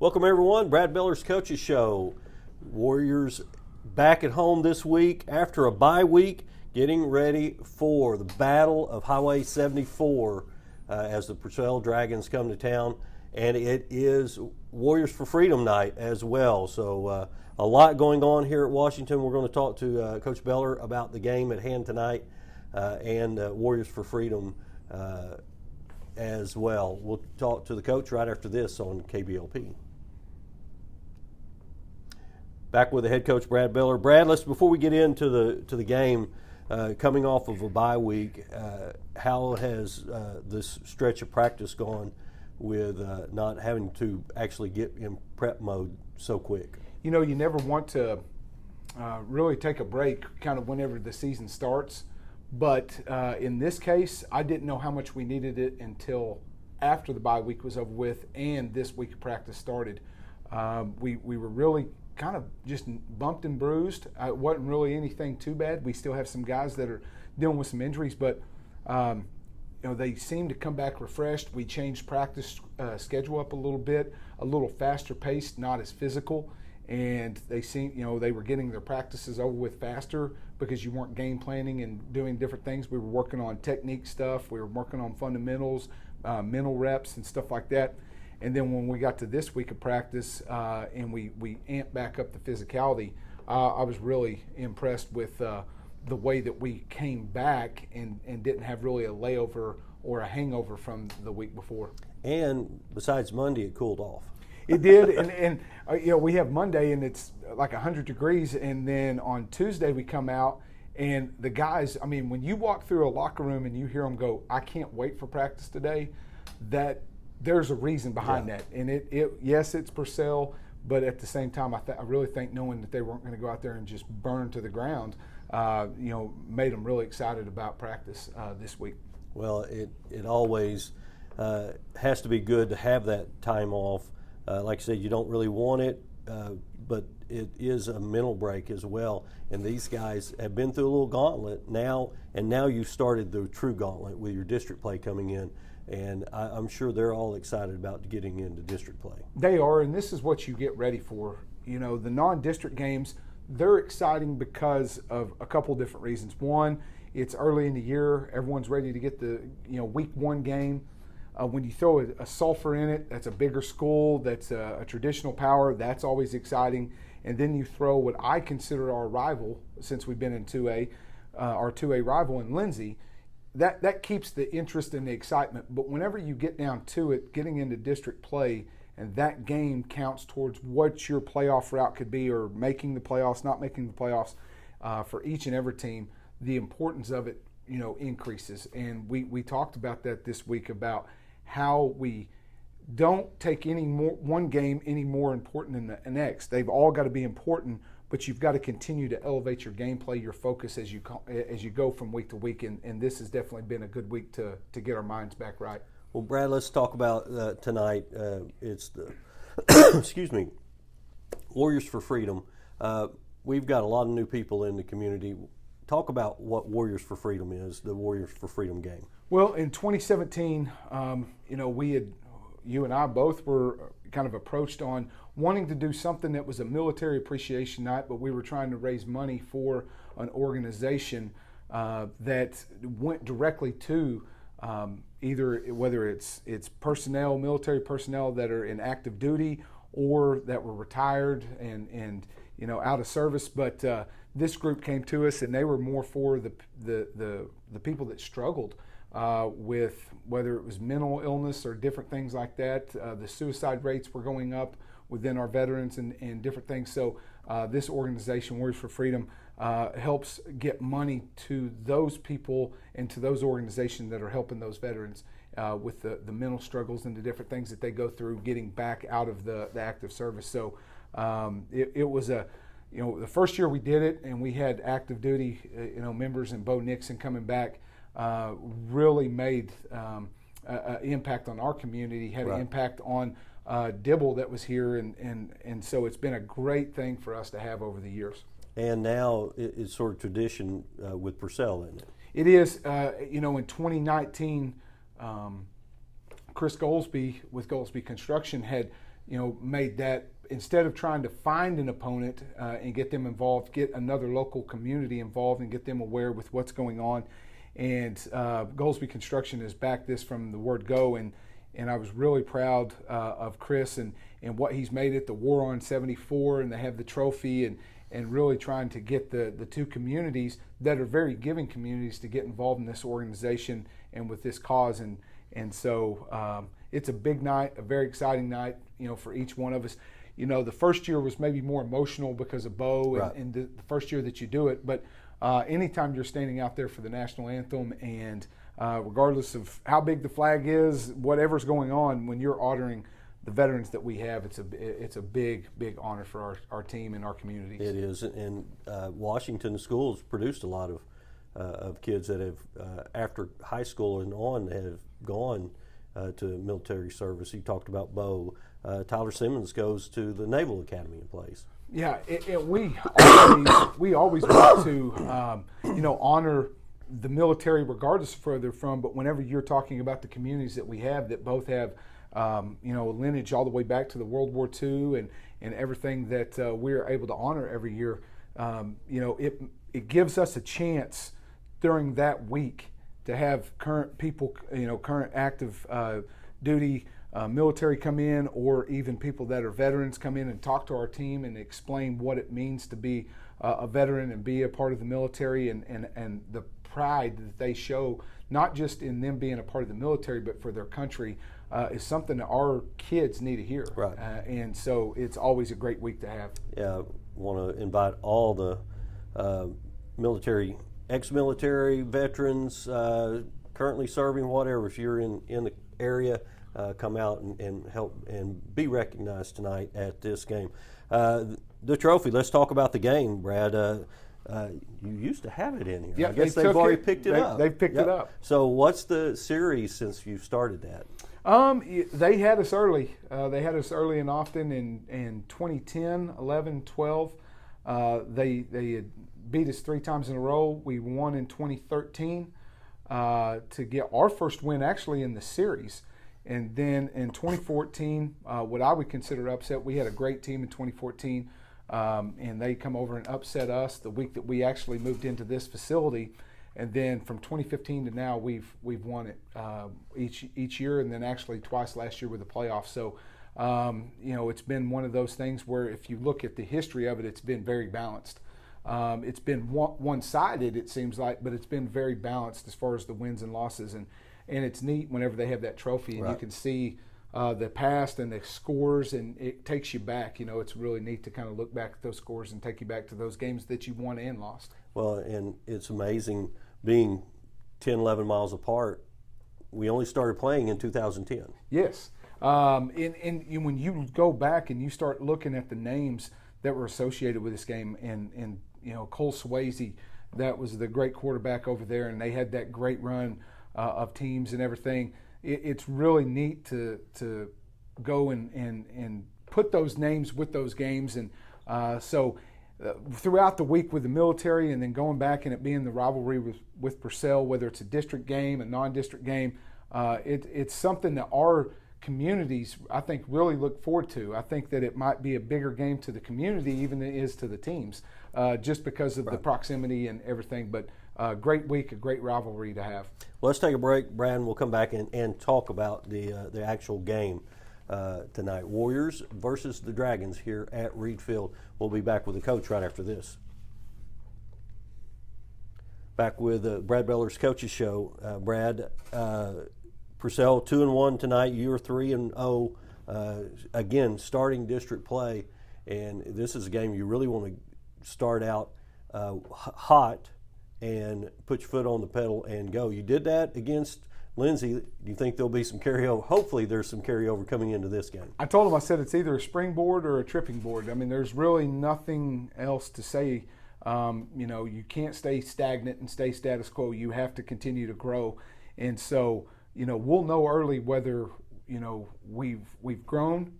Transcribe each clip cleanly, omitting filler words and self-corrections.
Welcome, everyone. Brad Beller's Coaches Show. Warriors back at home this week after a bye week, getting ready for the Battle of Highway 74 as the Purcell Dragons come to town. And it is Warriors for Freedom night as well. So a lot going on here at Washington. We're going to talk to Coach Beller about the game at hand tonight and Warriors for Freedom as well. We'll talk to the coach right after this on KBLP. Back with the head coach, Brad Beller. Brad, before we get into the game, coming off of a bye week, how has this stretch of practice gone with not having to actually get in prep mode so quick? You know, you never want to really take a break kind of whenever the season starts. But in this case, I didn't know how much we needed it until after the bye week was over with and this week of practice started. We were really kind of just bumped and bruised. It wasn't really anything too bad. We still have some guys that are dealing with some injuries, but they seem to come back refreshed. We changed practice schedule up a little faster paced, not as physical, and they seem, they were getting their practices over with faster because you weren't game planning and doing different things. We were working on technique stuff. We were working on fundamentals, mental reps, and stuff like that. And then when we got to this week of practice and we amped back up the physicality, I was really impressed with the way that we came back and didn't have really a layover or a hangover from the week before. And besides Monday, it cooled off. It did, and we have Monday and it's like 100 degrees, and then on Tuesday we come out and the guys, I mean, when you walk through a locker room and you hear them go, "I can't wait for practice today," that there's a reason behind that. And yes, it's Purcell, but at the same time, I really think knowing that they weren't going to go out there and just burn to the ground, made them really excited about practice this week. Well, it always has to be good to have that time off. Like I said, you don't really want it, but it is a mental break as well. And these guys have been through a little gauntlet now, and now you started the true gauntlet with your district play coming in. And I'm sure they're all excited about getting into district play. They are, and this is what you get ready for. The non-district games, they're exciting because of a couple different reasons. One, it's early in the year. Everyone's ready to get the week one game. When you throw a Sulphur in it, that's a bigger school, that's a traditional power, that's always exciting. And then you throw what I consider our rival, since we've been in 2A, our 2A rival in Lindsay. That keeps the interest and the excitement. But whenever you get down to it, getting into district play, and that game counts towards what your playoff route could be, or making the playoffs, not making the playoffs, for each and every team, the importance of it, increases. And we talked about that this week, about how we don't take one game any more important than the next. They've all got to be important, but you've got to continue to elevate your gameplay, your focus as you go from week to week, and this has definitely been a good week to get our minds back right. Well, Brad, let's talk about tonight. It's the excuse me, Warriors for Freedom. We've got a lot of new people in the community. Talk about what Warriors for Freedom is, the Warriors for Freedom game. Well, in 2017, you and I both were kind of approached on wanting to do something that was a military appreciation night, but we were trying to raise money for an organization that went directly to either whether it's personnel, military personnel that are in active duty or that were retired and out of service. But this group came to us, and they were more for the people that struggled with whether it was mental illness or different things like that. The suicide rates were going up within our veterans and different things. So this organization, Warriors for Freedom, helps get money to those people and to those organizations that are helping those veterans with the mental struggles and the different things that they go through getting back out of the active service. So it was the first year we did it, and we had active duty members, and Bo Nixon coming back really made an impact on our community, had an impact on Dibble that was here, and so it's been a great thing for us to have over the years. And now it's sort of tradition with Purcell, isn't it? It is. In 2019, Chris Goldsby with Goldsby Construction had made that, instead of trying to find an opponent and get them involved, get another local community involved and get them aware with what's going on. And Goolsby Construction has backed this from the word go, and I was really proud of Chris and what he's made it, the War on 74, and they have the trophy, and really trying to get the two communities that are very giving communities to get involved in this organization and with this cause. And so it's a big night, a very exciting night, for each one of us. The first year was maybe more emotional because of Bo right. and the first year that you do it. But anytime you're standing out there for the national anthem, and regardless of how big the flag is, whatever's going on, when you're honoring the veterans that we have, it's a big honor for our team and our communities. It is, and Washington schools produced a lot of kids that have, after high school and on, have gone to military service. You talked about Bo. Tyler Simmons goes to the Naval Academy and plays. Yeah, we always want to honor the military regardless of where they're from. But whenever you're talking about the communities that we have that both have lineage all the way back to the World War II and everything that we're able to honor every year, it gives us a chance during that week to have current people, current active duty military come in, or even people that are veterans come in and talk to our team and explain what it means to be a veteran and be a part of the military, and the pride that they show, not just in them being a part of the military, but for their country, is something that our kids need to hear. Right. And so it's always a great week to have. Yeah, I want to invite all the military, ex-military veterans, currently serving, whatever. If you're in the area, come out and help and be recognized tonight at this game. The trophy, let's talk about the game, Brad. You used to have it in here. Yeah, I guess they've already picked it up. They've picked it up. So what's the series since you started that? They had us early. They had us early and often in 2010, 11, 12. They had beat us 3 times in a row. We won in 2013 to get our first win actually in the series. And then in 2014, what I would consider upset, we had a great team in 2014, and they come over and upset us the week that we actually moved into this facility. And then from 2015 to now, we've won it each year, and then actually twice last year with the playoffs. So, it's been one of those things where if you look at the history of it, it's been very balanced. It's been one-sided, it seems like, but it's been very balanced as far as the wins and losses. And it's neat whenever they have that trophy and right. You can see the past and the scores, and it takes you back. It's really neat to kind of look back at those scores and take you back to those games that you won and lost. Well, and it's amazing being 10, 11 miles apart. We only started playing in 2010. Yes. And when you go back and you start looking at the names that were associated with this game, and Cole Swayze, that was the great quarterback over there, and they had that great run of teams and everything. It's really neat to go and put those names with those games. And so throughout the week with the military, and then going back and it being the rivalry with Purcell, whether it's a district game, a non-district game, it's something that our communities, I think, really look forward to. I think that it might be a bigger game to the community even than it is to the teams, just because of right. the proximity and everything. But great week, a great rivalry to have. Well, let's take a break, Brad, and we'll come back and talk about the actual game tonight. Warriors versus the Dragons here at Reed Field. We'll be back with the coach right after this. Back with Brad Beller's Coaches Show. Brad, Purcell 2-1 tonight. You're 3-0. Again, starting district play, and this is a game you really want to start out hot and put your foot on the pedal and go. You did that against Lindsay. Do you think there'll be some carryover? Hopefully there's some carryover coming into this game. I told him, I said it's either a springboard or a tripping board. I mean, there's really nothing else to say. You can't stay stagnant and stay status quo. You have to continue to grow. And so, we'll know early whether, we've grown,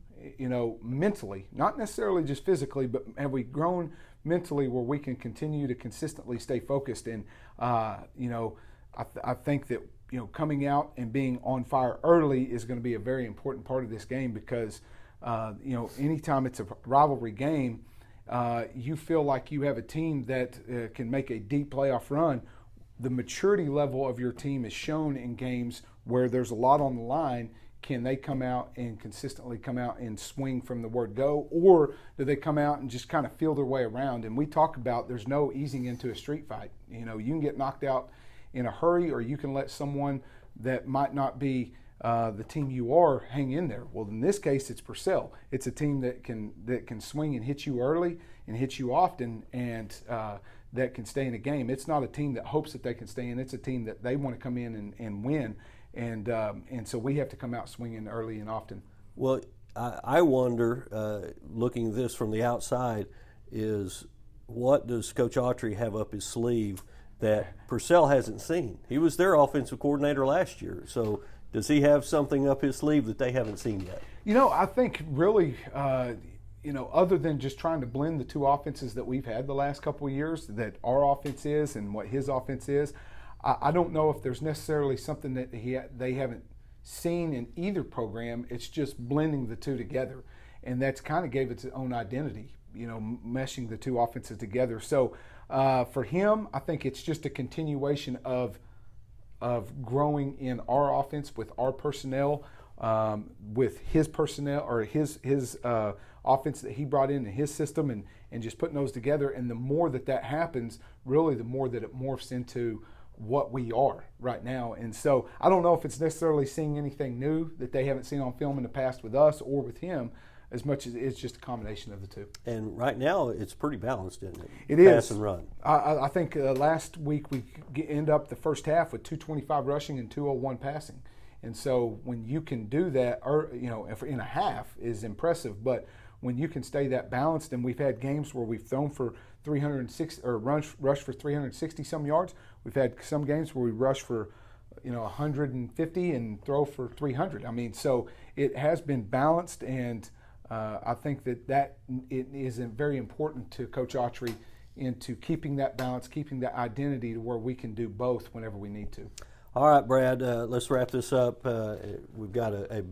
mentally, not necessarily just physically, but have we grown mentally where we can continue to consistently stay focused. And, I think that, coming out and being on fire early is going to be a very important part of this game, because anytime it's a rivalry game, you feel like you have a team that can make a deep playoff run. The maturity level of your team is shown in games where there's a lot on the line. Can they come out and consistently come out and swing from the word go, or do they come out and just kind of feel their way around? And we talk about there's no easing into a street fight. You can get knocked out in a hurry, or you can let someone that might not be the team you are hang in there. Well, in this case, it's Purcell. It's a team that can swing and hit you early and hit you often, and that can stay in a game. It's not a team that hopes that they can stay in. It's a team that they want to come in and win. And so we have to come out swinging early and often. Well, I wonder, looking at this from the outside, is what does Coach Autry have up his sleeve that Purcell hasn't seen? He was their offensive coordinator last year, so does he have something up his sleeve that they haven't seen yet? I think really, other than just trying to blend the two offenses that we've had the last couple of years, that our offense is and what his offense is, I don't know if there's necessarily something that they haven't seen in either program. It's just blending the two together, and that's kind of gave it its own identity, meshing the two offenses together. So for him, I think it's just a continuation of growing in our offense with our personnel, with his personnel or his offense that he brought in his system, and just putting those together. And the more that happens, really the more that it morphs into what we are right now. And so I don't know if it's necessarily seeing anything new that they haven't seen on film in the past with us or with him, as much as it's just a combination of the two. And right now it's pretty balanced, isn't it? It is. Pass and run. I think last week we end up the first half with 225 rushing and 201 passing. And so when you can do that, if in a half is impressive, but when you can stay that balanced, and we've had games where we've thrown for 360 or rush for 360 some yards. We've had some games where we rush for 150 and throw for 300. I mean, so it has been balanced, and I think that it is very important to Coach Autry into keeping that balance, keeping that identity to where we can do both whenever we need to. All right, Brad, let's wrap this up. We've got a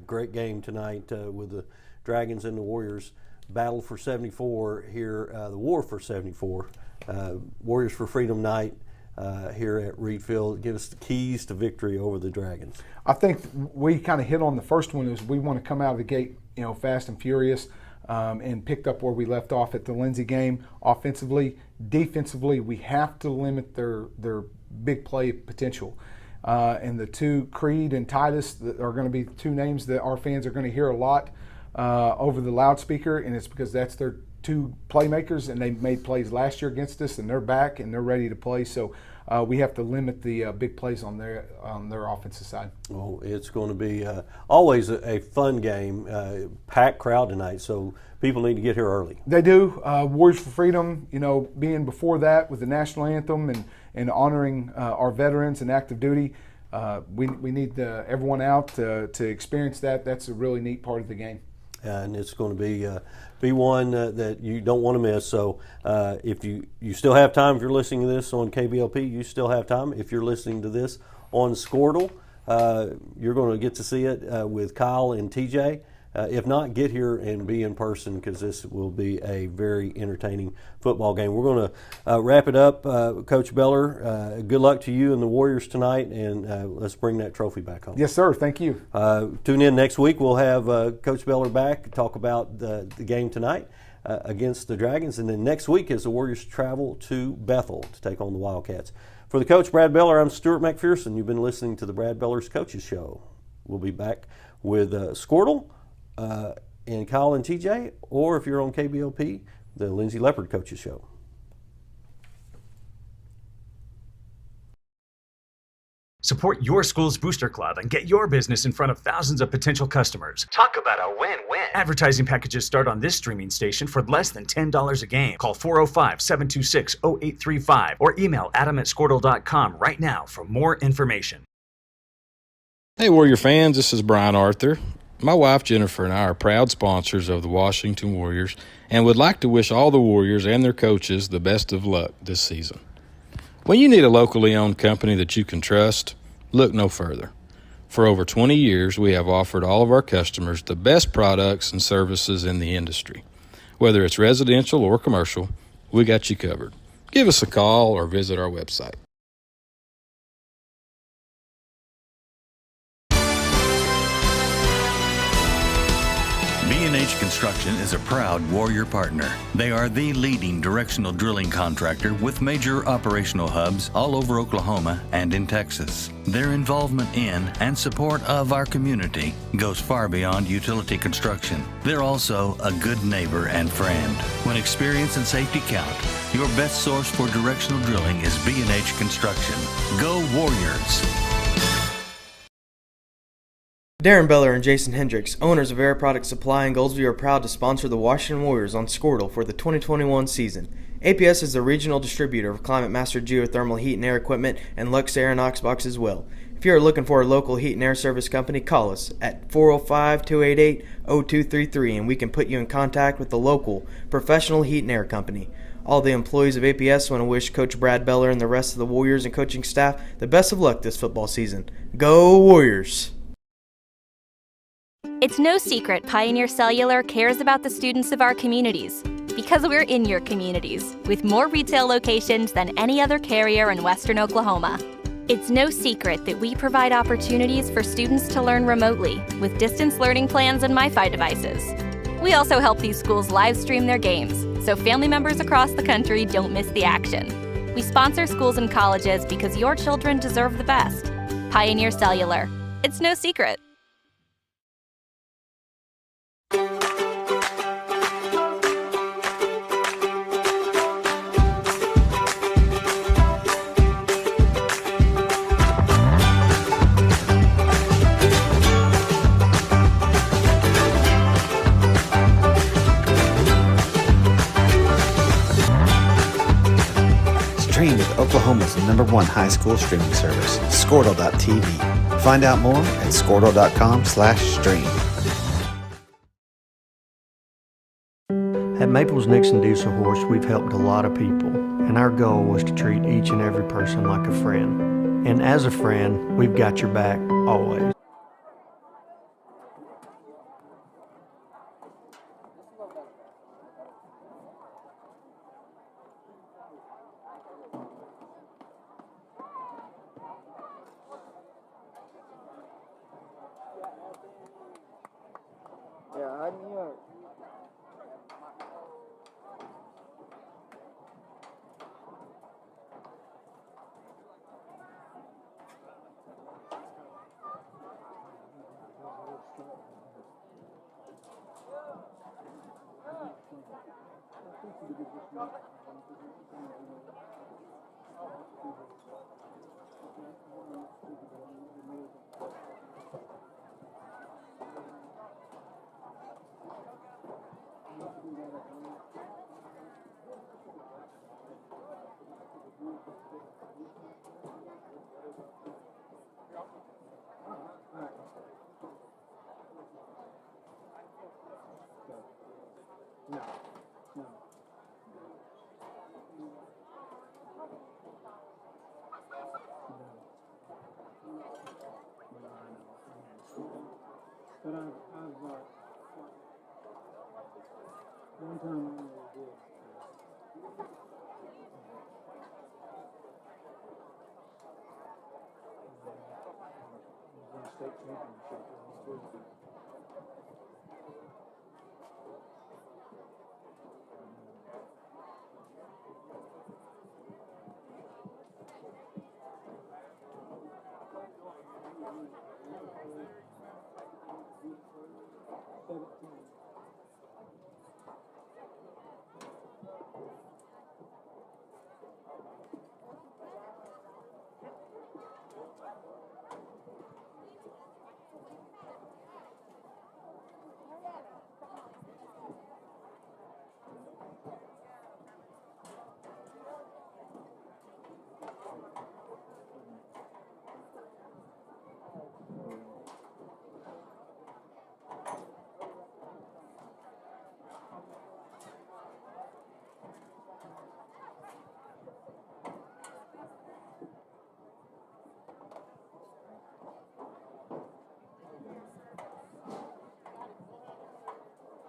great game tonight with the Dragons and the Warriors. Battle for 74 here, the War for 74. Warriors for Freedom night here at Reed Field. Give us the keys to victory over the Dragons. I think we kind of hit on the first one is we want to come out of the gate, fast and furious, and picked up where we left off at the Lindsay game. Offensively, defensively, we have to limit their big play potential. And the two, Creed and Titus, are going to be two names that our fans are going to hear a lot over the loudspeaker, and it's because that's their two playmakers, and they made plays last year against us, and they're back and they're ready to play. So we have to limit the big plays on their offensive side. Well, it's going to be always a fun game, packed crowd tonight, so people need to get here early. They do. Warriors for Freedom, being before that with the national anthem and honoring our veterans and active duty. We need everyone out to experience that. That's a really neat part of the game. And it's going to be one that you don't want to miss. So if you still have time, if you're listening to this on KBLP, you still have time. If you're listening to this on Squirtle, you're going to get to see it with Kyle and TJ. If not, get here and be in person, because this will be a very entertaining football game. We're going to wrap it up. Coach Beller, good luck to you and the Warriors tonight, and let's bring that trophy back home. Yes, sir. Thank you. Tune in next week. We'll have Coach Beller back, talk about the game tonight against the Dragons, and then next week as the Warriors travel to Bethel to take on the Wildcats. For the coach, Brad Beller, I'm Stuart McPherson. You've been listening to the Brad Beller's Coaches Show. We'll be back with Squirtle and Kyle and TJ, or if you're on KBLP, the Lindsay Leopard Coaches Show. Support your school's booster club and get your business in front of thousands of potential customers. Talk about a win-win. Advertising packages start on this streaming station for less than $10 a game. Call 405-726-0835 or email adam@squirtle.com right now for more information. Hey, Warrior fans, this is Brian Arthur. My wife Jennifer and I are proud sponsors of the Washington Warriors and would like to wish all the Warriors and their coaches the best of luck this season. When you need a locally owned company that you can trust, look no further. For over 20 years, we have offered all of our customers the best products and services in the industry. Whether it's residential or commercial, we got you covered. Give us a call or visit our website. B&H Construction is a proud Warrior partner. They are the leading directional drilling contractor with major operational hubs all over Oklahoma and in Texas. Their involvement in and support of our community goes far beyond utility construction. They're also a good neighbor and friend. When experience and safety count, your best source for directional drilling is B&H Construction. Go Warriors! Darren Beller and Jason Hendricks, owners of Air Product Supply in Goldsby, are proud to sponsor the Washington Warriors on Squirtle for the 2021 season. APS is the regional distributor of Climate Master geothermal heat and air equipment and Lux Air and Oxbox as well. If you are looking for a local heat and air service company, call us at 405-288-0233 and we can put you in contact with the local professional heat and air company. All the employees of APS want to wish Coach Brad Beller and the rest of the Warriors and coaching staff the best of luck this football season. Go Warriors! It's no secret Pioneer Cellular cares about the students of our communities because we're in your communities with more retail locations than any other carrier in Western Oklahoma. It's no secret that we provide opportunities for students to learn remotely with distance learning plans and MiFi devices. We also help these schools live stream their games so family members across the country don't miss the action. We sponsor schools and colleges because your children deserve the best. Pioneer Cellular. It's no secret. Stream with Oklahoma's #1 high school streaming service, Squirtle.tv. Find out more at Squirtle.com/stream. At Maples Nixon Diesel Horse, we've helped a lot of people, and our goal was to treat each and every person like a friend. And as a friend, we've got your back always. But I've one time I really did. State championship.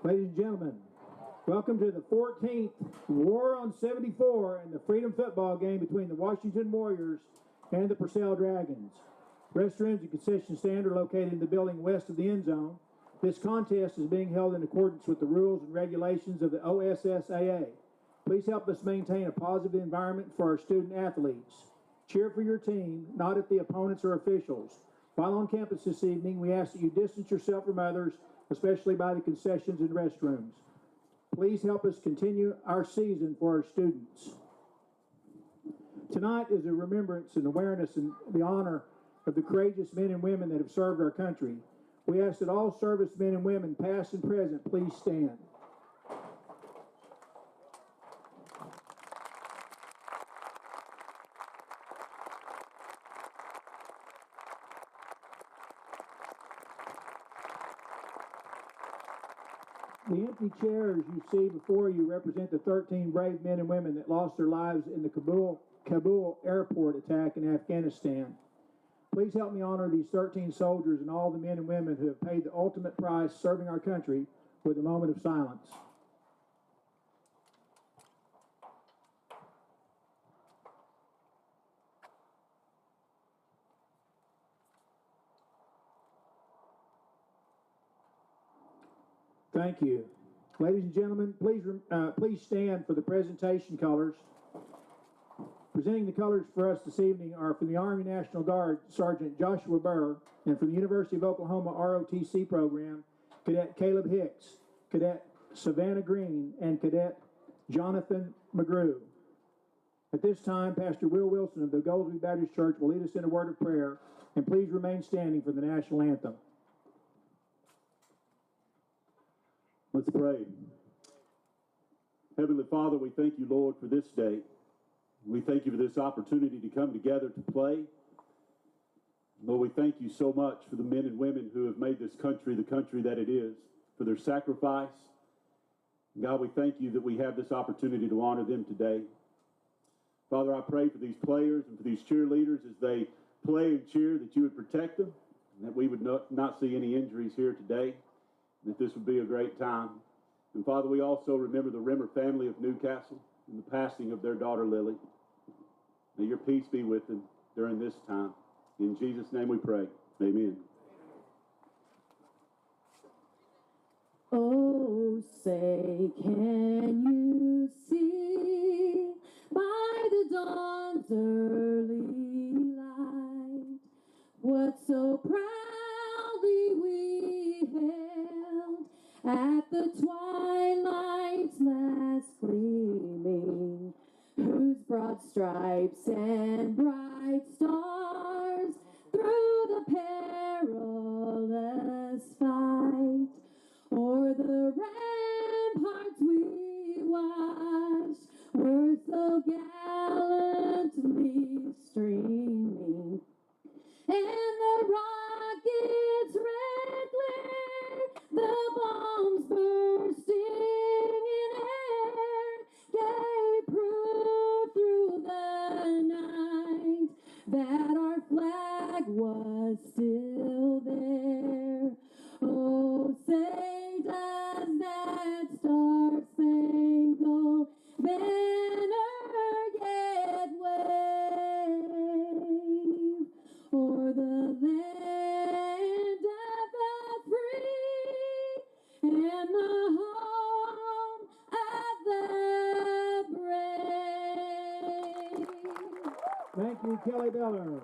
Ladies and gentlemen, welcome to the 14th War on 74 and the Freedom Football game between the Washington Warriors and the Purcell Dragons. Restrooms and concession stand are located in the building west of the end zone. This contest is being held in accordance with the rules and regulations of the OSSAA. Please help us maintain a positive environment for our student athletes. Cheer for your team, not at the opponents or officials. While on campus this evening, we ask that you distance yourself from others, especially by the concessions and restrooms. Please help us continue our season for our students. Tonight is a remembrance and awareness and the honor of the courageous men and women that have served our country. We ask that all servicemen and women, past and present, please stand. The empty chairs you see before you represent the 13 brave men and women that lost their lives in the Kabul airport attack in Afghanistan. Please help me honor these 13 soldiers and all the men and women who have paid the ultimate price serving our country with a moment of silence. Thank you. Ladies and gentlemen, please stand for the presentation colors. Presenting the colors for us this evening are from the Army National Guard, Sergeant Joshua Burr, and from the University of Oklahoma ROTC program, Cadet Caleb Hicks, Cadet Savannah Green, and Cadet Jonathan McGrew. At this time, Pastor Will Wilson of the Goldsby Baptist Church will lead us in a word of prayer, and please remain standing for the national anthem. Let's pray. Heavenly Father, we thank you, Lord, for this day. We thank you for this opportunity to come together to play. Lord, we thank you so much for the men and women who have made this country the country that it is, for their sacrifice. God, we thank you that we have this opportunity to honor them today. Father, I pray for these players and for these cheerleaders as they play and cheer, that you would protect them, and that we would not see any injuries here today, that this would be a great time. And Father, we also remember the Rimmer family of Newcastle and the passing of their daughter Lily. May your peace be with them during this time. In Jesus' name we pray. Amen. Oh, say, can you see by the dawn's early light what so proudly we hailed at the twilight's last gleaming, whose broad stripes and bright stars through the perilous fight o'er the ramparts we watched were so gallantly streaming, and the rocket's red glare, the bombs bursting in air, gave proof through the night that our flag was still there. Oh, say does that star-spangled banner yet wave o'er the land of the free and the home of the brave? Thank you, Kelly Beller.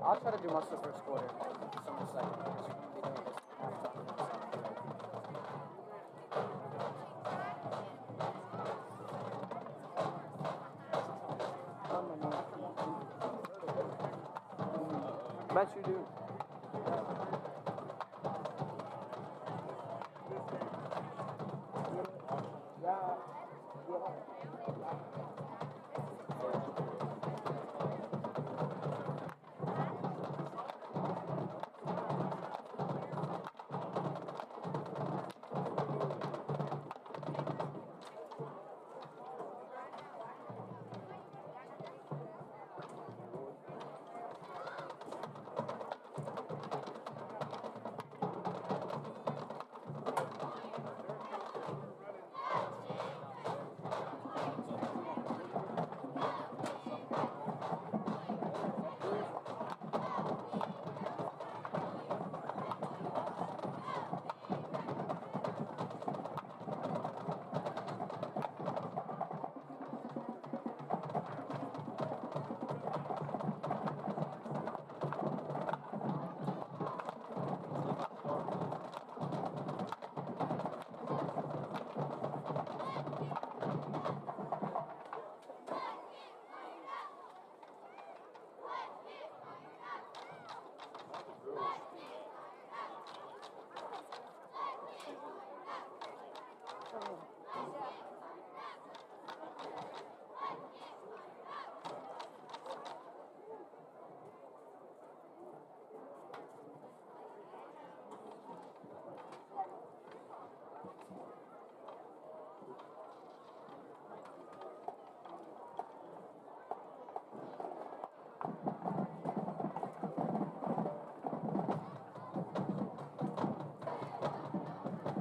I'll try to do most of the first quarter. Some of the second. Because we're going to be doing this halftime. Bet you do. Yeah.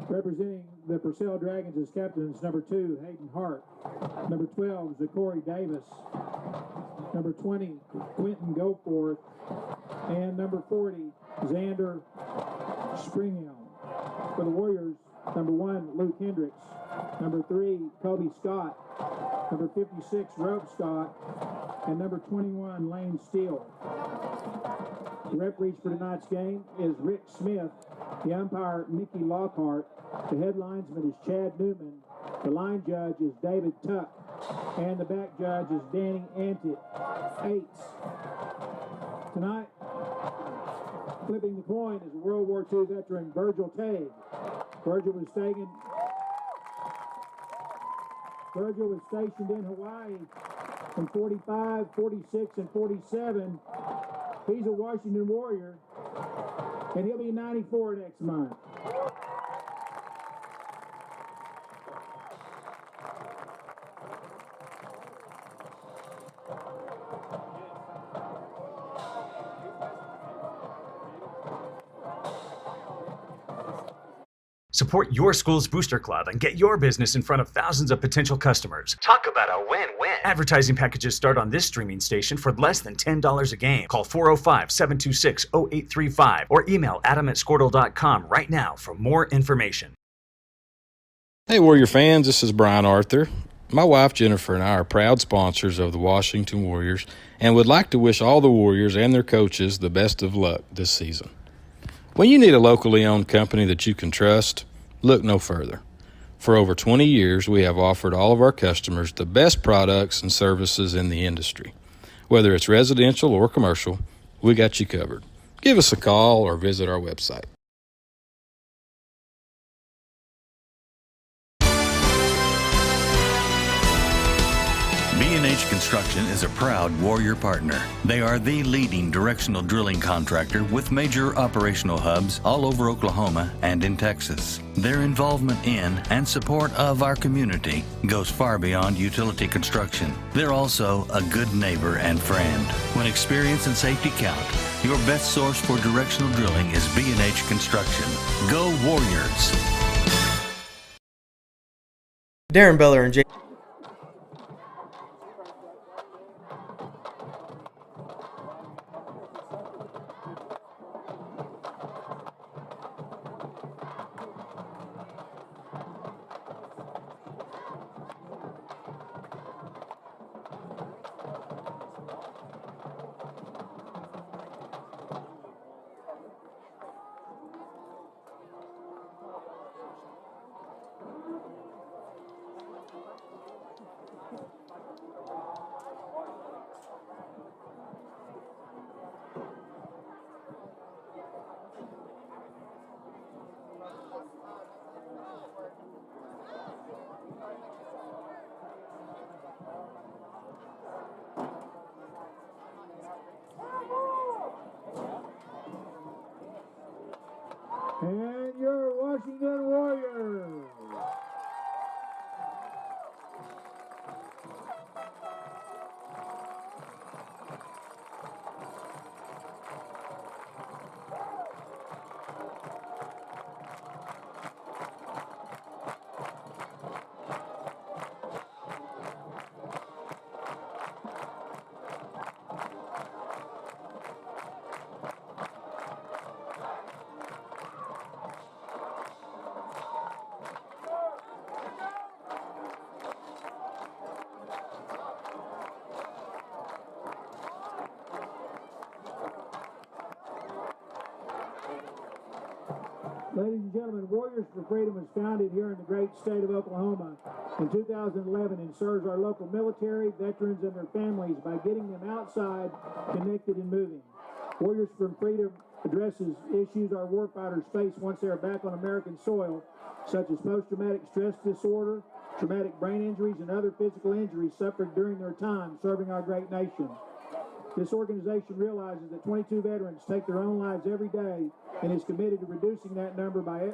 Representing the Purcell Dragons as captains, number 2, Hayden Hart. Number 12, Zachary Davis. Number 20, Quentin Goforth. And number 40, Xander Springhelm. For the Warriors, number 1, Luke Hendricks. Number 3, Kobe Scott. Number 56, Rope Scott. And number 21, Lane Steele. The referee for tonight's game is Rick Smith. The umpire, Mickey Lockhart. The head linesman is Chad Newman. The line judge is David Tuck. And the back judge is Danny Ates. Tonight, flipping the coin is World War II veteran Virgil Tague. Virgil was stationed in Hawaii in 45, 46, and 47. He's a Washington Warrior, and he'll be 94 next month. Support your school's booster club and get your business in front of thousands of potential customers. Talk about a win-win. Advertising packages start on this streaming station for less than $10 a game. Call 405-726-0835 or email adam@squirtle.com right now for more information. Hey, Warrior fans, this is Brian Arthur. My wife Jennifer and I are proud sponsors of the Washington Warriors and would like to wish all the Warriors and their coaches the best of luck this season. When you need a locally owned company that you can trust, look no further. For over 20 years, we have offered all of our customers the best products and services in the industry. Whether it's residential or commercial, we got you covered. Give us a call or visit our website. B&H Construction is a proud Warrior partner. They are the leading directional drilling contractor with major operational hubs all over Oklahoma and in Texas. Their involvement in and support of our community goes far beyond utility construction. They're also a good neighbor and friend. When experience and safety count, your best source for directional drilling is B&H Construction. Go Warriors! Darren Beller and And your Washington Warriors. Ladies and gentlemen, Warriors for Freedom was founded here in the great state of Oklahoma in 2011 and serves our local military, veterans, and their families by getting them outside, connected, and moving. Warriors for Freedom addresses issues our warfighters face once they are back on American soil, such as post-traumatic stress disorder, traumatic brain injuries, and other physical injuries suffered during their time serving our great nation. This organization realizes that 22 veterans take their own lives every day and is committed to reducing that number by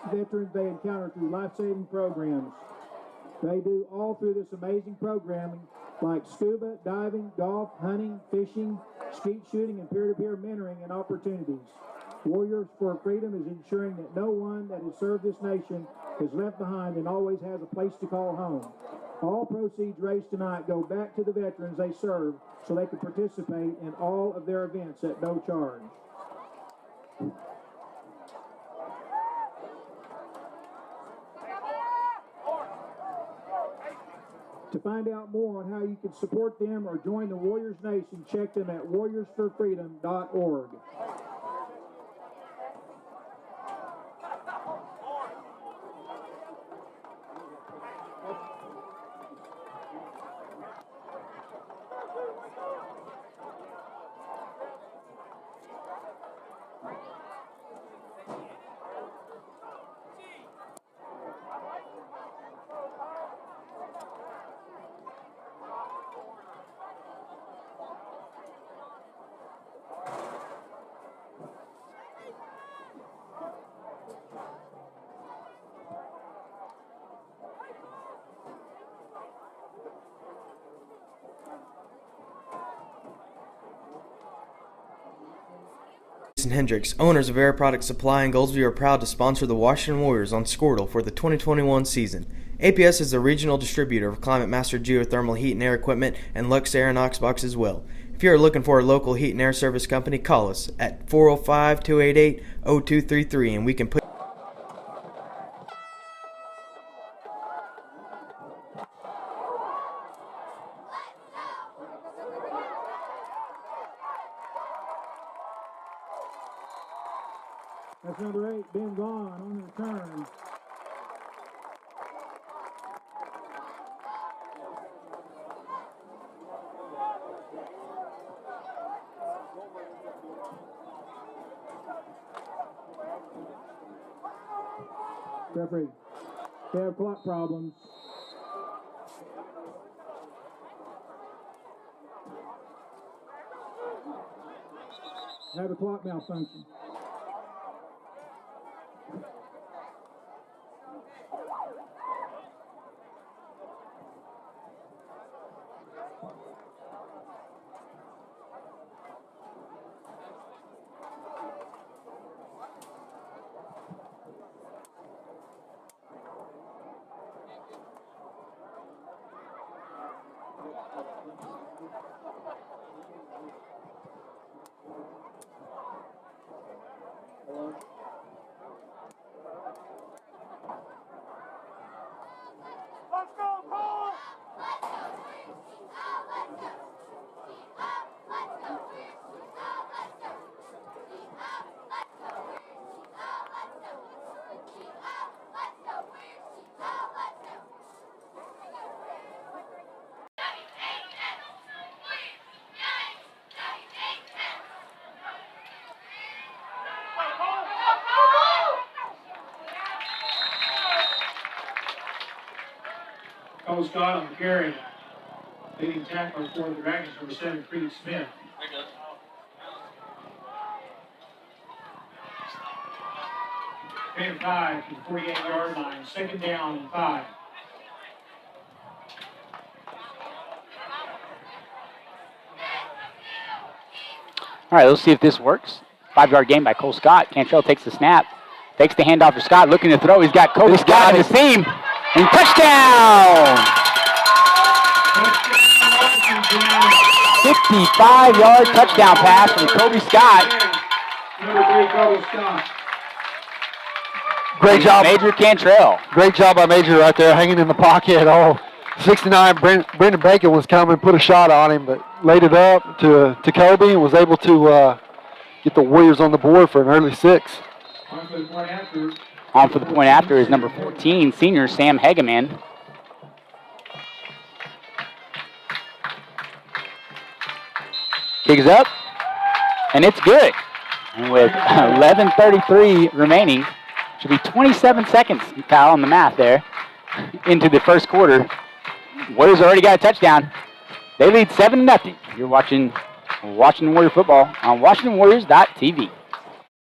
veterans they encounter through life-saving programs. They do all through this amazing programming like scuba, diving, golf, hunting, fishing, skeet shooting, and peer-to-peer mentoring and opportunities. Warriors for Freedom is ensuring that no one that has served this nation is left behind and always has a place to call home. All proceeds raised tonight go back to the veterans they serve so they can participate in all of their events at no charge. To find out more on how you can support them or join the Warriors Nation, check them at warriorsforfreedom.org. Jason Hendricks, owners of Air Product Supply in Goldsview, are proud to sponsor the Washington Warriors on Squirtle for the 2021 season. APS is the regional distributor of Climate Master geothermal heat and air equipment and Lux Air and Oxbox as well. If you are looking for a local heat and air service company, call us at 405-288-0233 and we can put That's number 8, Ben Vaughn on the return. Referee, they have clock problems. Have a clock malfunction. Cole Scott on the carry. Leading tackler for the Dragons, number 7, Creed Smith. Gain of 5 to the 48-yard line. 2nd down and 5. All right, let's see if this works. 5-yard gain by Cole Scott. Cantrell takes the snap, takes the handoff to Scott, looking to throw. He's got Kobe Scott in the seam, and touchdown! 55-yard touchdown pass from Kobe Scott. Number 3, Kobe Scott. Great job. Major Cantrell. Great job by Major right there, hanging in the pocket. 69, Brendan Bacon was coming, put a shot on him, but laid it up to Kobe and was able to get the Warriors on the board for an early 6. On for the point after. On for the point after is number 14, senior Sam Hageman. Kick is up, and it's good. And with 11:33 remaining, should be 27 seconds, pal, on the math there, into the first quarter. Warriors already got a touchdown. They lead 7-0. You're watching Washington Warrior football on WashingtonWarriors.tv.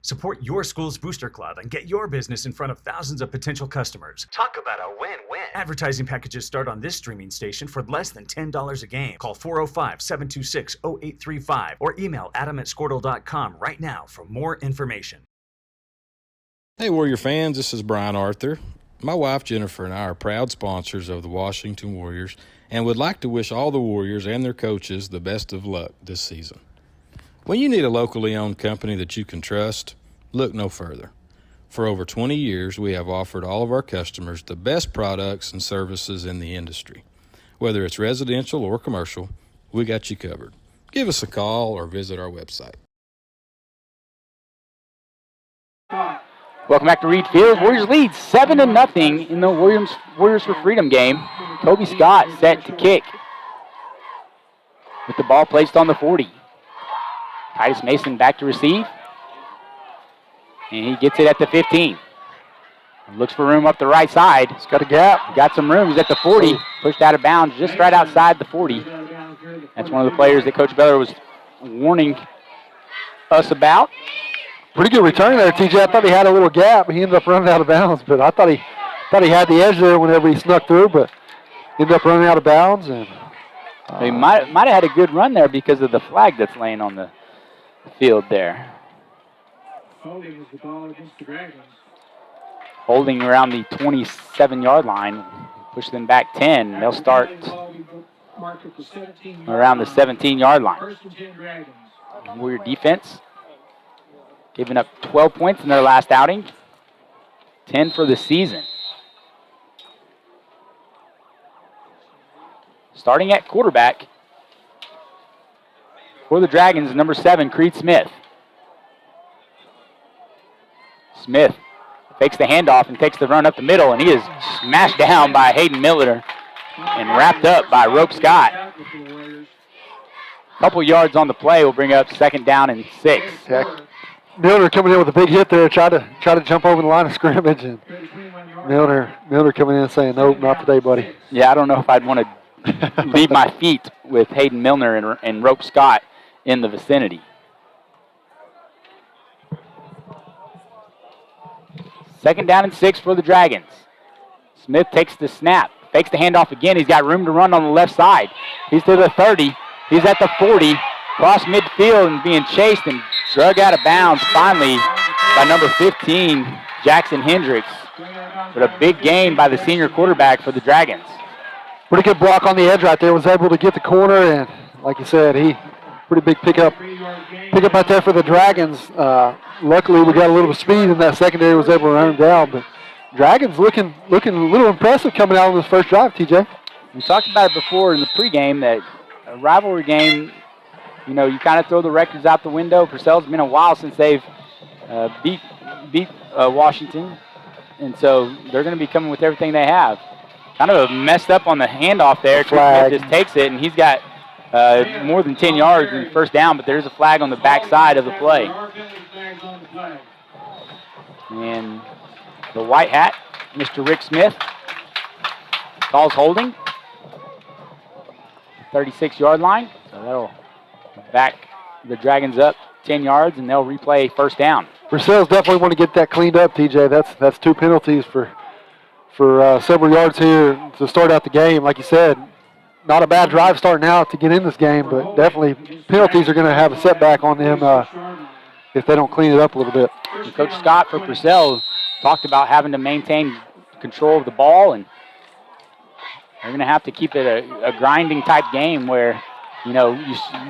Support your school's booster club and get your business in front of thousands of potential customers. Talk about a win-win. Advertising packages start on this streaming station for less than $10 a game. Call 405-726-0835 or email adam@squirtle.com right now for more information. Hey, Warrior fans, this is Brian Arthur. My wife Jennifer and I are proud sponsors of the Washington Warriors and would like to wish all the Warriors and their coaches the best of luck this season. When you need a locally owned company that you can trust, look no further. For over 20 years, we have offered all of our customers the best products and services in the industry. Whether it's residential or commercial, we got you covered. Give us a call or visit our website. Welcome back to Reed Field. Warriors lead 7-0 in the Warriors for Freedom game. Kobe Scott set to kick with the ball placed on the 40. Titus Mason back to receive. And he gets it at the 15. Looks for room up the right side. He's got a gap. Got some room. He's at the 40. Pushed out of bounds just right outside the 40. That's one of the players that Coach Beller was warning us about. Pretty good return there, TJ. I thought he had a little gap. He ended up running out of bounds, but I thought he had the edge there whenever he snuck through, but ended up running out of bounds. And he might have had a good run there because of the flag that's laying on the field there. Holding is the ball against the Dragons. Holding around the 27-yard line. Push them back 10. They'll start around the 17-yard line. First and 10 Dragons. Warrior defense giving up 12 points in their last outing. 10 for the season. Starting at quarterback for the Dragons, number 7, Creed Smith. Smith fakes the handoff and takes the run up the middle, and he is smashed down by Hayden Miller and wrapped up by Rope Scott. A couple yards on the play will bring up 2nd down and 6. Milner coming in with a big hit there, try to jump over the line of scrimmage, and Milner coming in saying, "Nope, not today, buddy." Yeah, I don't know if I'd want to leave my feet with Hayden Milner and Rope Scott in the vicinity. Second down and 6 for the Dragons. Smith takes the snap, fakes the handoff again. He's got room to run on the left side. He's to the 30. He's at the 40. Cross midfield and being chased and drug out of bounds finally by number 15, Jackson Hendricks. But a big gain by the senior quarterback for the Dragons. Pretty good block on the edge right there. Was able to get the corner, and like you said, pretty big pickup out there for the Dragons. Luckily, we got a little bit of speed in that secondary. Was able to run him down, but Dragons looking a little impressive coming out on this first drive. TJ, we talked about it before in the pregame that a rivalry game, you know, you kind of throw the records out the window. Purcell's been a while since they've beat Washington, and so they're going to be coming with everything they have. Kind of messed up on the handoff there. Smith just takes it, and he's got more than 10 yards in first down, but there's a flag on the backside of the play. And the white hat, Mr. Rick Smith, calls holding. 36-yard line. So that'll back the Dragons up 10 yards, and they'll replay first down. Purcell's definitely want to get that cleaned up, TJ. That's 2 penalties for several yards here to start out the game. Like you said, not a bad drive starting out to get in this game, but definitely penalties are going to have a setback on them if they don't clean it up a little bit. And Coach Scott for Purcell talked about having to maintain control of the ball, and they're going to have to keep it a grinding type game where, you know,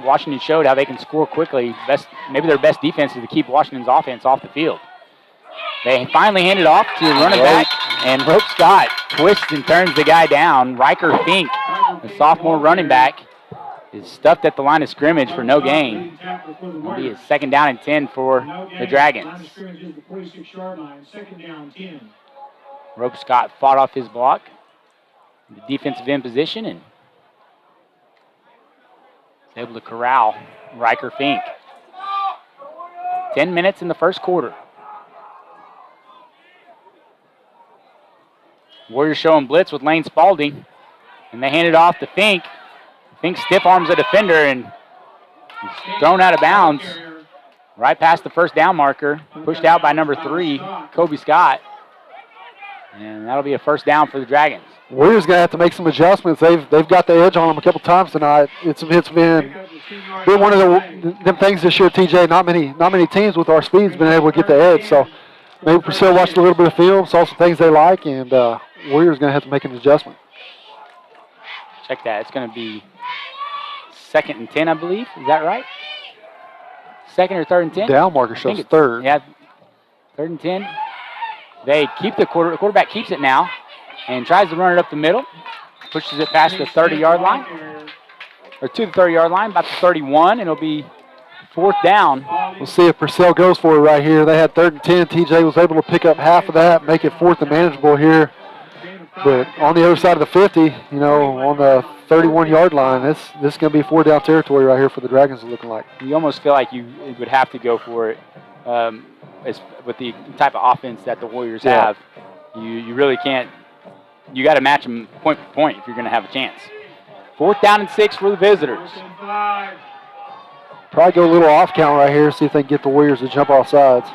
Washington showed how they can score quickly. Maybe their best defense is to keep Washington's offense off the field. They finally hand it off to the running back, and Hope Scott twists and turns the guy down. Riker Fink, the sophomore running back, is stuffed at the line of scrimmage for no gain. It'll be a 2nd down and 10 for the Dragons. Hope Scott fought off his block. The defensive end position and is able to corral Riker Fink. 10 minutes in the first quarter. Warriors showing blitz with Lane Spalding, and they hand it off to Fink. Fink stiff arms a defender and he's thrown out of bounds right past the 1st down marker, pushed out by number 3, Kobe Scott. And that'll be a 1st down for the Dragons. Warriors going to have to make some adjustments. They've got the edge on them a couple times tonight. It's been one of them things this year, TJ. Not many teams with our speeds been able to get the edge. So maybe Purcell watched a little bit of film, saw some things they like, and Warriors going to have to make an adjustment. Check that. It's going to be 2nd and 10, I believe. Is that right? 2nd or 3rd and 10? Down marker shows 3rd. Yeah, 3rd and 10. They keep the quarterback keeps it now and tries to run it up the middle. Pushes it past the 30-yard line, or to the 30-yard line, about the 31, and it'll be 4th down. We'll see if Purcell goes for it right here. They had 3rd and 10. TJ was able to pick up half of that, make it 4th and manageable here. But on the other side of the 50, you know, on the 31-yard line, this is going to be 4 down territory right here for the Dragons looking like. You almost feel like you would have to go for it with the type of offense that the Warriors have. You really can't. You got to match them point for point if you're going to have a chance. 4th down and 6 for the visitors. Probably go a little off count right here, see if they can get the Warriors to jump off sides.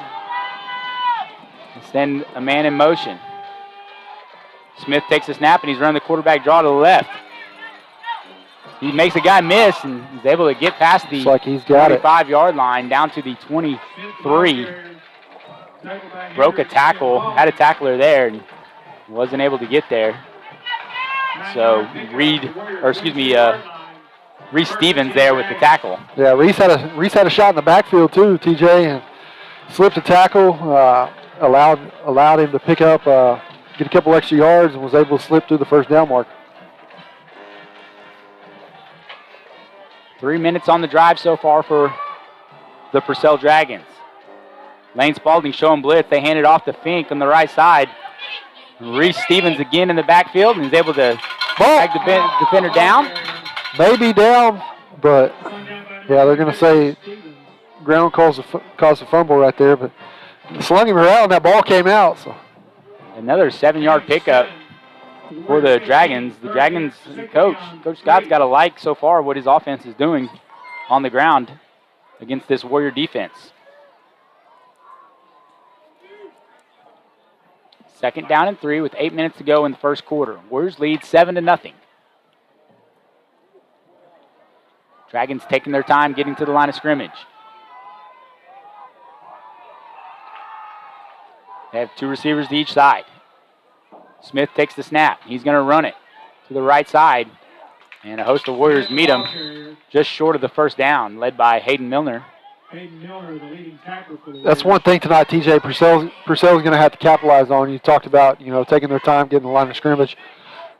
Send a man in motion. Smith takes a snap and he's running the quarterback draw to the left. He makes a guy miss and he's able to get past the 25-yard line down to the 23. Broke a tackle, had a tackler there and wasn't able to get there. So Reese Stevens there with the tackle. Yeah, Reese had a shot in the backfield too, TJ, and slipped a tackle, allowed him to pick up, get a couple extra yards, and was able to slip through the 1st down mark. 3 minutes on the drive so far for the Purcell Dragons. Lane Spalding showing blitz. They hand it off to Fink on the right side. Reese Stevens again in the backfield and is able to drag the defender down. Maybe down, but yeah, they're going to say ground caused a fumble right there, but slung him around and that ball came out. So another 7-yard pickup for the Dragons. The Dragons Coach Scott's got to like so far what his offense is doing on the ground against this Warrior defense. 2nd down and 3 with 8 minutes to go in the first quarter. Warriors lead 7-0. Dragons taking their time getting to the line of scrimmage. They have 2 receivers to each side. Smith takes the snap. He's going to run it to the right side. And a host of Warriors meet him just short of the 1st down, led by Hayden Milner. That's one thing tonight, TJ. Purcell's going to have to capitalize on. You talked about, taking their time, getting the line of scrimmage.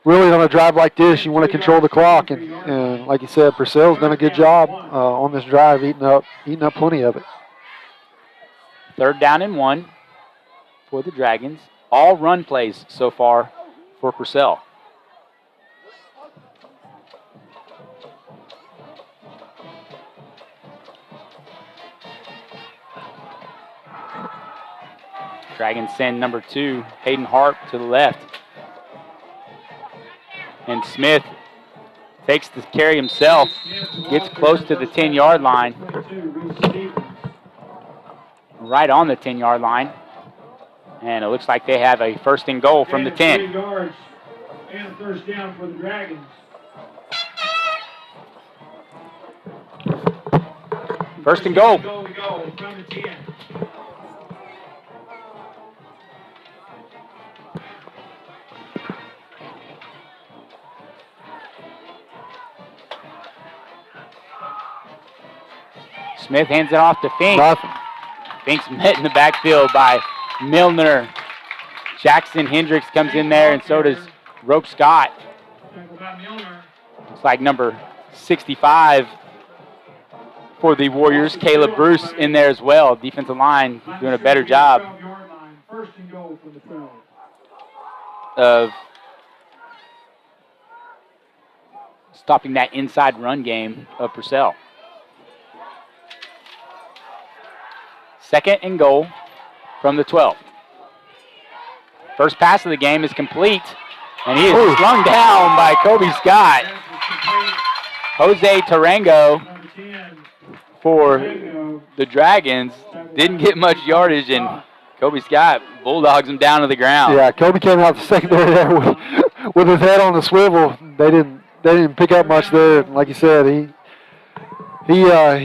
Really, on a drive like this, you want to control the clock. And like you said, Purcell's done a good job on this drive, eating up plenty of it. 3rd down and 1 for the Dragons. All run plays so far for Purcell. Dragons send number 2, Hayden Harp, to the left. And Smith takes the carry himself, gets close to the 10-yard line. right on the 10-yard line. And it looks like they have a first and goal from the 10. 3 yards and a first down for the Dragons. First and goal. Goal to go from the 10. Smith hands it off to Fink. Nothing. Fink's met in the backfield by Milner. Jackson Hendricks comes in there, and so does Rope Scott. Looks like number 65 for the Warriors, Caleb Bruce, in there as well. Defensive line doing a better job of stopping that inside run game of Purcell. Second and goal from the 12. First pass of the game is complete, and he is slung down by Kobe Scott. Jose Tarango for the Dragons didn't get much yardage, and Kobe Scott bulldogs him down to the ground. Yeah, Kobe came out the secondary there with his head on the swivel. They didn't pick up much there. Like you said, he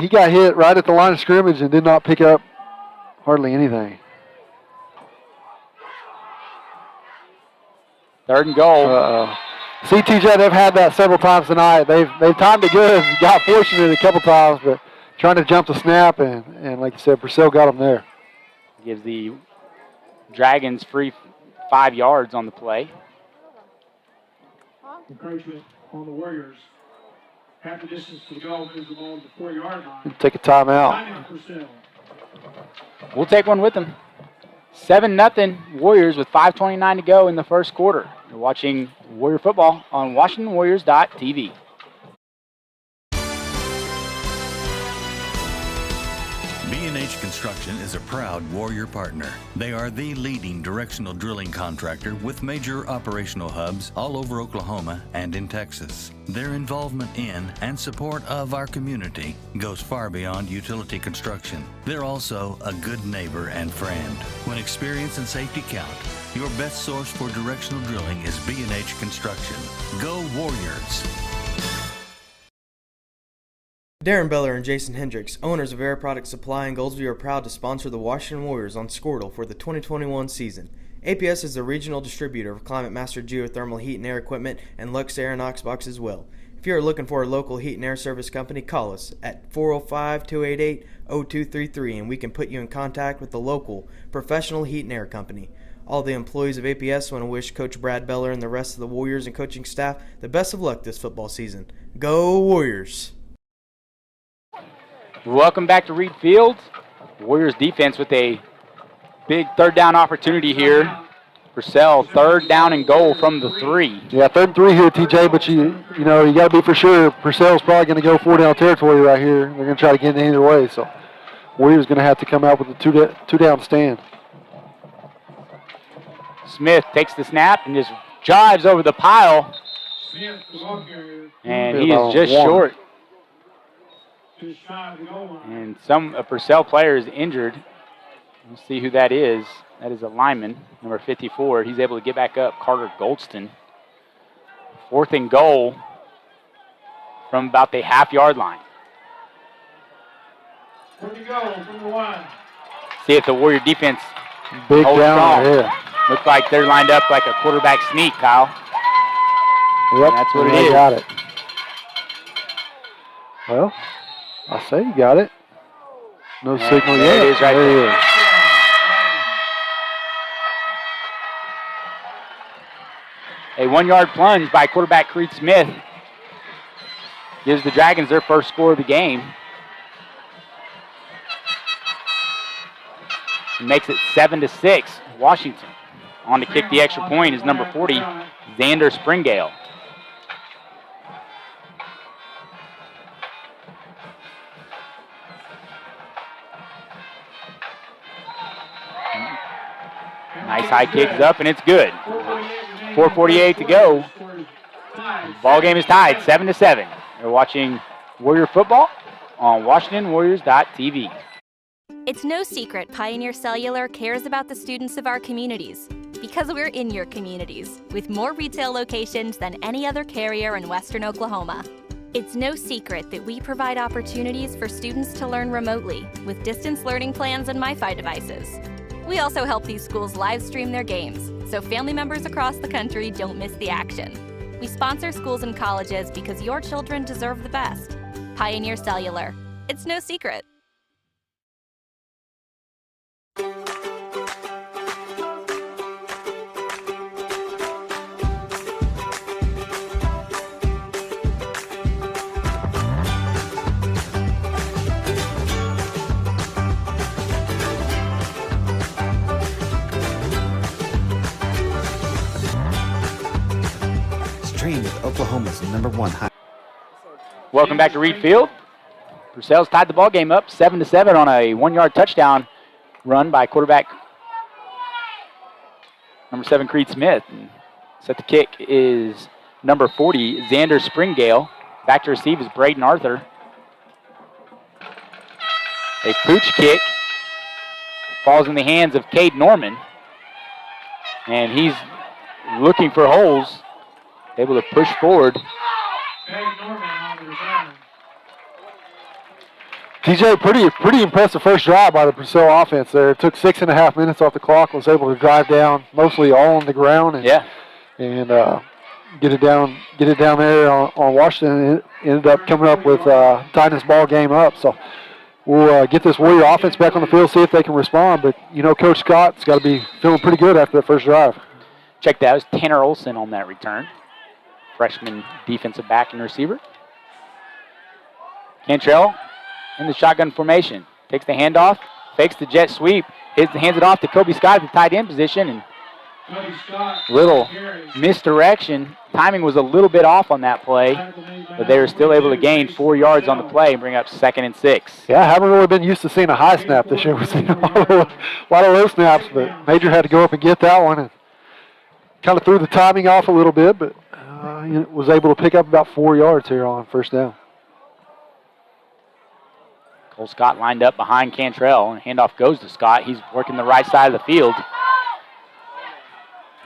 got hit right at the line of scrimmage and did not pick up hardly anything. Third and goal. CTJ, they've had that several times tonight. They've timed it good, got fortunate a couple times, but trying to jump the snap, and like you said, Purcell got them there. Gives the Dragons free 5 yards on the play. Encouragement on the Warriors. Half the distance to go, moves the ball to the 4-yard line. Take a timeout. Timeout Purcell. We'll take one with them. 7-0 Warriors with 5:29 to go in the first quarter. You're watching Warrior football on WashingtonWarriors.tv. B&H Construction is a proud Warrior partner. They are the leading directional drilling contractor with major operational hubs all over Oklahoma and in Texas. Their involvement in and support of our community goes far beyond utility construction. They're also a good neighbor and friend. When experience and safety count, your best source for directional drilling is B&H Construction. Go Warriors! Darren Beller and Jason Hendricks, owners of Air Product Supply in Goldsview, are proud to sponsor the Washington Warriors on Squirtle for the 2021 season. APS is the regional distributor of Climate Master geothermal heat and air equipment and Lux Air and Oxbox as well. If you are looking for a local heat and air service company, call us at 405-288-0233 and we can put you in contact with the local professional heat and air company. All the employees of APS want to wish Coach Brad Beller and the rest of the Warriors and coaching staff the best of luck this football season. Go Warriors! Welcome back to Reed Field. Warriors defense with a big third down opportunity here. Purcell, third down and goal from the 3. Yeah, 3rd and 3 here, TJ, but you got to be for sure. Purcell's probably going to go 4-down territory right here. They're going to try to get in either way, so Warriors going to have to come out with a two-down stand. Smith takes the snap and just drives over the pile, and he is just short. And some Purcell player is injured. We'll see who that is. That is a lineman, number 54. He's able to get back up, Carter Goldston. 4th and goal from about the half-yard line. 4th and goal from the 1. See if the Warrior defense big holds down strong. here. Looks like they're lined up like a quarterback sneak, Kyle. Yep, and that's what it is. is. Got it. Well, I say you got it. No signal yet. There it is right there. A 1-yard plunge by quarterback Creed Smith gives the Dragons their first score of the game. It makes it 7-6. Washington on to kick the extra point is number 40, Xander Springale. Nice high kicks up, and it's good. 4:48 to go. Ball game is tied, 7-7. You're watching Warrior football on WashingtonWarriors.tv. It's no secret Pioneer Cellular cares about the students of our communities because we're in your communities with more retail locations than any other carrier in Western Oklahoma. It's no secret that we provide opportunities for students to learn remotely with distance learning plans and MiFi devices. We also help these schools live stream their games so family members across the country don't miss the action. We sponsor schools and colleges because your children deserve the best. Pioneer Cellular. It's no secret. Stream with Oklahoma's #1 high. Welcome back to Reed Field. Purcell's tied the ball game up 7-7 on a 1-yard touchdown run by quarterback number 7 Creed Smith. And set the kick is number 40 Xander Springale. Back to receive is Braden Arthur. A pooch kick falls in the hands of Cade Norman, and he's looking for holes. Able to push forward. TJ, pretty impressive first drive by the Purcell offense there. It took 6.5 minutes off the clock, was able to drive down mostly all on the ground and get it down there on Washington. It ended up coming up with tying this ball game up. So we'll get this Warrior offense back on the field, see if they can respond. But you know, Coach Scott's got to be feeling pretty good after that first drive. Check that. It was Tanner Olson on that return. Freshman defensive back and receiver. Cantrell in the shotgun formation. Takes the handoff, fakes the jet sweep, hands it off to Kobe Scott at the tight end position, and little misdirection. Timing was a little bit off on that play, but they were still able to gain 4 yards on the play and bring up 2nd and 6. Yeah, I haven't really been used to seeing a high snap this year. We've seen a lot of low snaps, but Major had to go up and get that one and kind of threw the timing off a little bit, but was able to pick up about 4 yards here on first down. Cole Scott lined up behind Cantrell, and handoff goes to Scott. He's working the right side of the field.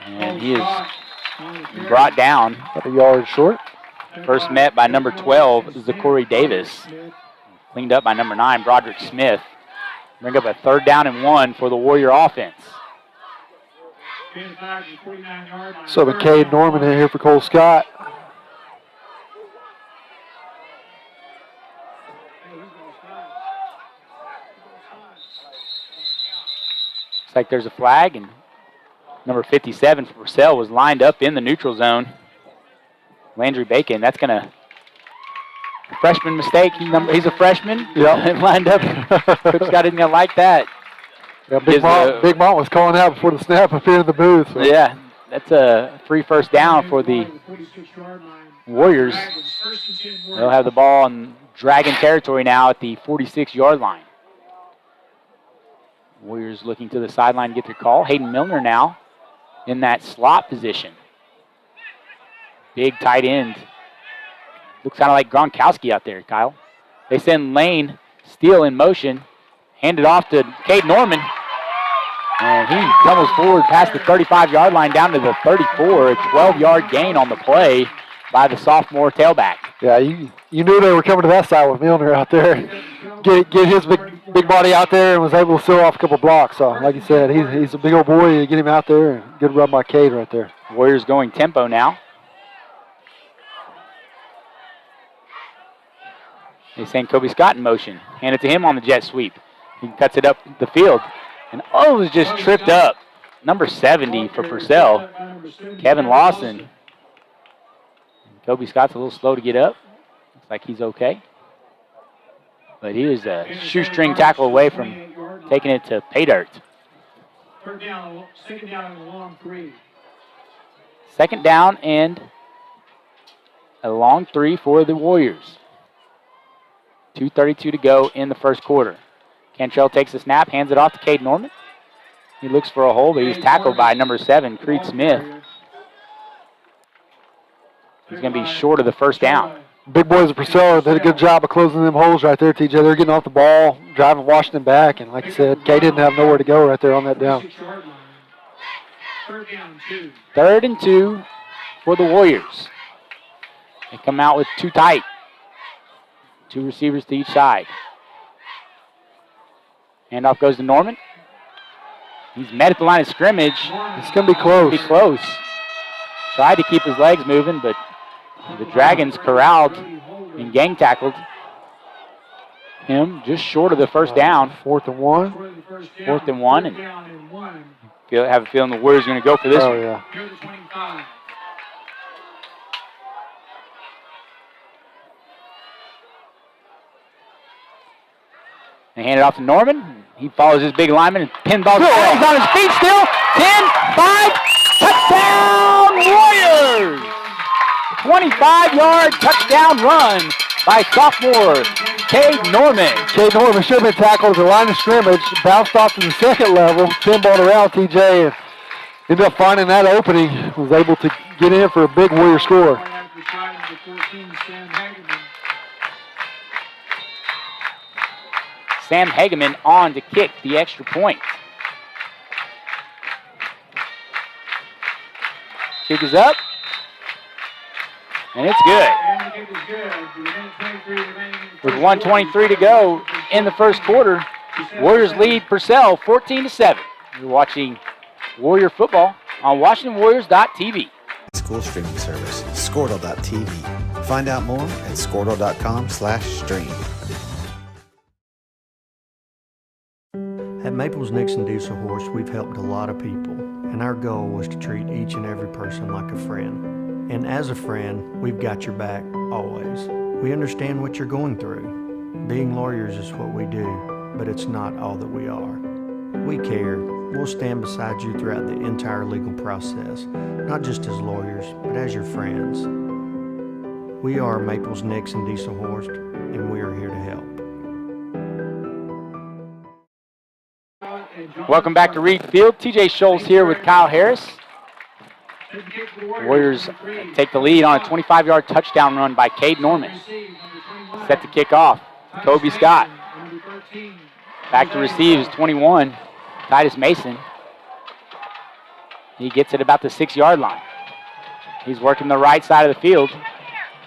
And he is brought down. About a yard short. First met by number 12, Zachary Davis. Cleaned up by number 9, Broderick Smith. Bring up a 3rd down and 1 for the Warrior offense. So Cade Norman in here for Cole Scott. Looks like there's a flag, and number 57 for Purcell was lined up in the neutral zone. Landry Bacon, that's going to freshman mistake. He's a freshman. Yep. Lined up. Coach Scott isn't going to like that. Yeah, Big Mom was calling out before the snap up here in the booth. So. Yeah, that's a 3 first down for the Warriors. They'll have the ball in Dragon territory now at the 46-yard line. Warriors looking to the sideline to get their call. Hayden Milner now in that slot position. Big tight end. Looks kind of like Gronkowski out there, Kyle. They send Lane Steele in motion. Hand it off to Cade Norman. And he tumbles forward past the 35-yard line down to the 34. A 12-yard gain on the play by the sophomore tailback. Yeah, you knew they were coming to that side with Milner out there. Get his big body out there and was able to seal off a couple blocks. So, like you said, he's a big old boy. You get him out there, and good run by Cade right there. Warriors going tempo now. They send Kobe Scott in motion. Hand it to him on the jet sweep. He cuts it up the field. And it was just tripped up. Number 70 for Purcell, Kevin Lawson. Kobe Scott's a little slow to get up. Looks like he's okay. But he was a shoestring tackle away from taking it to pay dirt. Second down and a long 3. 2nd down and a long 3 for the Warriors. 2:32 to go in the first quarter. Cantrell takes the snap, hands it off to Cade Norman. He looks for a hole, but he's tackled by number 7, Creed Smith. He's going to be short of the first down. big boys of Purcell did a good job of closing them holes right there, TJ. They're getting off the ball, driving Washington back, and like you said, Kay didn't have nowhere to go right there on that down. 3rd and 2 for the Warriors. They come out with 2 tight. 2 receivers to each side. Handoff goes to Norman. He's met at the line of scrimmage. It's going to be close. Tried to keep his legs moving, but the Dragons corralled and gang tackled him just short of the first down. 4th and 1. 4th and 1. And have a feeling the Warriors are going to go for this one. Yeah. They hand it off to Norman. He follows his big lineman and pinballs. He's on his feet still. 10, 5, touchdown Warriors! 25-yard touchdown run by sophomore Cade Norman. Cade Norman should have been tackled at the line of scrimmage, bounced off to the second level, pinballed around TJ, and ended up finding that opening. Was able to get in for a big Warrior score. Sam Hageman on to kick the extra point. Kick is up. And it's good. With 1:23 to go in the first quarter, Warriors lead Purcell 14-7. You're watching Warrior football on WashingtonWarriors.tv. School streaming service, Squirtle.tv. Find out more at Squirtle.com/stream. At Maples Nixon Diesel Horse, we've helped a lot of people, and our goal was to treat each and every person like a friend. And as a friend, we've got your back always. We understand what you're going through. Being lawyers is what we do, but it's not all that we are. We care. We'll stand beside you throughout the entire legal process, not just as lawyers, but as your friends. We are Maples Nixon Diesel Horse, and we are here to help. Welcome back to Reed Field. TJ Scholes here with Kyle Harris. Warriors take the lead on a 25-yard touchdown run by Cade Norman. Set to kick off. Kobe Scott. Back to receive is 21, Titus Mason. He gets it about the 6-yard line. He's working the right side of the field.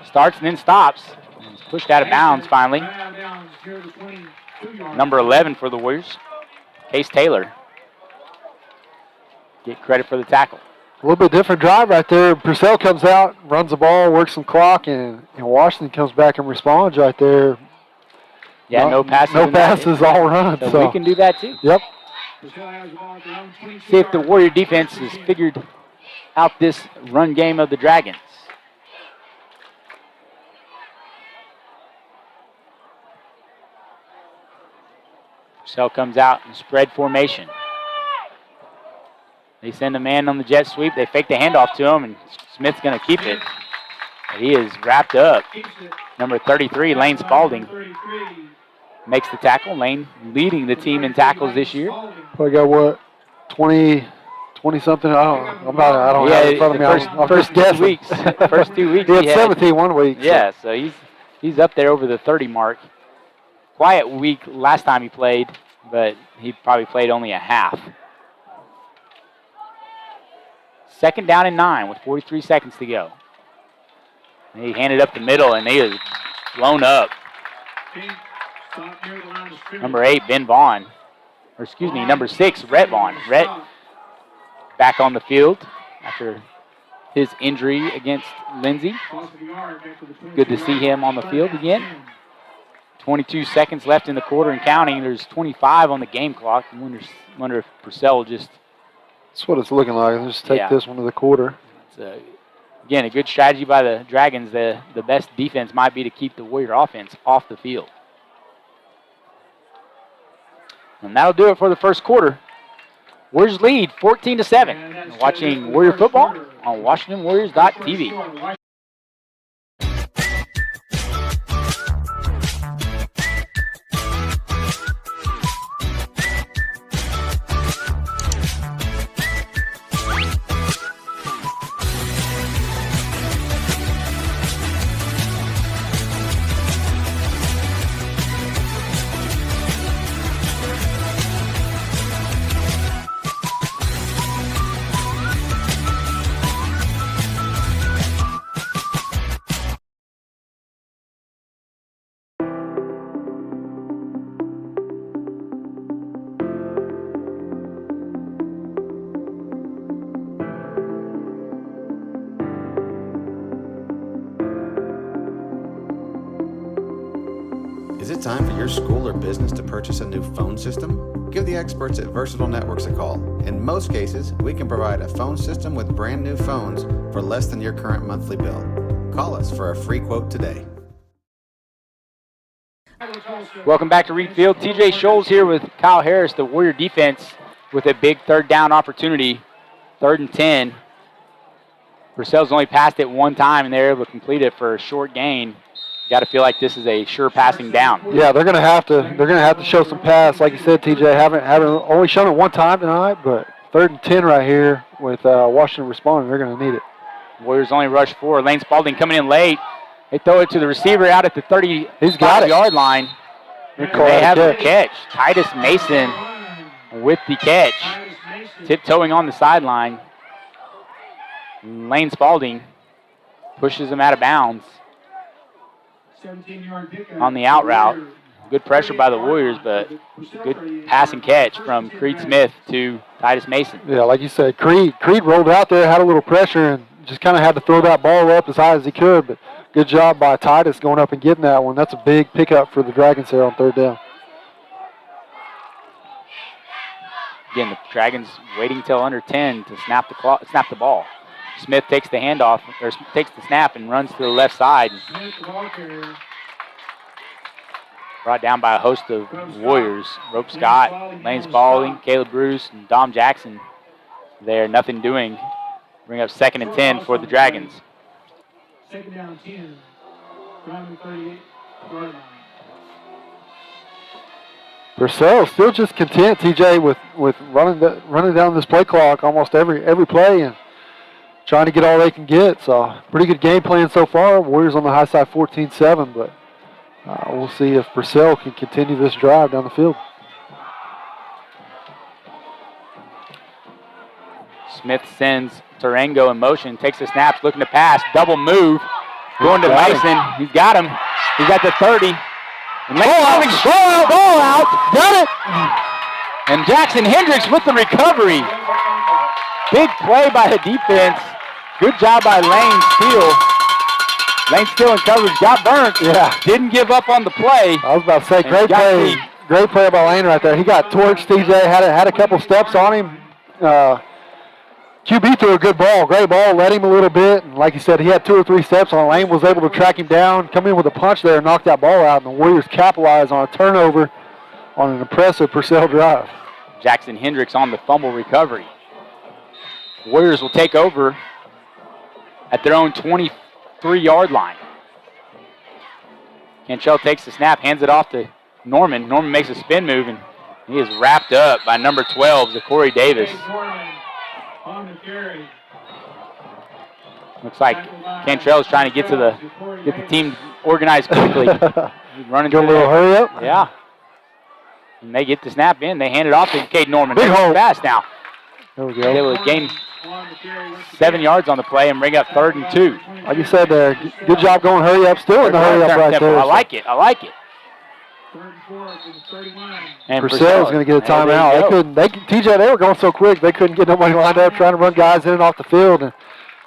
Starts and then stops. He's pushed out of bounds finally. Number 11 for the Warriors, Case Taylor. Get credit for the tackle. A little bit different drive right there. Purcell comes out, runs the ball, works some clock, and Washington comes back and responds right there. Yeah, no passes. No passes, all runs. So we can do that too. Yep. See if the Warrior defense has figured out this run game of the Dragons. Purcell comes out in spread formation. They send a man on the jet sweep. They fake the handoff to him, and Smith's going to keep it. He is wrapped up. Number 33, Lane Spalding, makes the tackle. Lane leading the team in tackles this year. I got what, 20-something? I don't have it in front of me. First 2 weeks. First 2 weeks. He had 17 one week. Yeah, so he's up there over the 30 mark. Quiet week last time he played, but he probably played only a half. 2nd down and 9 with 43 seconds to go. They hand it up the middle, and they is blown up. Number 8, Ben Vaughn. Or excuse me, number 6, Rhett Vaughn. Rhett back on the field after his injury against Lindsay. Good to see him on the field again. 22 seconds left in the quarter and counting. There's 25 on the game clock. I wonder if Purcell just... That's what it's looking like. Let's take this one to the quarter. It's again, a good strategy by the Dragons. The best defense might be to keep the Warrior offense off the field. And that'll do it for the first quarter. Warriors lead 14-7. Watching Warrior football on WashingtonWarriors.tv. Is it time for your school or business to purchase a new phone system? Give the experts at Versatile Networks a call. In most cases, we can provide a phone system with brand new phones for less than your current monthly bill. Call us for a free quote today. Welcome back to Reed Field. TJ Scholes here with Kyle Harris, the Warrior defense, with a big third down opportunity, 3rd and 10. Purcell's only passed it one time, and they're able to complete it for a short gain. Got to feel like this is a sure passing down. Yeah, they're going to have to show some pass, like you said, TJ. Haven't only shown it one time tonight, but 3rd and 10 right here with Washington responding. They're going to need it. Warriors only rush 4. Lane Spalding coming in late. They throw it to the receiver out at the 30-yard line. They have the catch. Titus Mason with the catch. Tiptoeing on the sideline. Lane Spalding pushes him out of bounds on the out route. Good pressure by the Warriors, but good pass and catch from Creed Smith to Titus Mason. Yeah, like you said, Creed rolled out there, had a little pressure, and just kind of had to throw that ball up as high as he could, but good job by Titus going up and getting that one. That's a big pickup for the Dragons here on 3rd down. Again, the Dragons waiting till under 10 to snap the ball. Smith takes the handoff, or takes the snap and runs to the left side. Brought down by a host of Warriors. Rope Scott, Lane Spalding, Caleb Bruce, and Dom Jackson there. Nothing doing. Bring up 2nd and 10 for the Dragons. 2nd down 10. Driving 38. Yard line. Purcell still just content, TJ, with running down this play clock almost every play and trying to get all they can get. So pretty good game plan so far. Warriors on the high side 14-7, but we'll see if Purcell can continue this drive down the field. Smith sends Tarango in motion, takes the snaps, looking to pass, double move, going to Mason. He's got him. He's at the 30. And ball out, got it. And Jackson Hendricks with the recovery. Big play by the defense. Good job by Lane Steele. Lane Steele in coverage, got burnt. Yeah. Didn't give up on the play. I was about to say, great play by Lane right there. He got torched, TJ, had a couple steps on him. QB threw a good ball, great ball, led him a little bit. And like you said, he had 2 or 3 steps on. Lane was able to track him down, come in with a punch there and knock that ball out. And the Warriors capitalized on a turnover on an impressive Purcell drive. Jackson Hendricks on the fumble recovery. Warriors will take over at their own 23-yard line. Cantrell takes the snap, hands it off to Norman. Norman makes a spin move, and he is wrapped up by number 12, Zachary Davis. Looks like Cantrell is trying to get the team organized quickly. Running a little hurry up. Yeah. And they get the snap in. They hand it off to Cade Norman. Big hole. Fast now. There we go. They will gain 7 yards on the play and bring up 3rd and 2. Like you said there, good job going hurry up. Still in the hurry up right there. I like it. And Purcell's going to get a timeout. TJ, they were going so quick they couldn't get nobody lined up, trying to run guys in and off the field. And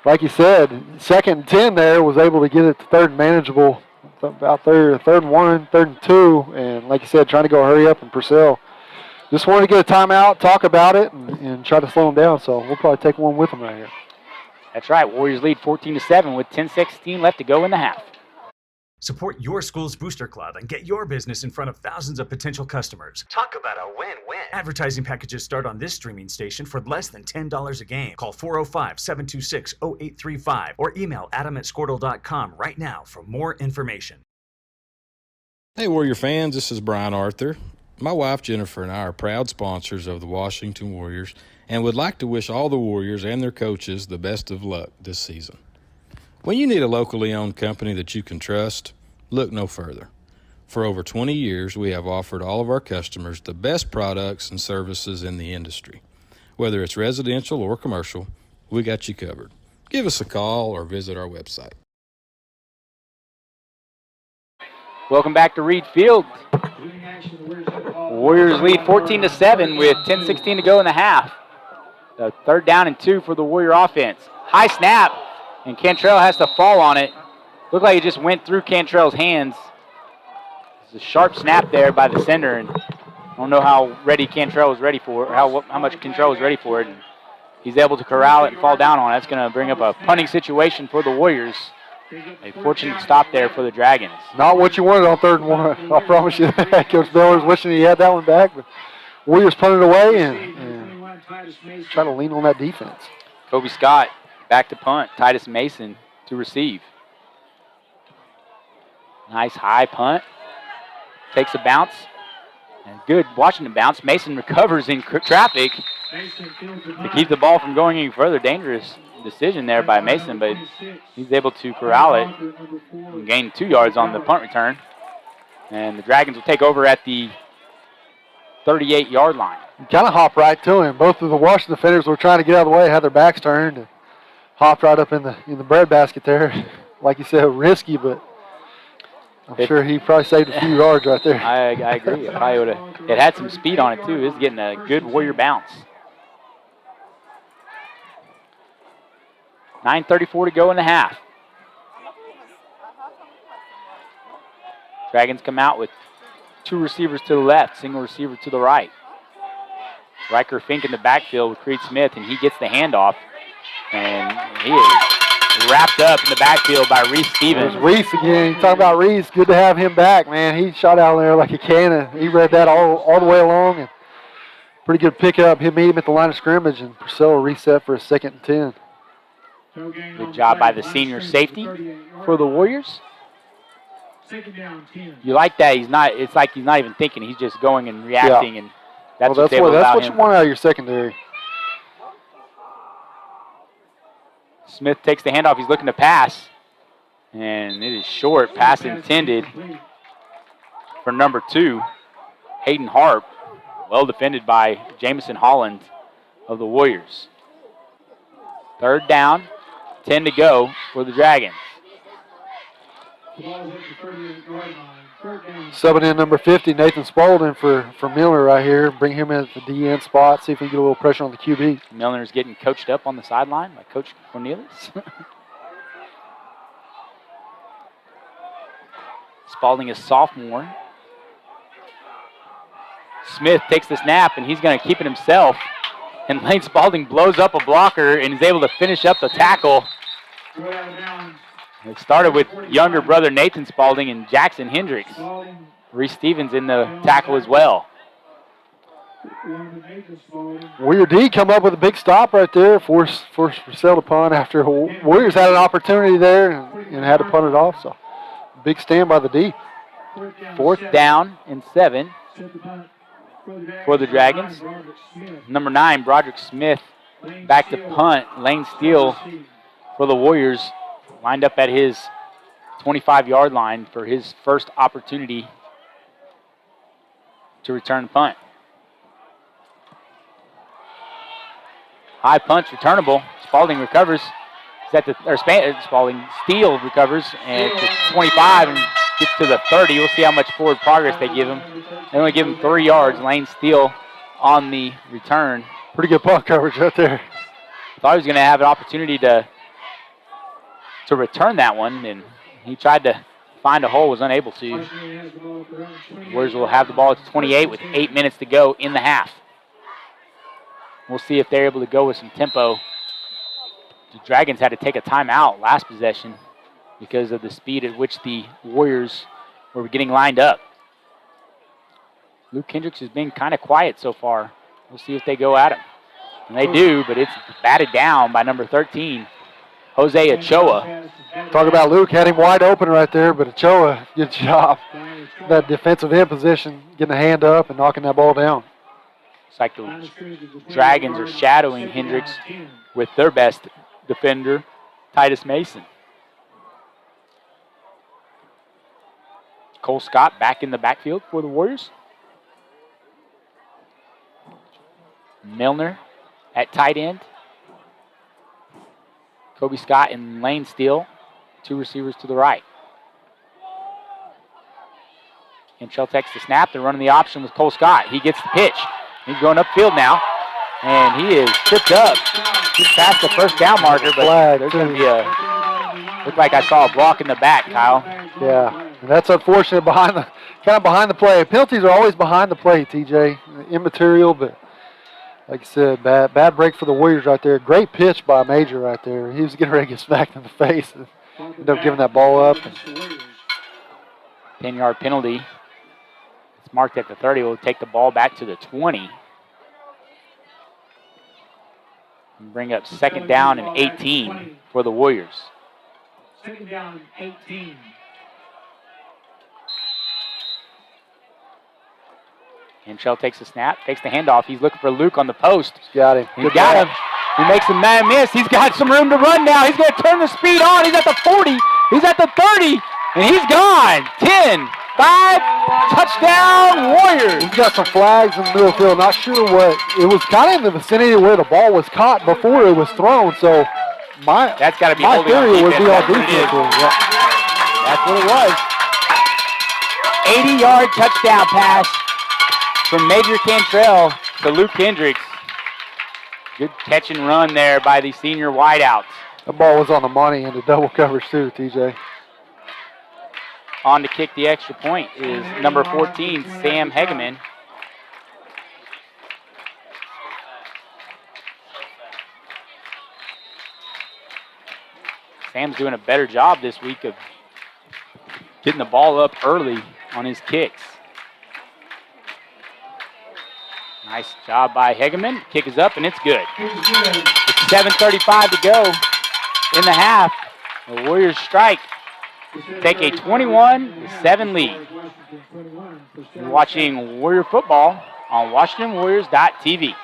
like you said, 2nd and 10 there, was able to get it to 3rd and manageable. About 3rd and 1, 3rd and 2, and like you said, trying to go hurry up. And Purcell just wanted to get a timeout, talk about it, and try to slow them down. So we'll probably take one with them right here. That's right. Warriors lead 14-7 with 10:16 left to go in the half. Support your school's booster club and get your business in front of thousands of potential customers. Talk about a win-win. Advertising packages start on this streaming station for less than $10 a game. Call 405-726-0835 or email adam@squirtle.com right now for more information. Hey, Warrior fans, this is Brian Arthur. My wife Jennifer and I are proud sponsors of the Washington Warriors and would like to wish all the Warriors and their coaches the best of luck this season. When you need a locally owned company that you can trust, look no further. For over 20 years, we have offered all of our customers the best products and services in the industry. Whether it's residential or commercial, we got you covered. Give us a call or visit our website. Welcome back to Reed Field. Warriors lead 14-7 with 10:16 to go in the half. 3rd down and 2 for the Warrior offense. High snap, and Cantrell has to fall on it. Looked like it just went through Cantrell's hands. It's a sharp snap there by the center, and I don't know how ready Cantrell was ready for it, or how much Cantrell was ready for it. And he's able to corral it and fall down on it. That's going to bring up a punting situation for the Warriors. A fortunate stop there for the Dragons. Not what you wanted on 3rd and 1. I promise you that. Coach Beller's wishing he had that one back, but Warriors punted away and try to lean on that defense. Kobe Scott back to punt. Titus Mason to receive. Nice high punt. Takes a bounce. And good Washington bounce. Mason recovers in traffic to keep the ball from going any further. Dangerous decision there by Mason, but he's able to corral it and gain 2 yards on the punt return. And the Dragons will take over at the 38-yard line. Kind of hopped right to him. Both of the Washington defenders were trying to get out of the way, had their backs turned, and hopped right up in the breadbasket there. Like you said, risky, but I'm sure he probably saved a few yards right there. I agree. It probably would have. It had some speed on it too. It's getting a good Warrior bounce. 9:34 to go in the half. Dragons come out with 2 receivers to the left, single receiver to the right. Riker Fink in the backfield with Creed Smith, and he gets the handoff, and he is wrapped up in the backfield by Reese Stevens. There's Reese again. You talk about Reese. Good to have him back, man. He shot out there like a cannon. He read that all the way along, and pretty good pickup. He made him at the line of scrimmage, and Purcell reset for a 2nd and 10. Good job by the senior safety for the Warriors. You like that? It's like he's not even thinking. He's just going and reacting, and that's what you want out of your secondary. Smith takes the handoff. He's looking to pass, and it is short. Pass intended for number 2, Hayden Harp. Well defended by Jamison Holland of the Warriors. 3rd down, 10 to go for the Dragons. Subbing in number 50, Nathan Spaulding for Miller right here. Bring him in at the DN spot, see if we can get a little pressure on the QB. Milner's getting coached up on the sideline by Coach Cornelius. Spaulding is sophomore. Smith takes the snap, and he's going to keep it himself. And Lane Spaulding blows up a blocker and is able to finish up the tackle. It started with younger brother Nathan Spaulding and Jackson Hendricks. Reese Stevens in the tackle as well. Warrior D come up with a big stop right there. Forced Purcell to punt after Warriors had an opportunity there and had to punt it off. So big stand by the D. 4th down and 7 for the Dragons. Number 9, Broderick Smith back to punt. Lane Steele for the Warriors lined up at his 25-yard line for his first opportunity to return punt. High punch returnable. Spaulding recovers. Steele recovers and to 25 and gets to the 30. We'll see how much forward progress they give him. They only give him 3 yards. Lane Steele on the return. Pretty good punt coverage right there. Thought he was going to have an opportunity to return that one, and he tried to find a hole, was unable to. Warriors will have the ball at 28 with 8 minutes to go in the half. We'll see if they're able to go with some tempo. The Dragons had to take a timeout last possession because of the speed at which the Warriors were getting lined up. Luke Hendricks has been kind of quiet so far. We'll see if they go at him. And they do, but it's batted down by number 13, Jose Ochoa. Talk about Luke, had him wide open right there, but Ochoa, good job. That defensive end position, getting a hand up and knocking that ball down. It's like the Dragons are shadowing Hendricks with their best defender, Titus Mason. Cole Scott back in the backfield for the Warriors. Milner at tight end. Kobe Scott and Lane Steele, 2 receivers to the right. And Shell takes the snap. They're running the option with Cole Scott. He gets the pitch. He's going upfield now. And he is tripped up just past the first down marker, but there's going to be a Looked like I saw a block in the back, Kyle. Yeah, and that's unfortunate kind of behind the play. Penalties are always behind the play, TJ. Immaterial, but like I said, bad break for the Warriors right there. Great pitch by Major right there. He was getting ready to get smacked in the face and ended up giving that ball up. 10-yard penalty. It's marked at the 30. We'll take the ball back to the 20. And bring up second down and 18 for the Warriors. Second down, 18. Henschel takes the snap, takes the handoff. He's looking for Luke on the post. Got him. He got him. He makes a man miss. He's got some room to run now. He's going to turn the speed on. He's at the 40. He's at the 30. And he's gone. 10, 5, touchdown Warriors. He's got some flags in the middle of the field. Not sure what. It was kind of in the vicinity where the ball was caught before it was thrown. So that's got to be my holding theory on would be on defense. defense. Yeah. That's what it was. 80-yard touchdown pass from Major Cantrell to Luke Hendricks. Good catch and run there by the senior wideouts. The ball was on the money and the double coverage too, TJ. On to kick the extra point is number 14, Sam Hegeman. Sam's doing a better job this week of getting the ball up early on his kicks. Nice job by Hegeman. Kick is up and it's good. It's 7:35 to go in the half. The Warriors strike. Take a 21-7 lead. You're watching Warrior football on WashingtonWarriors.tv.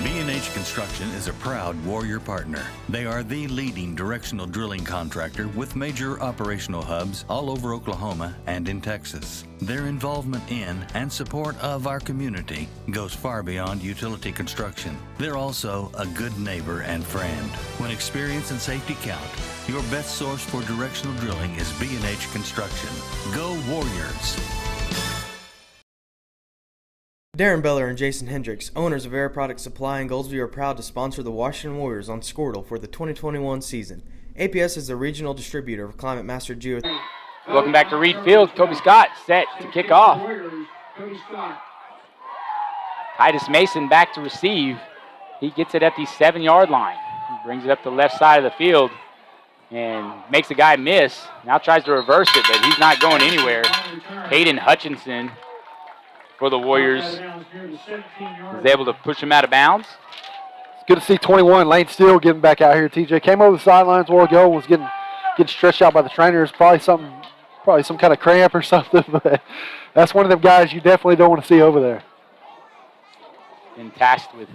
B&H Construction is a proud Warrior partner. They are the leading directional drilling contractor with major operational hubs all over Oklahoma and in Texas. Their involvement in and support of our community goes far beyond utility construction. They're also a good neighbor and friend. When experience and safety count, your best source for directional drilling is B&H Construction. Go Warriors! Darren Beller and Jason Hendricks, owners of Air Product Supply in Goldsview, are proud to sponsor the Washington Warriors on Squirtle for the 2021 season. APS is the regional distributor of Climate Master Geo. Welcome back to Reed Field. Toby Scott set to kick off. Titus Mason back to receive. He gets it at the 7-yard line. He brings it up the left side of the field and makes the guy miss. Now tries to reverse it, but he's not going anywhere. Hayden Hutchinson for the Warriors is able to push him out of bounds. It's good to see 21, Lane Steele, getting back out here, TJ. Came over the sidelines a while ago, was getting stretched out by the trainers. Probably some kind of cramp or something, but that's one of them guys you definitely don't want to see over there. Been tasked with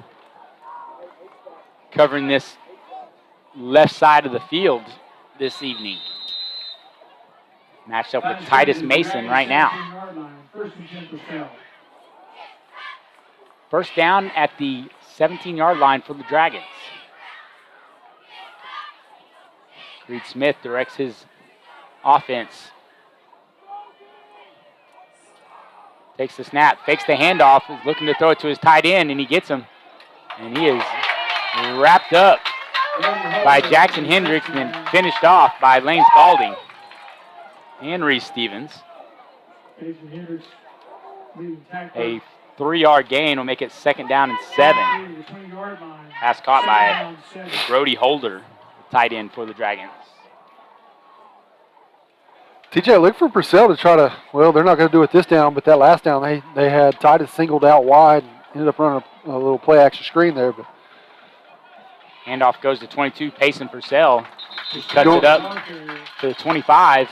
covering this left side of the field this evening. Matched up with Titus Mason right now. First down at the 17-yard line for the Dragons. Reed Smith directs his offense. Takes the snap, fakes the handoff, is looking to throw it to his tight end, and he gets him. And he is wrapped up by Jackson Hendricks and then finished off by Lane Spalding and Reese Stevens. A 3-yard gain will make it second down and 7. Pass caught by Brody Holder, tight end for the Dragons. TJ, look for Purcell to try to, well, they're not going to do it this down, but that last down they had Titus singled out wide, ended up running a little play action screen there. But handoff goes to 22, Payson Purcell. He cuts it up to the 25.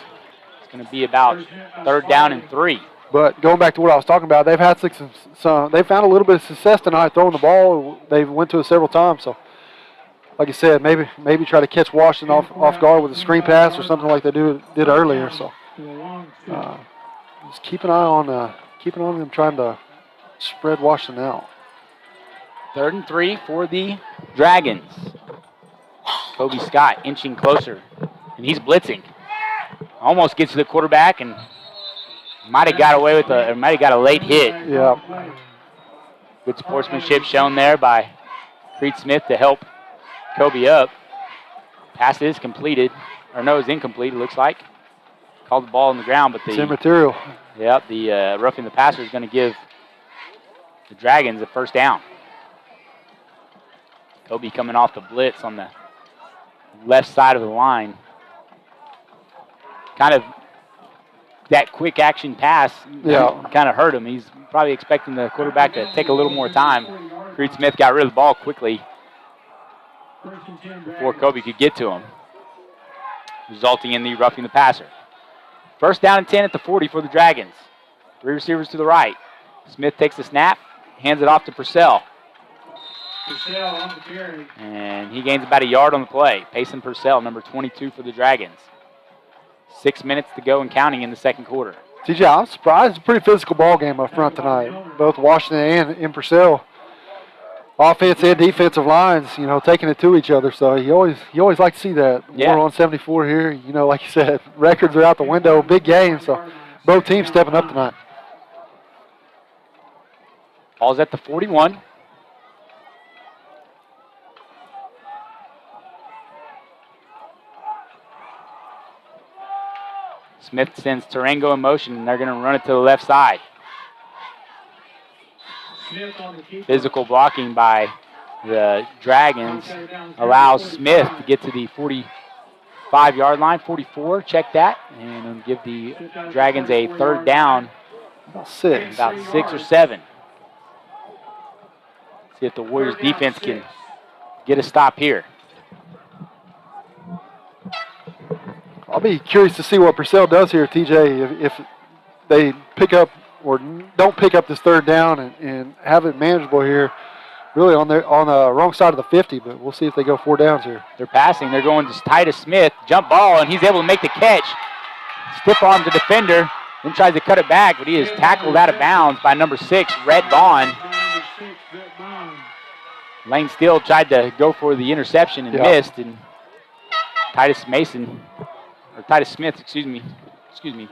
It's going to be about third down and 3. But going back to what I was talking about, they've had they found a little bit of success tonight throwing the ball. They went to it several times. So, like I said, maybe try to catch Washington off guard with a screen pass or something like they did earlier. So, just keep an eye on them trying to spread Washington out. 3rd and 3 for the Dragons. Kobe Scott inching closer, and he's blitzing. Almost gets to the quarterback and might have got away with might have got a late hit. Yeah. Good sportsmanship shown there by Creed Smith to help Kobe up. Pass is completed, or no, it's incomplete, it looks like. Called the ball on the ground, but It's immaterial. Yep, the roughing the passer is going to give the Dragons a first down. Kobe coming off the blitz on the left side of the line. Kind of that quick action pass kind of hurt him. He's probably expecting the quarterback to take a little more time. Creed Smith got rid of the ball quickly before Kobe could get to him, resulting in the roughing the passer. First down and 10 at the 40 for the Dragons. 3 receivers to the right. Smith takes the snap, hands it off to Purcell. And he gains about a yard on the play. Payson Purcell, number 22 for the Dragons. 6 minutes to go and counting in the second quarter. TJ, I'm surprised. It's a pretty physical ball game up front tonight. Both Washington and Purcell. Offense and defensive lines, taking it to each other. So you always like to see that. Yeah. We're on 74 here. Like you said, records are out the window. Big game. So both teams stepping up tonight. Ball's at the 41. Smith sends Tarango in motion, and they're going to run it to the left side. Physical blocking by the Dragons allows Smith to get to the 45-yard line, 44, check that, and give the Dragons a third down. About 6 or 7. See if the Warriors defense can get a stop here. I'll be curious to see what Purcell does here, TJ, if they pick up or don't pick up this third down and have it manageable here, really on the wrong side of the 50, but we'll see if they go 4 downs here. They're passing. They're going to Titus Smith. Jump ball, and he's able to make the catch. Stiff arms the defender, then tries to cut it back, but he is tackled out of bounds by number 6, Rhett Vaughn. Lane Steele tried to go for the interception and missed, and Titus Smith, excuse me,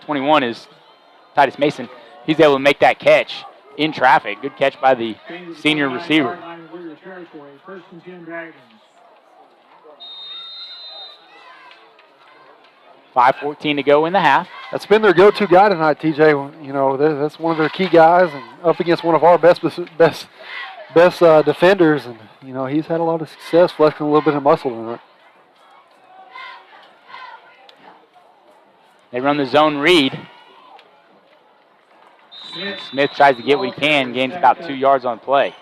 21 is Titus Mason. He's able to make that catch in traffic. Good catch by the senior receiver. 5:14 to go in the half. That's been their go-to guy tonight, TJ. That's one of their key guys, and up against one of our best defenders, and he's had a lot of success flexing a little bit of muscle tonight. They run the zone read. Smith tries to get what he can, gains about 2 yards on play.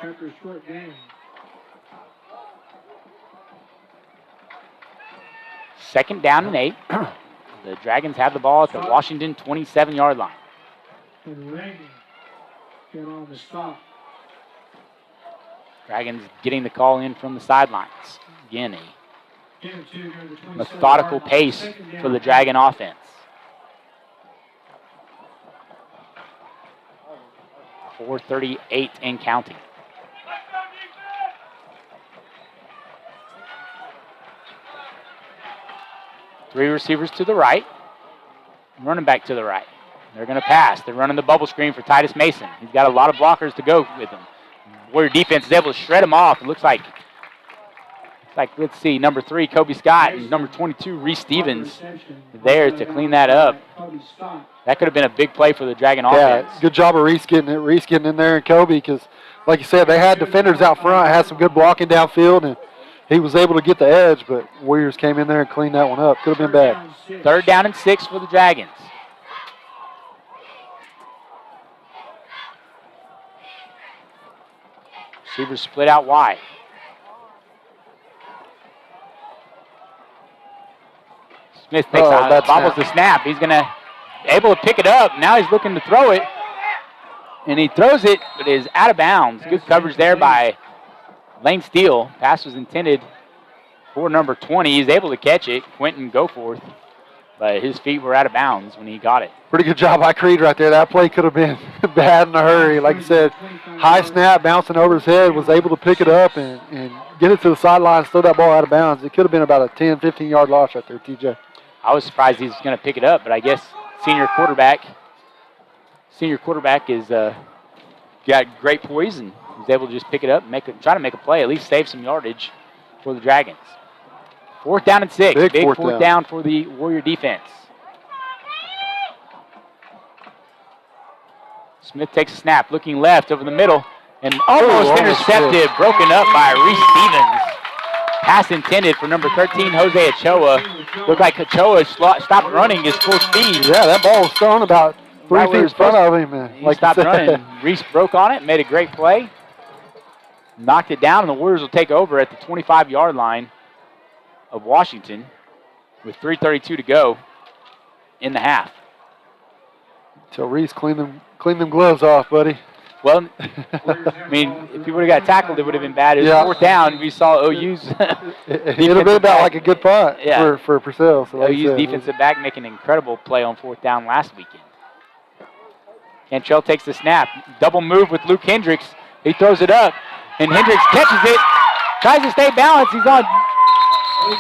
Second down and 8. The Dragons have the ball at the Washington 27-yard line. Dragons getting the call in from the sidelines. Again, a methodical pace for the Dragon offense. 4:38 and counting. Three receivers to the right, running back to the right. They're going to pass. They're running the bubble screen for Titus Mason. He's got a lot of blockers to go with him. Warrior defense is able to shred him off. It looks like let's see, number 3, Kobe Scott, and number 22, Reese Stevens, there to clean that up. That could have been a big play for the Dragon offense. Yeah, good job of Reese getting in there, and Kobe, because, like you said, they had defenders out front, had some good blocking downfield, and he was able to get the edge, but Warriors came in there and cleaned that one up. Could have been bad. Third down and 6 for the Dragons. Receivers split out wide. Smith takes bobbles the snap. He's able to pick it up. Now he's looking to throw it. And he throws it, but it is out of bounds. Good coverage there by Lane Steele. Pass was intended for number 20. He's able to catch it. Quentin Goforth. But his feet were out of bounds when he got it. Pretty good job by Creed right there. That play could have been bad in a hurry. Like you said, high snap, bouncing over his head, was able to pick it up and get it to the sideline, throw that ball out of bounds. It could have been about a 10, 15-yard loss right there, TJ. I was surprised he was going to pick it up, but I guess senior quarterback is got great poise and was able to just pick it up and try to make a play, at least save some yardage for the Dragons. 4th down and 6. Big fourth down for the Warrior defense. Smith takes a snap, looking left over the middle, and almost intercepted, broken up by Reese Stevens. Pass intended for number 13, Jose Ochoa. Looked like Ochoa stopped running his full speed. Yeah, that ball was thrown about 3 feet in front of him. He stopped running. Reese broke on it, made a great play. Knocked it down, and the Warriors will take over at the 25-yard line of Washington with 3:32 to go in the half. So Reese, clean them gloves off, buddy. Well, I mean, if he would have got tackled, it would have been bad. It was 4th down. We saw OU's it would have been about like a good punt for Purcell. So OU's defensive back making an incredible play on 4th down last weekend. Cantrell takes the snap. Double move with Luke Hendricks. He throws it up, and Hendricks catches it. Tries to stay balanced. He's on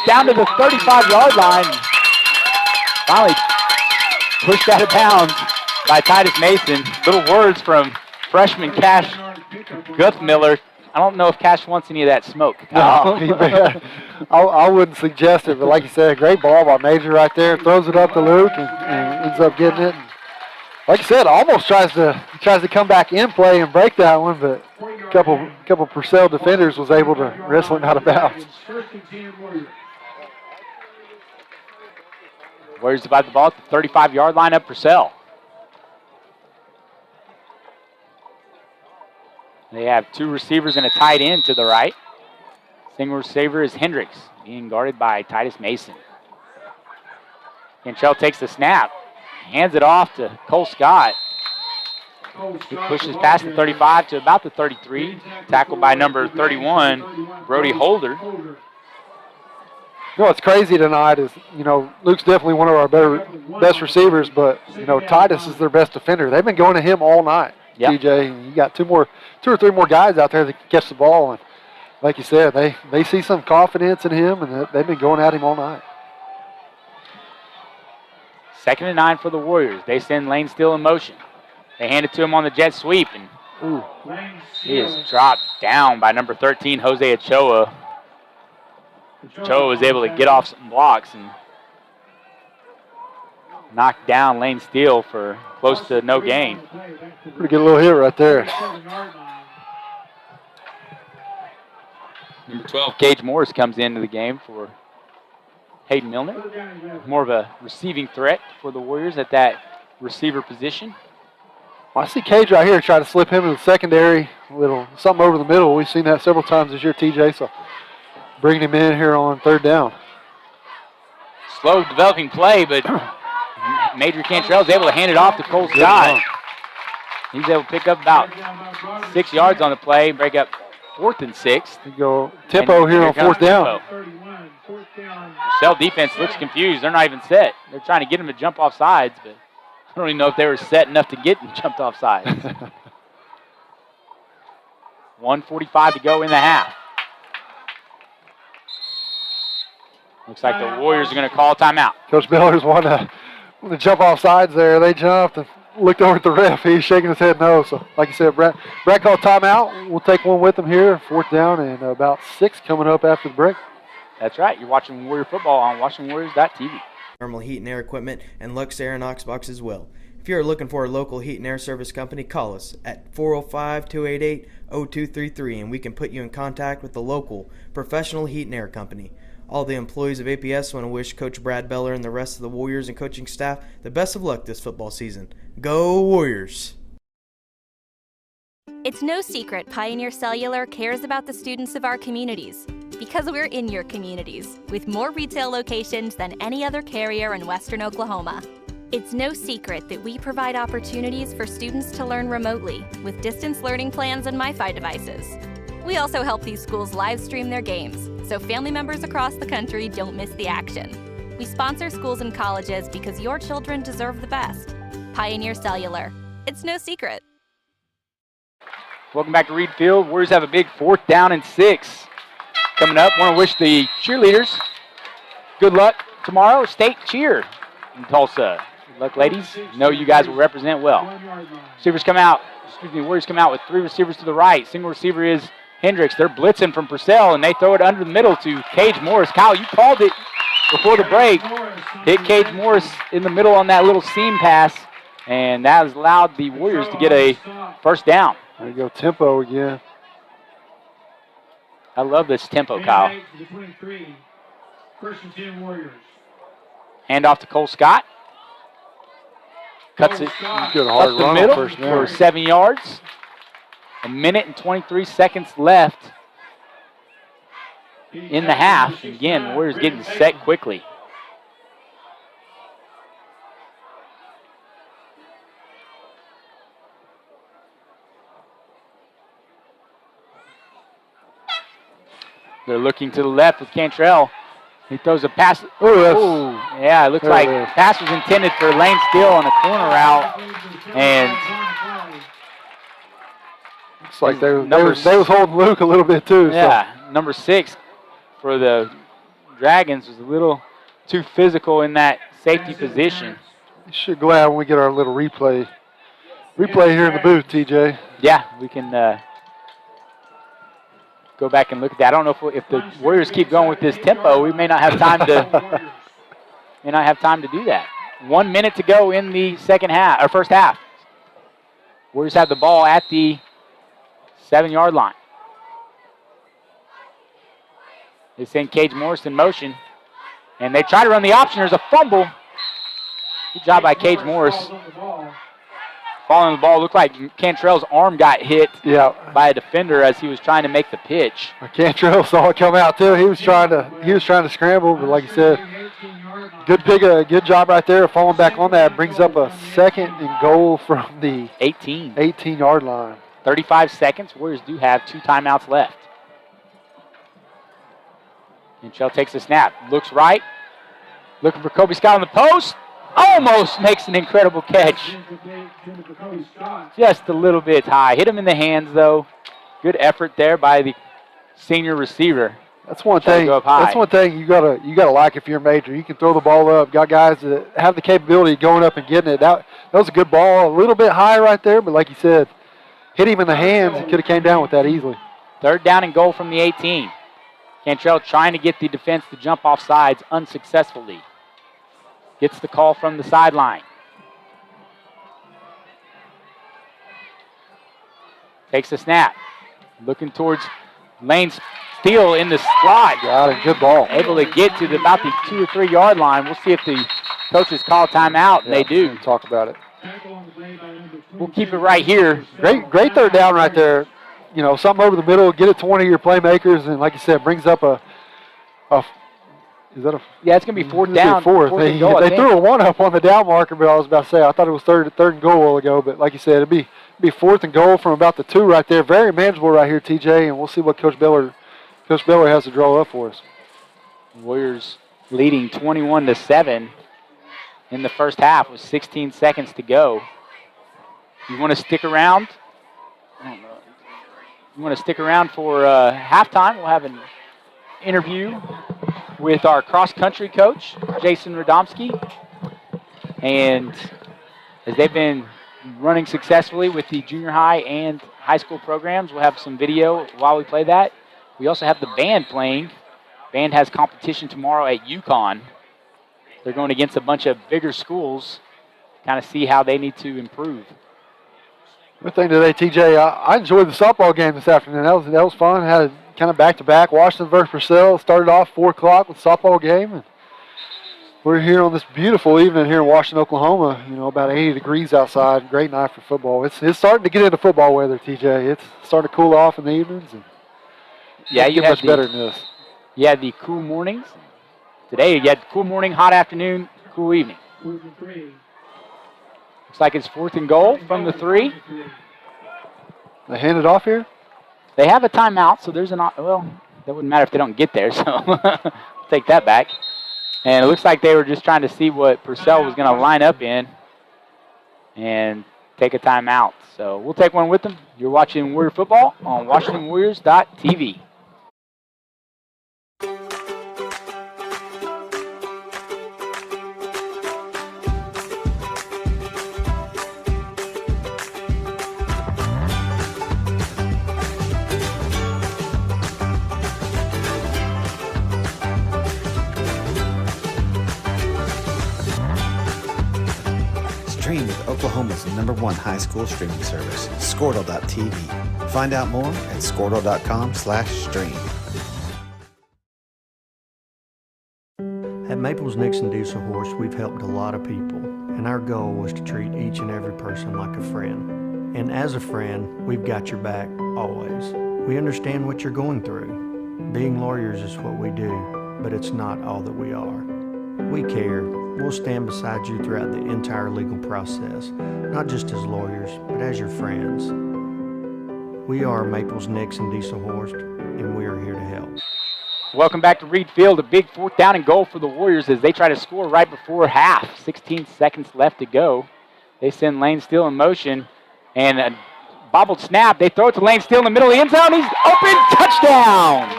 down to the 35-yard line. Finally pushed out of bounds by Titus Mason. Little words from freshman Cash Guthmiller. I don't know if Cash wants any of that smoke. No, I wouldn't suggest it, but like you said, great ball by Major right there. Throws it up to Luke and ends up getting it. Like I said, almost tries to come back in play and break that one, but a couple Purcell defenders was able to wrestle it out of bounds. Warriors divide the ball at the 35-yard line of Purcell. They have 2 receivers and a tight end to the right. Single receiver is Hendricks, being guarded by Titus Mason. Cantrell takes the snap, hands it off to Cole Scott. He pushes past the 35 to about the 33. Tackled by number 31, Brody Holder. You know what's crazy tonight is, Luke's definitely one of our best receivers, but, Titus is their best defender. They've been going to him all night, TJ. You got 2 or 3 more guys out there that can catch the ball. And like you said, they see some confidence in him, and they've been going at him all night. 2nd and 9 for the Warriors. They send Lane Steele in motion. They hand it to him on the jet sweep, and he is dropped down by number 13, Jose Ochoa. Ochoa was able to get off some blocks and knock down Lane Steele for close to no gain. Pretty good little hit right there. Number 12, Gage Morris comes into the game for Hayden Milner. More of a receiving threat for the Warriors at that receiver position. Well, I see Cage right here try to slip him in the secondary, something over the middle. We've seen that several times this year, TJ, so bringing him in here on 3rd down. Slow developing play, but Major Cantrell is able to hand it off to Cole Scott. He's able to pick up about 6 yards on the play, break up 4th and 6. You go tempo here on 4th down. Purcell defense looks confused. They're not even set. They're trying to get him to jump off sides, but I don't even know if they were set enough to get him jumped off sides. 1:45 to go in the half. Looks like the Warriors are going to call a timeout. Coach Miller's wanting to jump off sides there. They jumped and looked over at the ref. He's shaking his head no. So, like you said, Brad called timeout. We'll take one with him here. 4th down and about 6 coming up after the break. That's right. You're watching Warrior football on WashingtonWarriors.tv. Thermal heat and air equipment and Lux Air and Oxbox as well. If you're looking for a local heat and air service company, call us at 405-288-0233 and we can put you in contact with the local professional heat and air company. All the employees of APS want to wish Coach Brad Beller and the rest of the Warriors and coaching staff the best of luck this football season. Go Warriors! It's no secret Pioneer Cellular cares about the students of our communities because we're in your communities with more retail locations than any other carrier in Western Oklahoma. It's no secret that we provide opportunities for students to learn remotely with distance learning plans and MiFi devices. We also help these schools live stream their games so family members across the country don't miss the action. We sponsor schools and colleges because your children deserve the best. Pioneer Cellular. It's no secret. Welcome back to Reed Field. Warriors have a big 4th down and 6 coming up. Want to wish the cheerleaders good luck tomorrow. State cheer in Tulsa. luck, ladies. Know you guys will represent well. Receivers come out. Warriors come out with 3 receivers to the right. Single receiver is Hendricks. They're blitzing from Purcell, and they throw it under the middle to Cage Morris. Kyle, you called it before the break. Hit Cage Morris in the middle on that little seam pass, and that has allowed the Warriors to get a first down. There you go, tempo again. I love this tempo, Kyle. First and 10 Warriors. Hand off to Cole Scott. Cuts it Good hard up the run middle first down. for 7 yards. 1 minute and 23 seconds left in the half. Again, Warriors getting set quickly. They're looking to the left with Cantrell. He throws a pass. Oh, yeah, it looks like the pass was intended for Lane Steele on a corner route. And it's like they was holding Luke a little bit too. Yeah, so. Number 6 for the Dragons was a little too physical in that safety position. You should go out when we get our little replay here in the booth, TJ. Yeah, we can go back and look at that. I don't know if the Warriors keep going with this tempo, we may not have time to do that. 1 minute to go in the first half. Warriors have the ball at the 7-yard line. They send Cage Morris in motion, and they try to run the option. There's a fumble. Good job by Cage Morris. Falling on the ball. Looked like Cantrell's arm got hit by a defender as he was trying to make the pitch. Cantrell saw it come out too. He was trying to scramble, but like you said, good job right there. Falling back on that brings up a 2nd and goal from the 18-yard line. 35 seconds. Warriors do have 2 timeouts left. Cantrell takes a snap. Looks right. Looking for Kobe Scott on the post. Almost makes an incredible catch. Just a little bit high. Hit him in the hands, though. Good effort there by the senior receiver. That's one thing. That's one thing you gotta like if you're a major. You can throw the ball up. Got guys that have the capability of going up and getting it. That was a good ball. A little bit high right there, but like you said, hit him in the hands. He could have came down with that easily. 3rd down and goal from the 18. Cantrell trying to get the defense to jump off sides unsuccessfully. Gets the call from the sideline. Takes a snap. Looking towards Lane Steele in the slot. Got it. Good ball. Able to get to about the 2 or 3 yard line. We'll see if the coaches call timeout, and they do. We'll talk about it. We'll keep it right here. Great 3rd down right there. You know, something over the middle, get it to one of your playmakers, and like you said, brings up is that a? Yeah, it's going to be 4th down. They threw a 1 up on the down marker, but I was about to say, I thought it was third and goal a while ago, but like you said, it'd be 4th and goal from about the 2 right there. Very manageable right here, TJ, and we'll see what Coach Beller has to draw up for us. Warriors leading 21-7 in the first half with 16 seconds to go. You want to stick around? I don't know. You want to stick around for halftime? We'll have an interview with our cross-country coach, Jason Radomski. And as they've been running successfully with the junior high and high school programs, we'll have some video while we play that. We also have the band playing. Band has competition tomorrow at UConn. They're going against a bunch of bigger schools, kind of see how they need to improve. Good thing today, TJ. I enjoyed the softball game this afternoon. That was fun. Had kind of back-to-back. Washington versus Purcell. Started off 4 o'clock with the softball game. And we're here on this beautiful evening here in Washington, Oklahoma. You know, about 80 degrees outside. Great night for football. It's starting to get into football weather, TJ. It's starting to cool off in the evenings. And yeah, you get much better than this. You had the cool mornings. Today you had cool morning, hot afternoon, cool evening. Looks like it's 4th and goal from the 3. They hand it off here? They have a timeout, so there's well, that wouldn't matter if they don't get there, so take that back. And it looks like they were just trying to see what Purcell was going to line up in and take a timeout. So we'll take one with them. You're watching Warrior Football on WashingtonWarriors.tv. Oklahoma's #1 high school streaming service, Squirtle.tv. Find out more at squirtle.com/stream. At Maples Nixon Diesel Horse, we've helped a lot of people, and our goal was to treat each and every person like a friend. And as a friend, we've got your back always. We understand what you're going through. Being lawyers is what we do, but it's not all that we are. We care. We'll stand beside you throughout the entire legal process, not just as lawyers, but as your friends. We are Maples Nixon Diesel Horse, and we are here to help. Welcome back to Reed Field. A big 4th down and goal for the Warriors as they try to score right before half. 16 seconds left to go. They send Lane Steele in motion, and a bobbled snap. They throw it to Lane Steele in the middle of the end zone. He's open. Touchdown!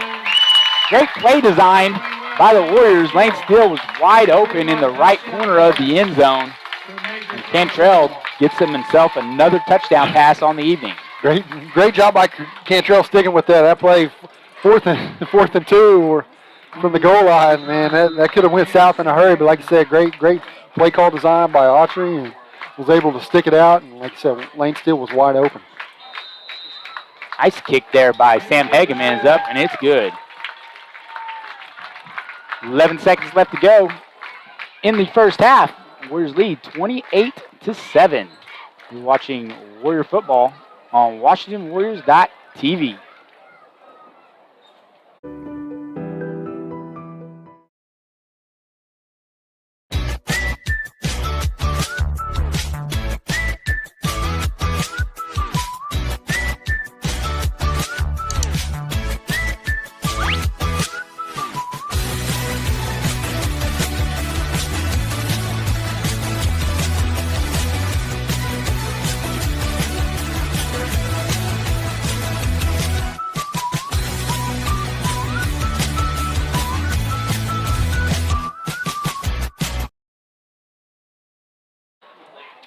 Great play design by the Warriors. Lane Steele was wide open in the right corner of the end zone. And Cantrell gets himself another touchdown pass on the evening. Great job by Cantrell sticking with that. That play, fourth and 2 or from the goal line, man, that could have went south in a hurry. But like you said, great play call design by Autry, and was able to stick it out. And like you said, Lane Steele was wide open. Nice kick there by Sam Hageman is up, and it's good. 11 seconds left to go in the first half. Warriors lead 28-7. You're watching Warrior football on WashingtonWarriors.tv.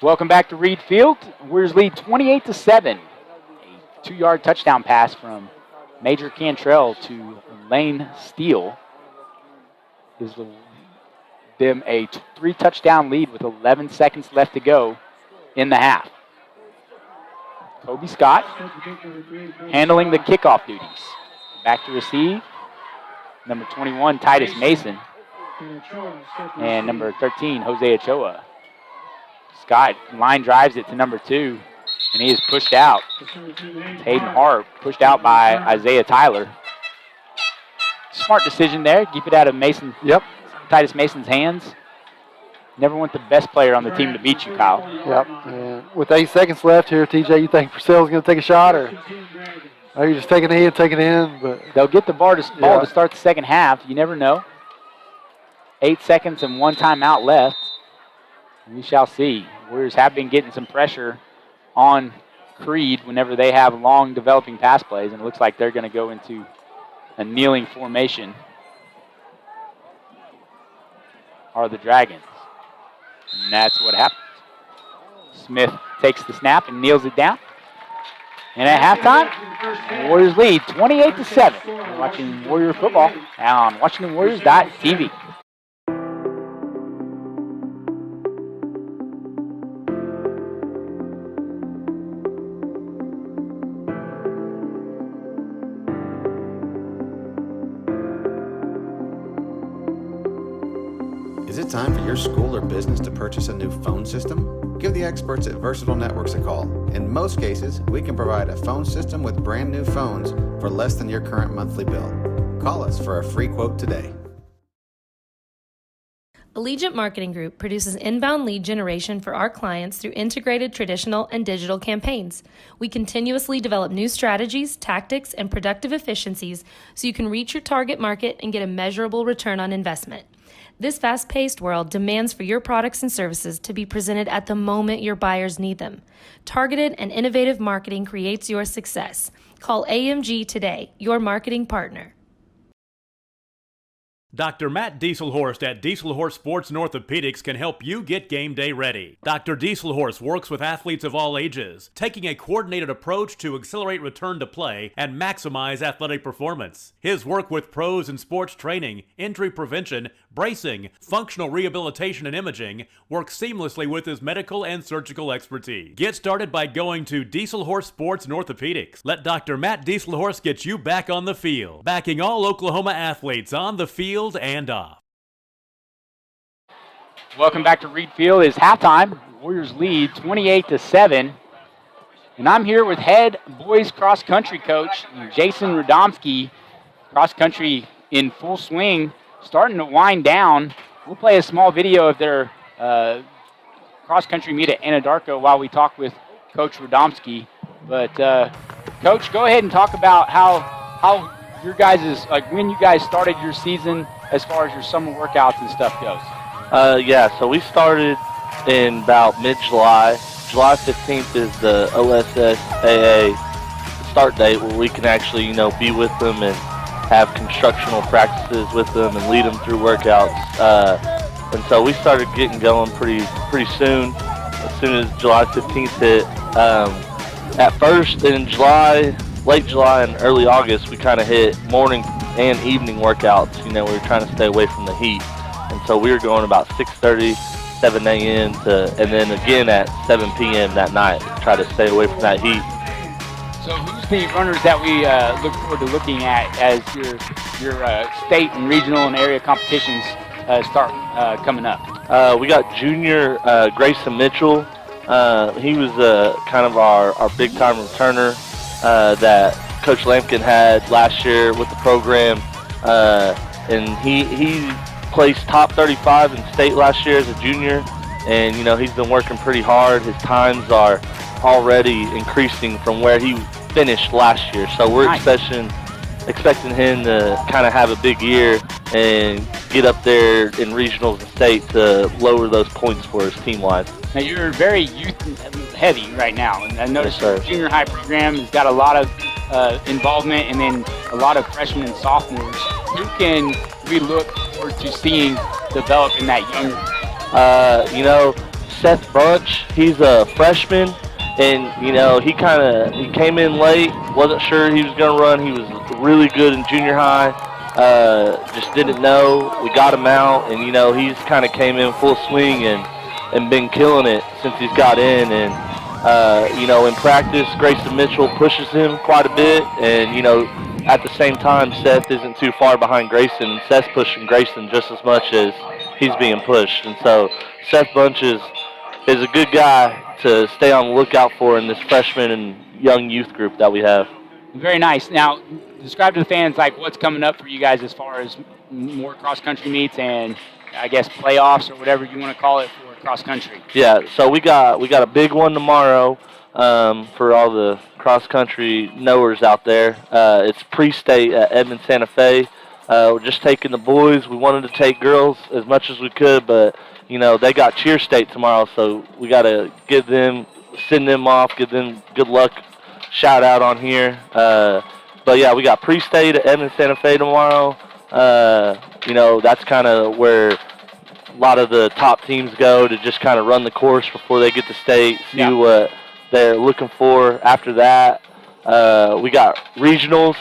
Welcome back to Reed Field. Warriors lead 28-7. A 2-yard touchdown pass from Major Cantrell to Lane Steele gives them a 3-touchdown lead with 11 seconds left to go in the half. Kobe Scott handling the kickoff duties. Back to receive. Number 21, Titus Mason. And number 13, Jose Ochoa. Scott line drives it to number 2, and he is pushed out. Hayden Hart pushed out by Isaiah Tyler. Smart decision there. Keep it out of Titus Mason's hands. Never want the best player on the team to beat you, Kyle. Yep. And with 8 seconds left here, TJ, you think Purcell's going to take a shot, or are you just taking it in? But they'll get the ball to start the second half. You never know. 8 seconds and 1 timeout left. We shall see. Warriors have been getting some pressure on Creed whenever they have long developing pass plays, and it looks like they're going to go into a kneeling formation. Are the Dragons. And that's what happens. Smith takes the snap and kneels it down. And at halftime, Warriors lead 28-7. You're watching Warrior football on WashingtonWarriors.tv. Is it time for your school or business to purchase a new phone system? Give the experts at Versatile Networks a call. In most cases, we can provide a phone system with brand new phones for less than your current monthly bill. Call us for a free quote today. Allegiant Marketing Group produces inbound lead generation for our clients through integrated traditional and digital campaigns. We continuously develop new strategies, tactics, and productive efficiencies so you can reach your target market and get a measurable return on investment. This fast-paced world demands for your products and services to be presented at the moment your buyers need them. Targeted and innovative marketing creates your success. Call AMG today, your marketing partner. Dr. Matt Dieselhorst at Dieselhorst Sports and Orthopedics can help you get game day ready. Dr. Dieselhorst works with athletes of all ages, taking a coordinated approach to accelerate return to play and maximize athletic performance. His work with pros in sports training, injury prevention, bracing, functional rehabilitation, and imaging works seamlessly with his medical and surgical expertise. Get started by going to Dieselhorst Sports and Orthopedics. Let Dr. Matt Dieselhorst get you back on the field, backing all Oklahoma athletes on the field and off. Welcome back to Reed Field. It's halftime. Warriors lead 28-7. And I'm here with head boys cross country coach Jason Radomski. Cross country in full swing, starting to wind down. We'll play a small video of their cross country meet at Anadarko while we talk with Coach Radomski. But Coach, go ahead and talk about how your guys' when you guys started your season as far as your summer workouts and stuff goes. Yeah, so we started in about mid-July. July 15th is the OSSAA start date where we can actually, be with them and have constructional practices with them and lead them through workouts. And so we started getting going pretty soon as July 15th hit. At first in July, late July and early August, we kind of hit morning and evening workouts. We were trying to stay away from the heat. And so we were going about 6:30, 7 a.m. and then again at 7 p.m. that night, try to stay away from that heat. So who's the runners that we look forward to looking at as your state and regional and area competitions start coming up? We got junior Grayson Mitchell. He was kind of our big-time returner that Coach Lampkin had last year with the program. And he placed top 35 in state last year as a junior. And, he's been working pretty hard. His times are already increasing from where he finished last year. So we're expecting him to kind of have a big year and get up there in regionals and state to lower those points for us team-wise. Now, you're very youth-heavy right now, and I noticed your junior high program has got a lot of involvement and then a lot of freshmen and sophomores. Who can we look forward to seeing develop in that young? Seth Bunch, he's a freshman, and, he came in late, wasn't sure he was going to run. He was really good in junior high, just didn't know. We got him out, and, he's kind of came in full swing and been killing it since he's got in. And, in practice, Grayson Mitchell pushes him quite a bit. And, at the same time, Seth isn't too far behind Grayson. And Seth's pushing Grayson just as much as he's being pushed. And so Seth Bunch is a good guy to stay on the lookout for in this freshman and young youth group that we have. Very nice. Now, describe to the fans what's coming up for you guys as far as more cross-country meets and, I guess, playoffs or whatever you want to call it for cross-country. Yeah, so we got a big one tomorrow for all the cross-country knowers out there. It's pre-state at Edmond Santa Fe. We're just taking the boys. We wanted to take girls as much as we could, but, they got cheer state tomorrow, so we got to send them off, give them good luck, shout out on here. But, yeah, we got pre-state at Edmond Santa Fe tomorrow. That's kind of where a lot of the top teams go to just kind of run the course before they get to state, see what they're looking for after that. We got regionals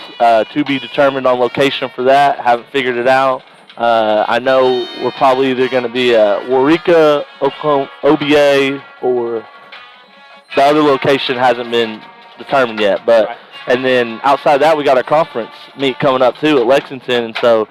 to be determined on location for that. Haven't figured it out. I know we're probably either going to be at Waurika, Oklahoma, OBA, or the other location hasn't been determined yet. But and then outside that, we got our conference meet coming up too at Lexington. And so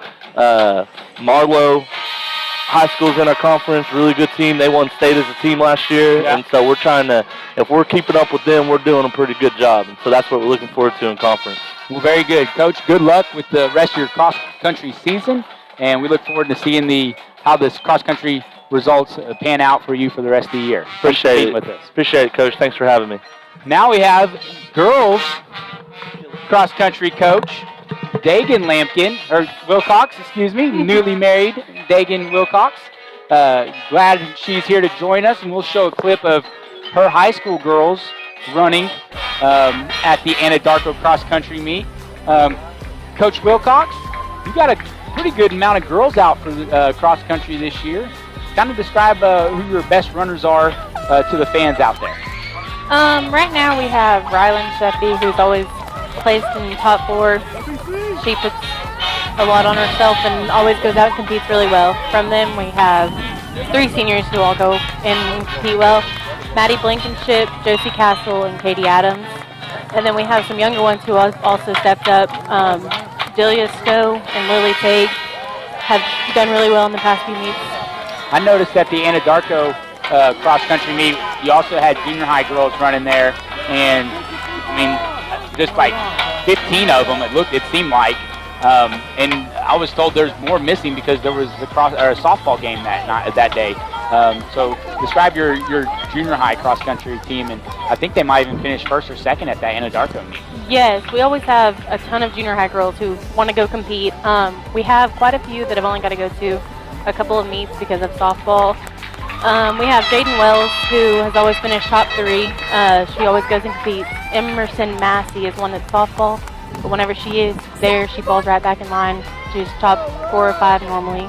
Marlowe High School's in our conference, really good team. They won state as a team last year, and so we're trying to, if we're keeping up with them, we're doing a pretty good job. And so that's what we're looking forward to in conference. Well, very good. Coach, good luck with the rest of your cross-country season, and we look forward to seeing how this cross-country results pan out for you for the rest of the year. Appreciate it. With us. Appreciate it, Coach. Thanks for having me. Now we have girls cross-country coach Dagan Wilcox, newly married Dagan Wilcox. Glad she's here to join us, and we'll show a clip of her high school girls running at the Anadarko cross-country meet. Coach Wilcox, you got a pretty good amount of girls out for cross country this year. Kind of describe who your best runners are to the fans out there. Right now we have Rylan Sheffy, who's always placed in top 4. She puts a lot on herself and always goes out and competes really well. From them we have 3 seniors who all go and compete well. Maddie Blankenship, Josie Castle, and Katie Adams. And then we have some younger ones who also stepped up. Delia Stowe and Lily Tague have done really well in the past few meets. I noticed at the Anadarko cross-country meet, you also had junior high girls running there, and I mean, just like 15 of them, it seemed like. And I was told there's more missing because there was a softball game that day. So describe your junior high cross-country team, and I think they might even finish first or second at that Anadarko meet. Yes, we always have a ton of junior high girls who want to go compete. We have quite a few that have only got to go to a couple of meets because of softball. We have Jaden Wells, who has always finished top 3. She always goes and competes. Emerson Massey is one that's softball, but whenever she is there, she falls right back in line. She's top 4 or 5 normally.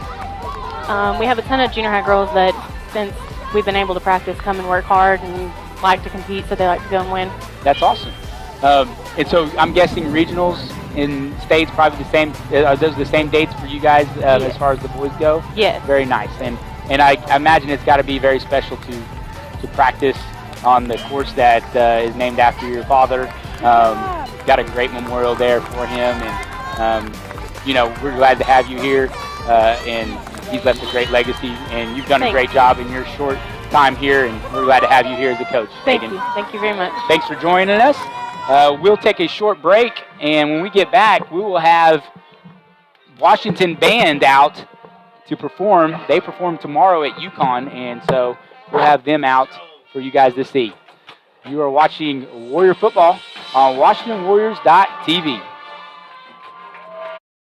We have a ton of junior high girls that, since we've been able to practice, come and work hard and like to compete, so they like to go and win. That's awesome. And so I'm guessing regionals in states probably the same. Are those the same dates for you guys as far as the boys go? Yes. Very nice. And I imagine it's got to be very special to practice on the course that is named after your father. Got a great memorial there for him, and we're glad to have you here. And he's left a great legacy, and you've done a great job in your short time here, and we're glad to have you here as a coach. Thank you. Thank you very much. Thanks for joining us. We'll take a short break, and when we get back, we will have Washington Band out to perform. They perform tomorrow at UConn, and so we'll have them out for you guys to see. You are watching Warrior Football on WashingtonWarriors.tv.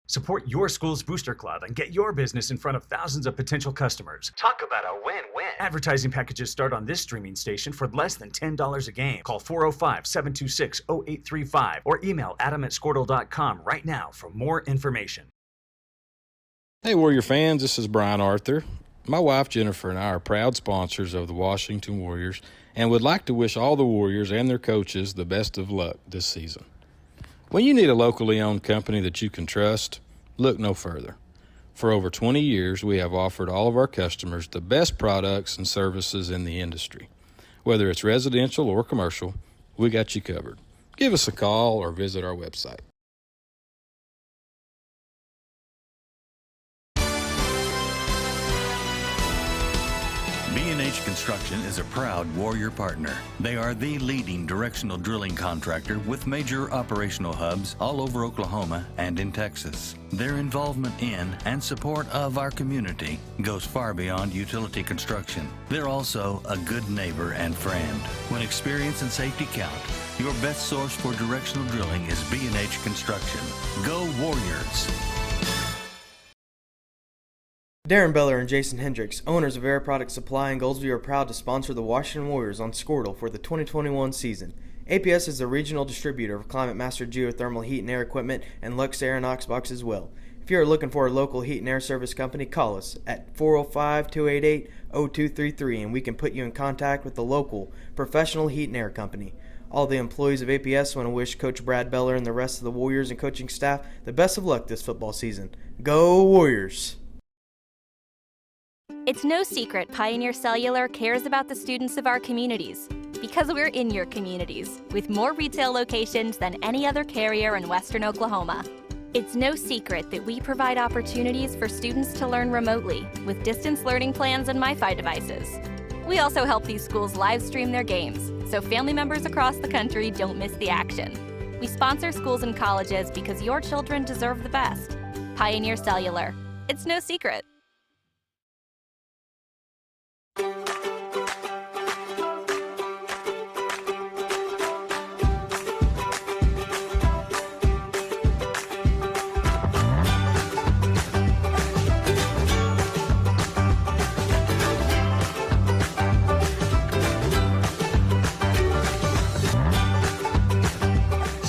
Support your school's booster club and get your business in front of thousands of potential customers. Talk about a win-win. Advertising packages start on this streaming station for less than $10 a game. Call 405-726-0835 or email adam@squirtle.com right now for more information. Hey, Warrior fans, this is Brian Arthur. My wife Jennifer and I are proud sponsors of the Washington Warriors and would like to wish all the Warriors and their coaches the best of luck this season. When you need a locally owned company that you can trust, look no further. For over 20 years, we have offered all of our customers the best products and services in the industry. Whether it's residential or commercial, we got you covered. Give us a call or visit our website. B&H Construction is a proud Warrior partner. They are the leading directional drilling contractor with major operational hubs all over Oklahoma and in Texas. Their involvement in and support of our community goes far beyond utility construction. They're also a good neighbor and friend. When experience and safety count, your best source for directional drilling is B&H Construction. Go Warriors! Darren Beller and Jason Hendricks, owners of Air Product Supply in Goldsview, are proud to sponsor the Washington Warriors on Squirtle for the 2021 season. APS is the regional distributor of Climate Master geothermal heat and air equipment and Lux Air and Oxbox as well. If you are looking for a local heat and air service company, call us at 405-288-0233 and we can put you in contact with the local professional heat and air company. All the employees of APS want to wish Coach Brad Beller and the rest of the Warriors and coaching staff the best of luck this football season. Go Warriors! It's no secret Pioneer Cellular cares about the students of our communities because we're in your communities with more retail locations than any other carrier in Western Oklahoma. It's no secret that we provide opportunities for students to learn remotely with distance learning plans and MiFi devices. We also help these schools live stream their games so family members across the country don't miss the action. We sponsor schools and colleges because your children deserve the best. Pioneer Cellular. It's no secret.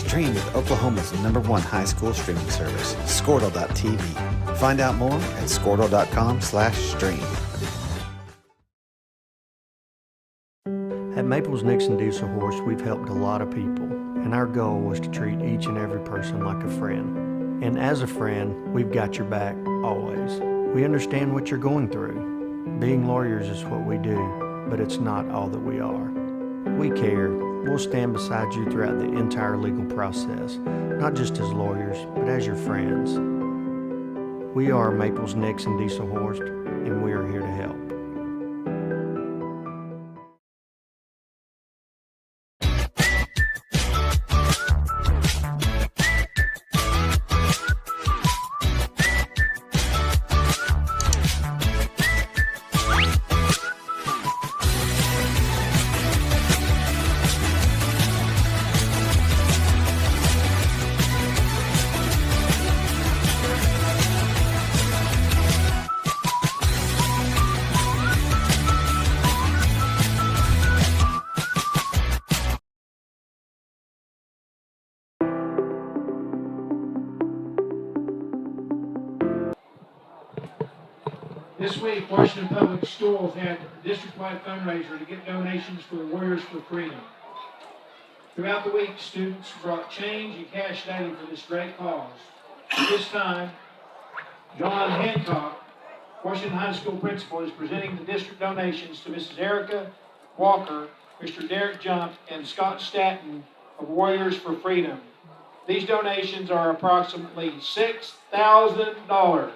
Stream with Oklahoma's #1 high school streaming service, Squirtle.tv. Find out more at squirtle.com/stream. At Maples Nixon Diesel Horse, we've helped a lot of people, and our goal was to treat each and every person like a friend. And as a friend, we've got your back always. We understand what you're going through. Being lawyers is what we do, but it's not all that we are. We care. We'll stand beside you throughout the entire legal process, not just as lawyers, but as your friends. We are Maples Nixon Diesel Horse, and we are here to help. This week, Washington Public Schools had a district-wide fundraiser to get donations for the Warriors for Freedom. Throughout the week, students brought change and cash daily for this great cause. At this time, John Hancock, Washington High School principal, is presenting the district donations to Mrs. Erica Walker, Mr. Derek Jump, and Scott Statton of Warriors for Freedom. These donations are approximately $6,000.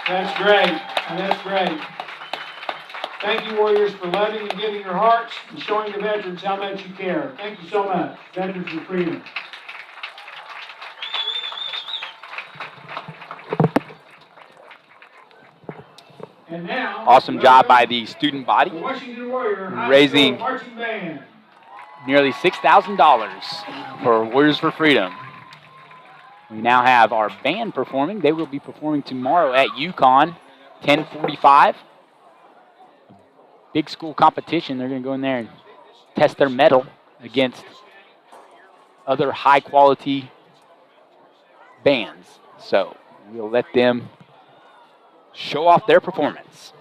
That's great. That's great. Thank you, Warriors, for loving and giving your hearts and showing the veterans how much you care. Thank you so much. Veterans for Freedom. And now, awesome job by the student body, the Washington Warrior raising marching band. nearly $6,000 for Warriors for Freedom. We now have our band performing. They will be performing tomorrow at UConn, 10:45. Big school competition. They're going to go in there and test their mettle against other high-quality bands. So we'll let them show off their performance.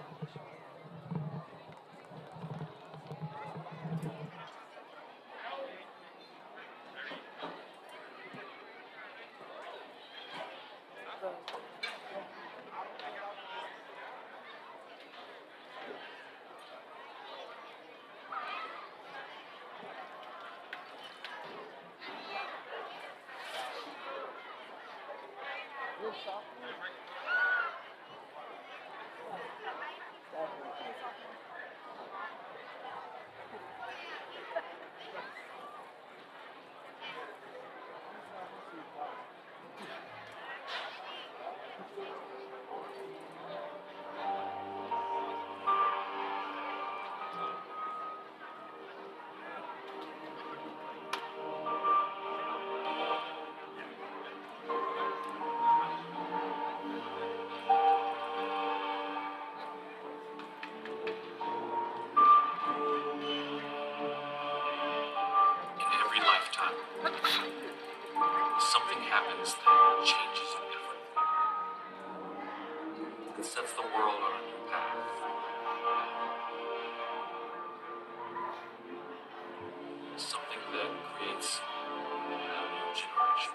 Something happens that changes everything. It sets the world on a new path. Something that creates a new generation.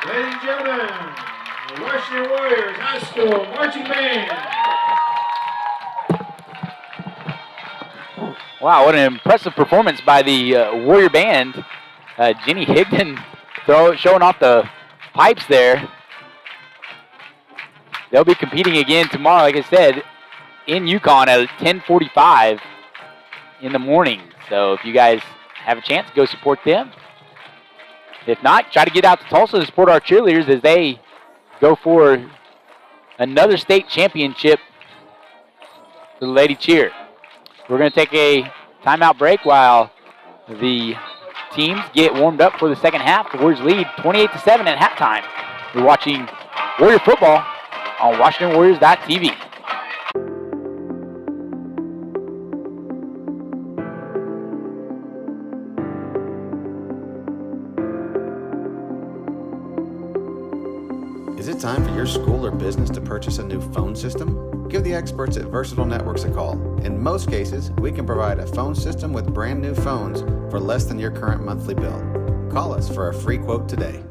Ladies and gentlemen, the Washington Warriors High School Marching Band. Wow, what an impressive performance by the Warrior Band. Jenny Higdon showing off the pipes there. They'll be competing again tomorrow, like I said, in Yukon at 10:45 in the morning. So if you guys have a chance, go support them. If not, try to get out to Tulsa to support our cheerleaders as they go for another state championship for the Lady Cheer. We're going to take a timeout break while the teams get warmed up for the second half. The Warriors lead 28-7 at halftime. You're watching Warrior football on WashingtonWarriors.tv. Is it time for your school or business to purchase a new phone system? Give the experts at Versatile Networks a call. In most cases, we can provide a phone system with brand new phones for less than your current monthly bill. Call us for a free quote today.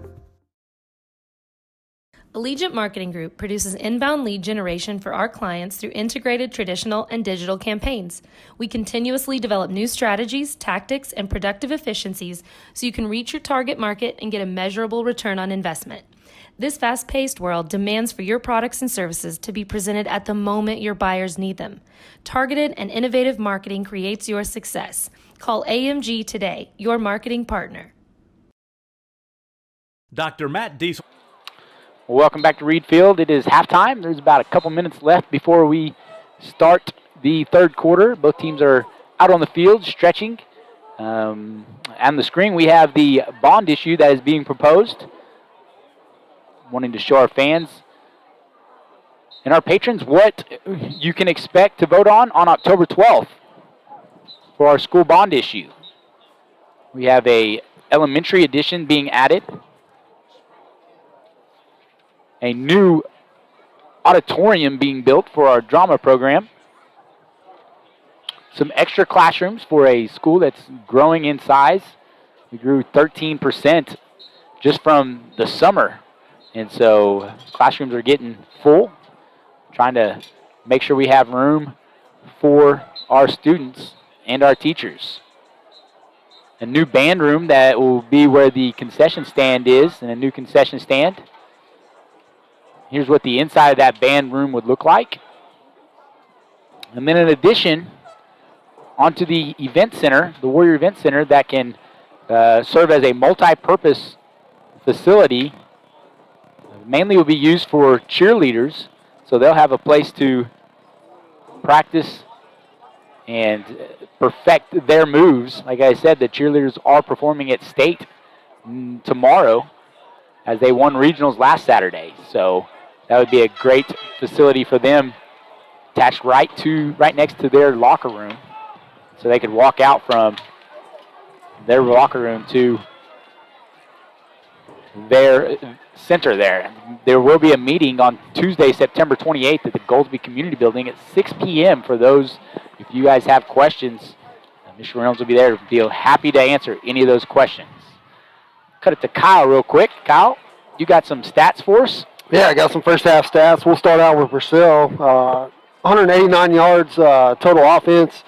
Allegiant Marketing Group produces inbound lead generation for our clients through integrated traditional and digital campaigns. We continuously develop new strategies, tactics, and productive efficiencies so you can reach your target market and get a measurable return on investment. This fast-paced world demands for your products and services to be presented at the moment your buyers need them. Targeted and innovative marketing creates your success. Call AMG today, your marketing partner. Dr. Matt Diesel. Welcome back to Reed Field. It is halftime. There's about a couple minutes left before we start the third quarter. Both teams are out on the field stretching. On the screen, we have the bond issue that is being proposed. Wanting to show our fans and our patrons what you can expect to vote on October 12th for our school bond issue. We have a elementary addition being added. A new auditorium being built for our drama program. Some extra classrooms for a school that's growing in size. We grew 13% just from the summer. And so classrooms are getting full. Trying to make sure we have room for our students and our teachers. A new band room that will be where the concession stand is, and a new concession stand. Here's what the inside of that band room would look like. And then in addition, onto the event center, the Warrior Event Center, that can serve as a multi-purpose facility. Mainly will be used for cheerleaders, so they'll have a place to practice and perfect their moves. Like I said, the cheerleaders are performing at state tomorrow as they won regionals last Saturday. So that would be a great facility for them, attached right next to their locker room, so they could walk out from their locker room to their center there. There will be a meeting on Tuesday, September 28th at the Goldsby Community Building at 6 p.m. for those, if you guys have questions, Mr. Reynolds will be there to be happy to answer any of those questions. Cut it to Kyle real quick. Kyle, you got some stats for us? Yeah, I got some first half stats. We'll start out with Purcell. 189 yards total offense.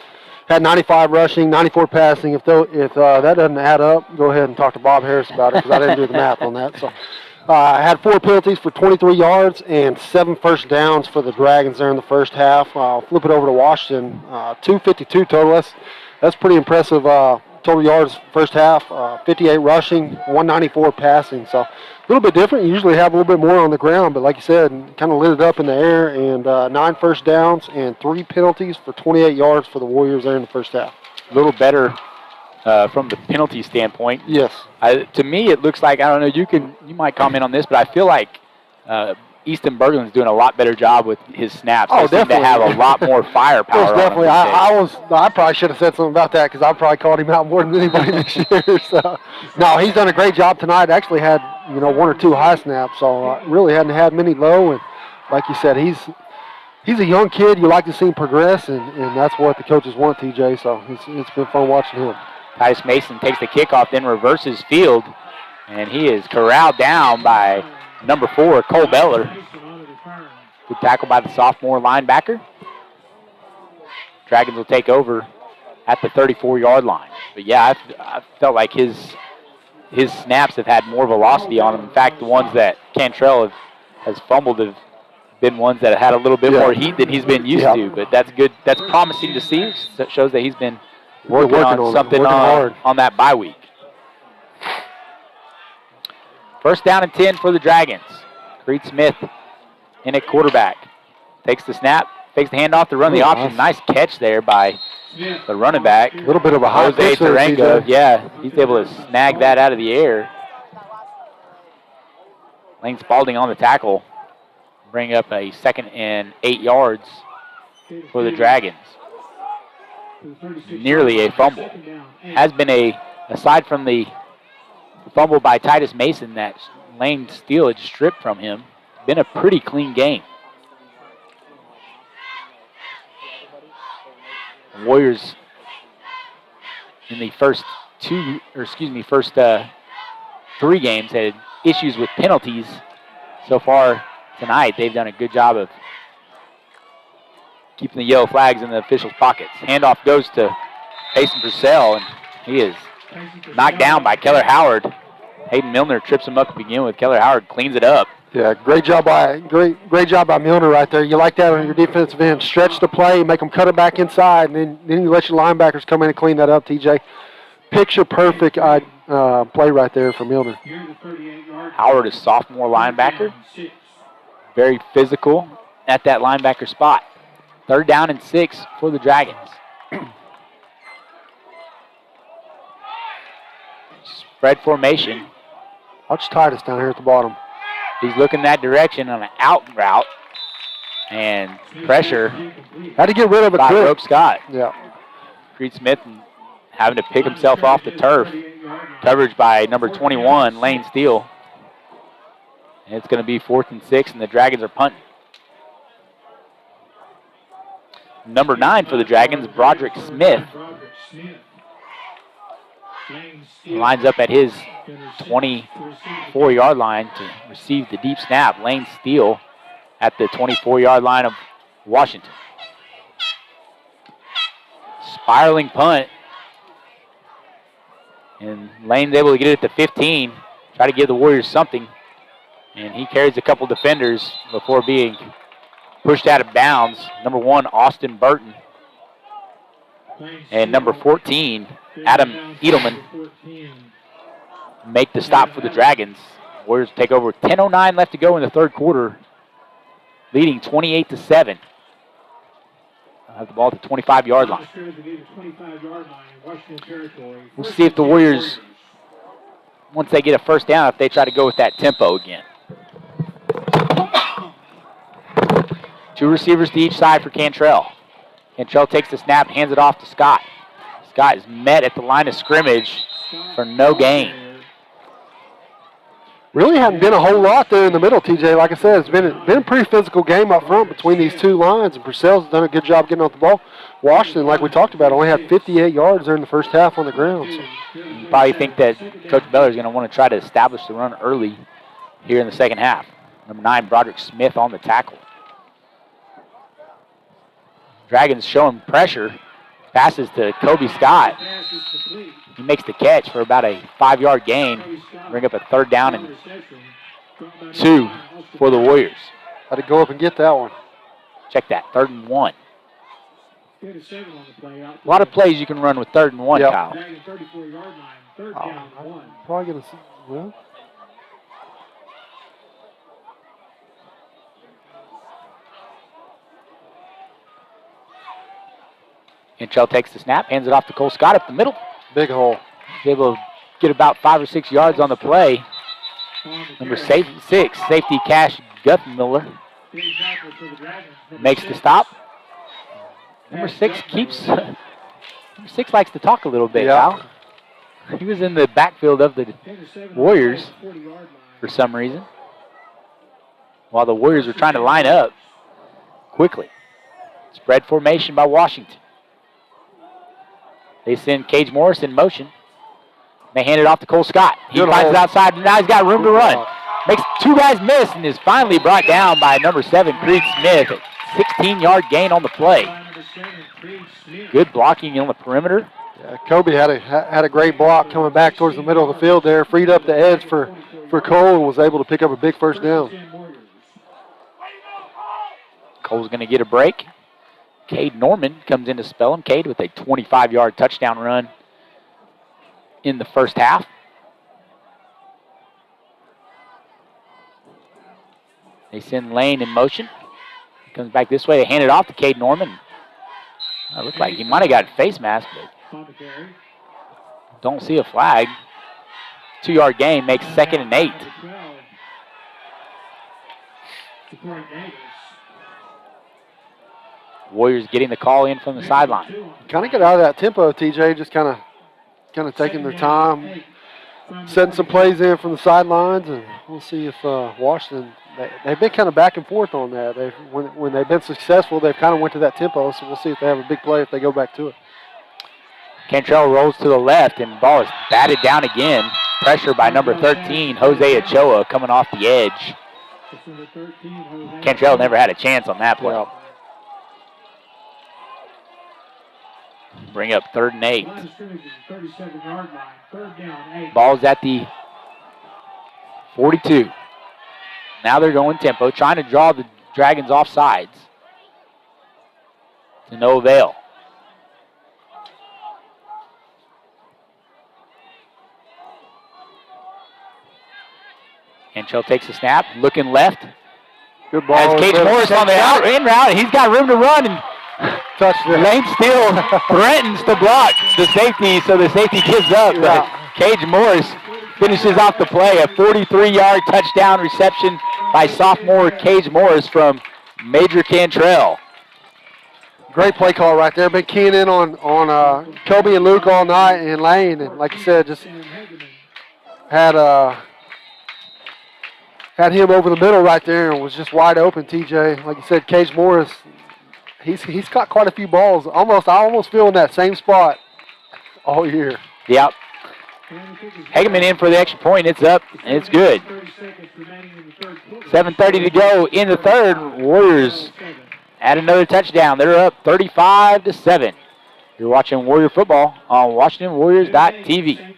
Had 95 rushing, 94 passing. If that doesn't add up, go ahead and talk to Bob Harris about it, because I didn't do the math on that. So I had 4 penalties for 23 yards and 7 first downs for the Dragons there in the first half. I'll flip it over to Washington. 252 total. That's pretty impressive total yards first half. 58 rushing, 194 passing. So a little bit different. You usually have a little bit more on the ground, but like you said, kind of lit it up in the air, and 9 first downs and 3 penalties for 28 yards for the Warriors there in the first half. A little better from the penalty standpoint. Yes. To me, it looks like, I don't know, you might comment on this, but I feel like Easton Berglund's doing a lot better job with his snaps. Oh, they seem to have a lot more firepower. Definitely. I probably should have said something about that, because I probably called him out more than anybody this year. So, no, he's done a great job tonight. Actually had 1 or 2 high snaps, so really hadn't had many low. And like you said, he's a young kid. You like to see him progress, and that's what the coaches want, TJ. So it's been fun watching him. Titus Mason takes the kickoff, then reverses field, and he is corralled down by number 4, Cole Beller. Good tackle by the sophomore linebacker. Dragons will take over at the 34-yard line. But yeah, I felt like his snaps have had more velocity on them. In fact, the ones that Cantrell has fumbled have been ones that have had a little bit more heat than he's been used to. But that's good. That's promising to see. That shows that he's been working on something on that bye week. First down and 10 for the Dragons. Creed Smith in at quarterback. Takes the snap, fakes the handoff to run the option. Nice catch there by the running back. A little bit of a high Jose Tarango. Yeah, he's able to snag that out of the air. Lane Spalding on the tackle. Bring up a 2nd and 8 yards for the Dragons. Nearly a fumble. Has been aside from the fumble by Titus Mason, that Lane Steele had stripped from him. been a pretty clean game. The Warriors in the first three games had issues with penalties. So far tonight, they've done a good job of keeping the yellow flags in the officials' pockets. Handoff goes to Mason Purcell, and he is knocked down by Keller Howard. Hayden Milner trips him up to begin with. Keller Howard cleans it up. Yeah, great job by Milner right there. You like that on your defensive end. Stretch the play, make them cut it back inside, and then you let your linebackers come in and clean that up, TJ. Picture perfect play right there for Milner. Howard is sophomore linebacker. Very physical at that linebacker spot. 3rd down and 6 for the Dragons. Spread formation. Watch Titus down here at the bottom. He's looking that direction on an out route. And pressure. Had to get rid of it by quick. Rope Scott. Yeah. Creed Smith having to pick himself off the turf. Coverage by number 21, Lane Steele. And it's going to be 4th and 6, and the Dragons are punting. Number 9 for the Dragons, Broderick Smith. Lines up at his 24-yard line to receive the deep snap. Lane Steele at the 24-yard line of Washington. Spiraling punt. And Lane's able to get it at the 15, try to give the Warriors something. And he carries a couple defenders before being pushed out of bounds. Number 1, Austin Burton. And number 14, Adam Edelman, make the stop for the Dragons. Warriors take over. 10:09 left to go in the 3rd quarter, leading 28-7. Have the ball at the 25-yard line. We'll see if the Warriors, once they get a 1st down, if they try to go with that tempo again. 2 receivers to each side for Cantrell. Cantrell takes the snap, hands it off to Scott. Scott is met at the line of scrimmage for no gain. Really hadn't been a whole lot there in the middle, TJ. Like I said, it's been a pretty physical game up front between these two lines, and Purcell's done a good job getting off the ball. Washington, like we talked about, only had 58 yards there in the first half on the ground. So. You probably think that Coach Beller is going to want to try to establish the run early here in the second half. Number 9, Broderick Smith on the tackle. Dragons showing pressure. Passes to Kobe Scott. He makes the catch for about a 5-yard gain. Bring up a 3rd down and 2 for the Warriors. Had to go up and get that one. Check that, 3rd and 1. A lot of plays you can run with 3rd and 1, yep. Kyle. Probably going to see, well. Inchell takes the snap, hands it off to Cole Scott up the middle. Big hole. He's able to get about 5 or 6 yards on the play. Number 6, safety Cash Guthmiller makes the stop. Number 6 keeps. Number 6 likes to talk a little bit, Kyle. He was in the backfield of the Warriors for some reason, while the Warriors were trying to line up quickly. Spread formation by Washington. They send Cage Morris in motion. They hand it off to Cole Scott. He finds it outside, and now he's got room to run. Makes 2 guys miss and is finally brought down by number 7, Creed Smith. 16-yard gain on the play. Good blocking on the perimeter. Yeah, Kobe had a great block coming back towards the middle of the field there. Freed up the edge for Cole and was able to pick up a big 1st down. Cole's going to get a break. Cade Norman comes in to spell him. Cade with a 25-yard touchdown run in the first half. They send Lane in motion. He comes back this way. They hand it off to Cade Norman. It looked like he might have got a face mask, but don't see a flag. 2-yard gain makes 2nd and 8. Warriors getting the call in from the sideline. Kind of get out of that tempo, TJ. Just kind of taking their time, setting some plays in from the sidelines, and we'll see if Washington, they've been kind of back and forth on that. When they've been successful, they've kind of went to that tempo, so we'll see if they have a big play if they go back to it. Cantrell rolls to the left, and the ball is batted down again. Pressure by number 13, Jose Ochoa, coming off the edge. Cantrell never had a chance on that play. Yeah. Bring up 3rd and 8. Line of scrimmage is the 37-yard line. 3rd down, 8. Ball's at the 42. Now they're going tempo, trying to draw the Dragons off sides. To no avail. Cantrell takes a snap, looking left. Good ball. Has Cage Morris on the in route. He's got room to run, and Lane Steele threatens to block the safety, so the safety gives up. But Cage Morris finishes off the play. A 43-yard touchdown reception by sophomore Cage Morris from Major Cantrell. Great play call right there. Been keying in on Kobe and Luke all night, and Lane, and like you said, just had him over the middle right there and was just wide open, TJ. Like you said, Cage Morris, he's caught quite a few balls. I almost feel in that same spot all year. Yep. Hageman in for the extra point. It's up, and it's good. 7:30 to go in the third. Warriors add another touchdown. They're up 35-7. You're watching Warrior football on WashingtonWarriors.tv.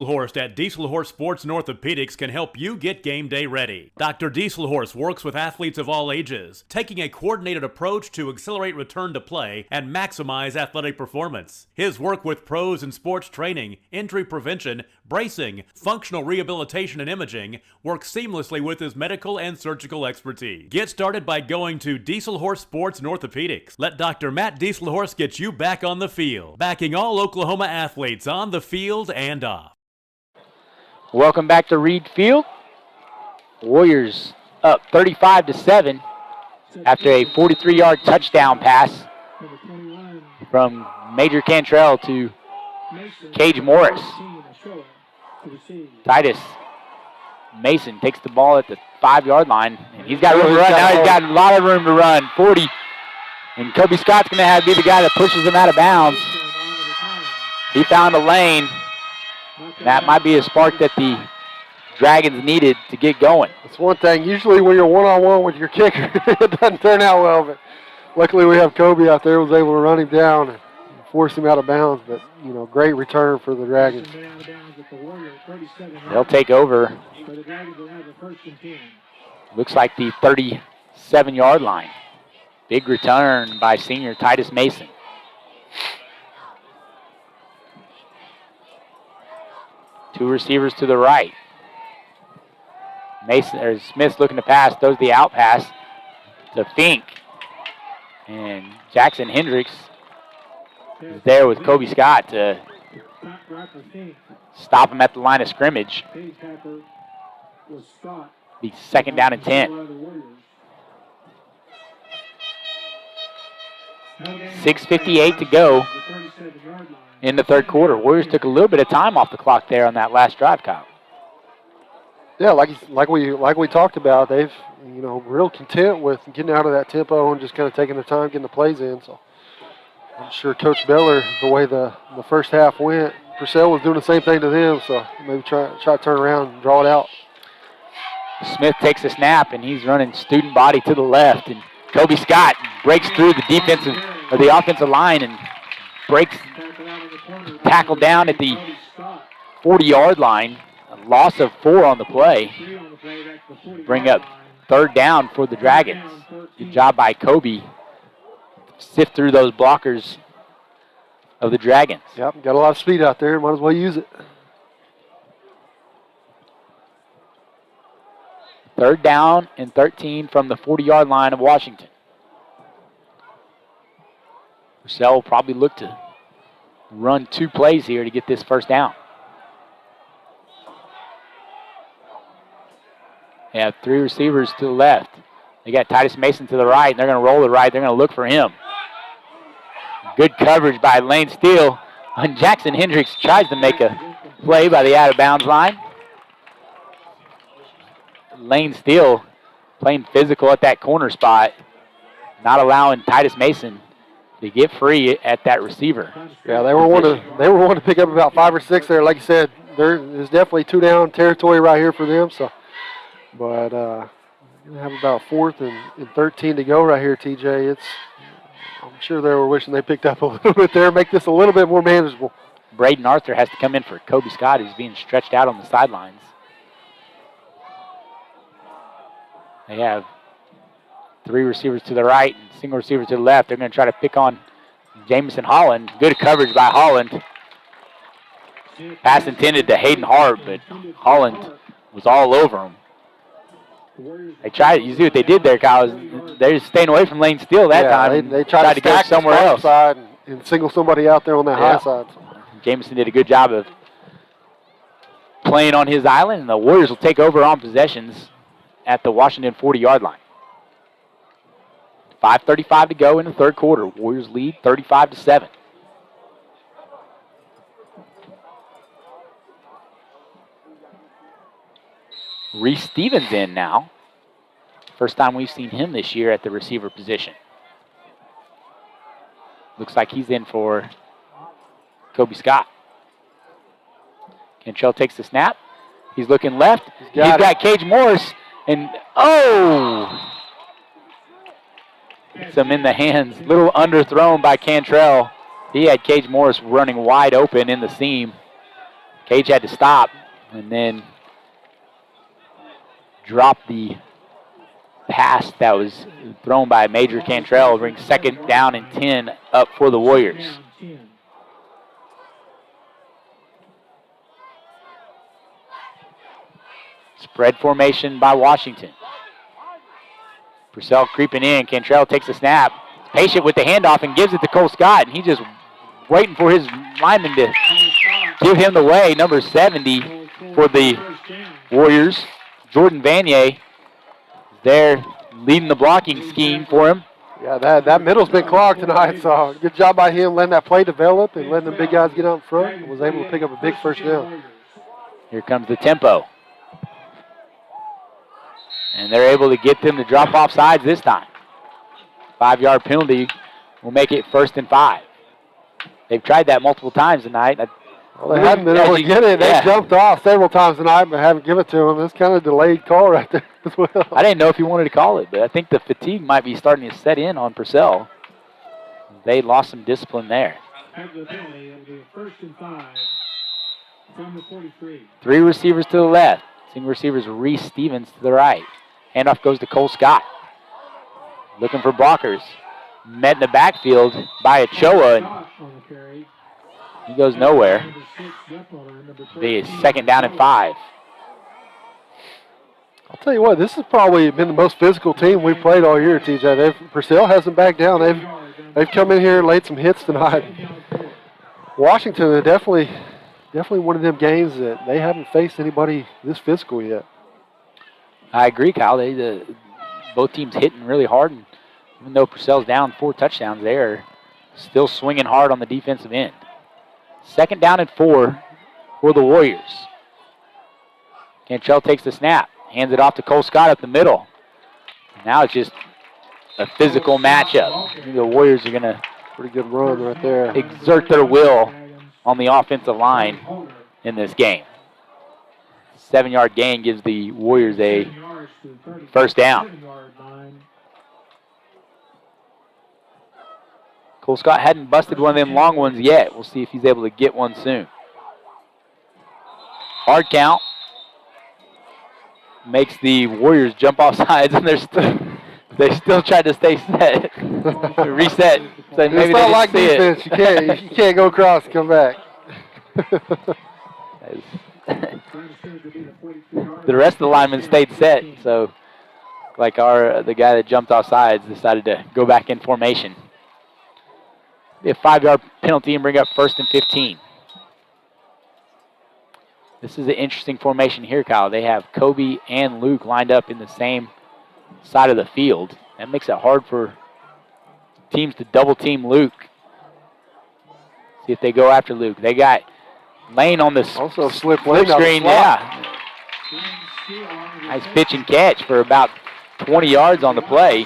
Horst at Dieselhorst Sports and Orthopedics can help you get game day ready. Dr. Dieselhorst works with athletes of all ages, taking a coordinated approach to accelerate return to play and maximize athletic performance. His work with pros in sports training, injury prevention, bracing, functional rehabilitation, and imaging works seamlessly with his medical and surgical expertise. Get started by going to Dieselhorst Sports and Orthopedics. Let Dr. Matt Dieselhorst get you back on the field, backing all Oklahoma athletes on the field and off. Welcome back to Reed Field. Warriors up 35-7 after a 43-yard touchdown pass from Major Cantrell to Cage Morris. Titus Mason takes the ball at the 5-yard line, and he's got room to run. Now he's got a lot of room to run. 40, and Kobe Scott's going to be the guy that pushes him out of bounds. He found a lane. That might be a spark that the Dragons needed to get going. That's one thing. Usually when you're one-on-one with your kicker, it doesn't turn out well. But luckily we have Kobe out there who was able to run him down and force him out of bounds. But, great return for the Dragons. They'll take over. Looks like the 37-yard line. Big return by senior Titus Mason. Two receivers to the right. Smith's looking to pass, throws the out pass to Fink. And Jackson Hendricks is there with Kobe Scott to stop him at the line of scrimmage. Be 2nd down and 10. 6:58 to go in the third quarter. Warriors took a little bit of time off the clock there on that last drive, Kyle. Yeah, like we talked about, they've real content with getting out of that tempo and just kind of taking their time getting the plays in. So I'm sure Coach Beller, the way the first half went, Purcell was doing the same thing to them. So maybe try to turn around and draw it out. Smith takes a snap and he's running student body to the left, and Kobe Scott breaks through the offensive line and breaks tackle down at the 40-yard line. A loss of 4 on the play. Bring up 3rd down for the Dragons. Good job by Kobe. Sift through those blockers of the Dragons. Yep, got a lot of speed out there. Might as well use it. 3rd down and 13 from the 40-yard line of Washington. Purcell will probably look to run 2 plays here to get this first down. They have 3 receivers to the left. They got Titus Mason to the right, and they're going to roll the right. They're going to look for him. Good coverage by Lane Steele. And Jackson Hendricks tries to make a play by the out-of-bounds line. Lane Steele playing physical at that corner spot, not allowing Titus Mason to get free at that receiver. Yeah, they were wanting to pick up about 5 or 6 there. Like you said, there is definitely 2 down territory right here for them. So, but we have about 4th and 13 to go right here, TJ. I'm sure they were wishing they picked up a little bit there, make this a little bit more manageable. Braden Arthur has to come in for Kobe Scott, who's being stretched out on the sidelines. They have 3 receivers to the right and single receiver to the left. They're going to try to pick on Jamison Holland. Good coverage by Holland. Pass intended to Hayden Hart, but Holland was all over him. They tried. You see what they did there, Kyle? They're just staying away from Lane Steele that time. They tried to go somewhere else side and single somebody out there on that high side. Jamison did a good job of playing on his island, and the Warriors will take over on possessions at the Washington 40-yard line. 5:35 to go in the third quarter. Warriors lead 35-7. Reese Stevens in now. First time we've seen him this year at the receiver position. Looks like he's in for Kobe Scott. Cantrell takes the snap. He's looking left. He's got Cage Morris. And, gets him in the hands. Little underthrown by Cantrell. He had Cage Morris running wide open in the seam. Cage had to stop and then drop the pass that was thrown by Major Cantrell. Brings 2nd down and 10 up for the Warriors. Spread formation by Washington. Purcell creeping in. Cantrell takes the snap. Patient with the handoff and gives it to Cole Scott. And he just waiting for his lineman to give him the way. Number 70 for the Warriors. Jordan Vanier there leading the blocking scheme for him. Yeah, that middle's been clogged tonight, so good job by him letting that play develop and letting the big guys get out in front and was able to pick up a big first down. Here comes the tempo. And they're able to get them to drop off sides this time. 5-yard penalty will make it 1st and 5. They've tried that multiple times tonight. Well, they hadn't been able to get it. They jumped off several times tonight, but haven't given it to them. It's kind of a delayed call right there as well. I didn't know if he wanted to call it, but I think the fatigue might be starting to set in on Purcell. They lost some discipline there. After the penalty, it'll be 1st and 5 from the 43. 3 receivers to the left. Single receivers Reese Stevens to the right. Handoff goes to Cole Scott. Looking for blockers. Met in the backfield by Ochoa. And he goes nowhere. Be 2nd down and 5. I'll tell you what, this has probably been the most physical team we've played all year, TJ. Purcell hasn't backed down. They've come in here and laid some hits tonight. Washington is definitely one of them games that they haven't faced anybody this physical yet. I agree, Kyle. Both teams hitting really hard, and even though Purcell's down 4 touchdowns, they are still swinging hard on the defensive end. 2nd down and 4 for the Warriors. Cantrell takes the snap, hands it off to Cole Scott up the middle. Now it's just a physical matchup. The Warriors are going to pretty good run right there. Exert their will on the offensive line in this game. 7-yard gain gives the Warriors a 1st down. Cole Scott hadn't busted one of them long ones yet. We'll see if he's able to get one soon. Hard count. Makes the Warriors jump off sides, and they still try to stay set. Reset. So maybe it's not like defense. You can't go across and come back. The rest of the linemen stayed set, so like the guy that jumped off sides decided to go back in formation. Be a 5-yard penalty and bring up 1st and 15. This is an interesting formation here, Kyle. They have Kobe and Luke lined up in the same side of the field. That makes it hard for teams to double team Luke. See if they go after Luke. They got Lane on the also slip screen. Yeah. Nice pitch and catch for about 20 yards on the play.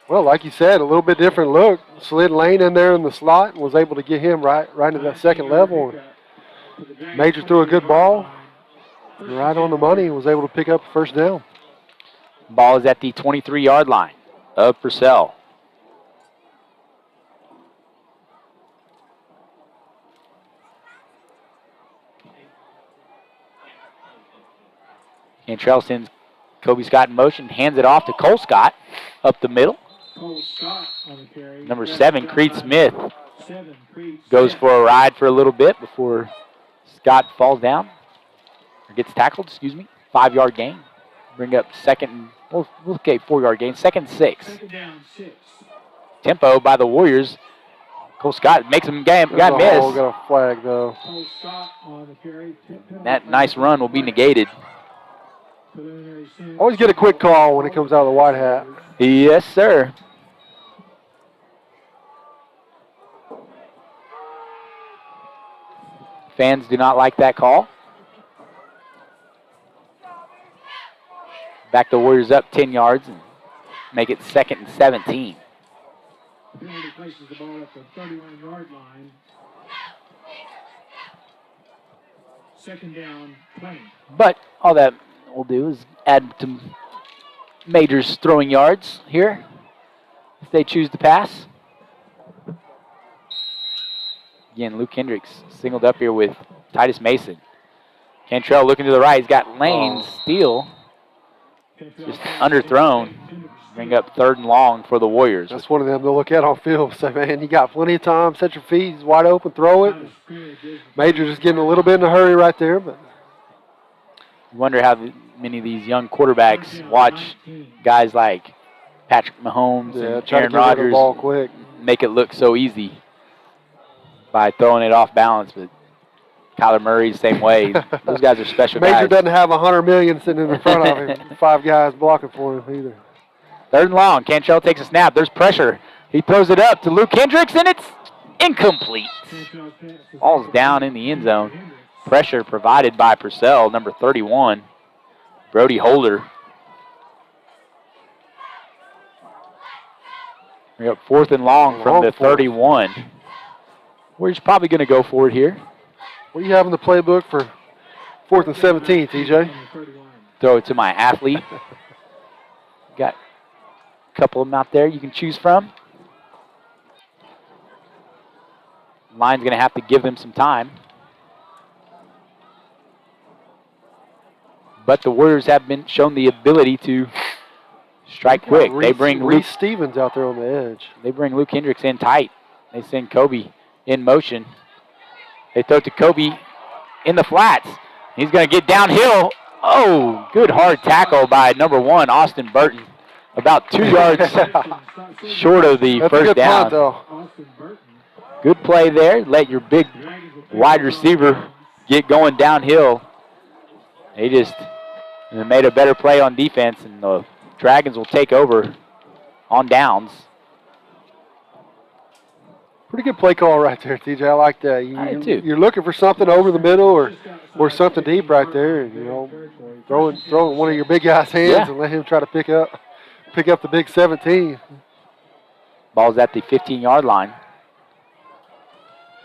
Well, like you said, a little bit different look. Slid Lane in there in the slot and was able to get him right into that second level. Major threw a good ball right on the money and was able to pick up the first down. Ball is at the 23-yard line of Purcell. Cantrell sends Kobe Scott in motion, hands it off to Cole Scott up the middle. Number 7, Creed Smith, goes for a ride for a little bit before Scott falls down, or gets tackled, 5-yard gain. Bring up second, we'll okay, 4-yard gain, 2nd and 6. Tempo by the Warriors. Cole Scott makes him got miss. Got a flag, though. That nice run will be negated. Always get a quick call when it comes out of the white hat. Yes, sir. Fans do not like that call. Back the Warriors up 10 yards and make it 2nd and 17. Penalty places the ball at the 31-yard line. 2nd down, playing. But all that we'll do is add to Major's throwing yards here if they choose to pass. Again, Luke Hendricks singled up here with Titus Mason. Cantrell looking to the right. He's got Lane steal. Just underthrown. Bring up 3rd and long for the Warriors. That's one of them they'll look at on film. Say, man, you got plenty of time. Set your feet. He's wide open. Throw it. Major just getting a little bit in a hurry right there. But you wonder how many of these young quarterbacks watch guys like Patrick Mahomes and Aaron Rodgers ball quick. Make it look so easy by throwing it off balance. But Kyler Murray's the same way. Those guys are special guys. Major doesn't have $100 million sitting in front of him. 5 guys blocking for him either. 3rd and long. Cantrell takes a snap. There's pressure. He throws it up to Luke Hendricks, and it's incomplete. Ball's down in the end zone. Pressure provided by Purcell, number 31, Brody Holder. We're up 4th and long from the 31. We're probably going to go for it here. What do you have in the playbook for 4th and 17, TJ? Throw it to my athlete. Got a couple of them out there you can choose from. Line's going to have to give them some time. But the Warriors have been shown the ability to strike quick. They bring Reese Stevens out there on the edge. They bring Luke Hendricks in tight. They send Kobe in motion. They throw it to Kobe in the flats. He's going to get downhill. Oh, good hard tackle by number 1, Austin Burton. About 2 yards short of the first down. Punt, good play there. Let your big wide receiver get going downhill. They just made a better play on defense, and the Dragons will take over on downs. Pretty good play call right there, TJ. I like that. I do. You're looking for something over the middle or something deep right there. You know, throwing one of your big guys' hands and let him try to pick up the big 17. Ball's at the 15-yard line.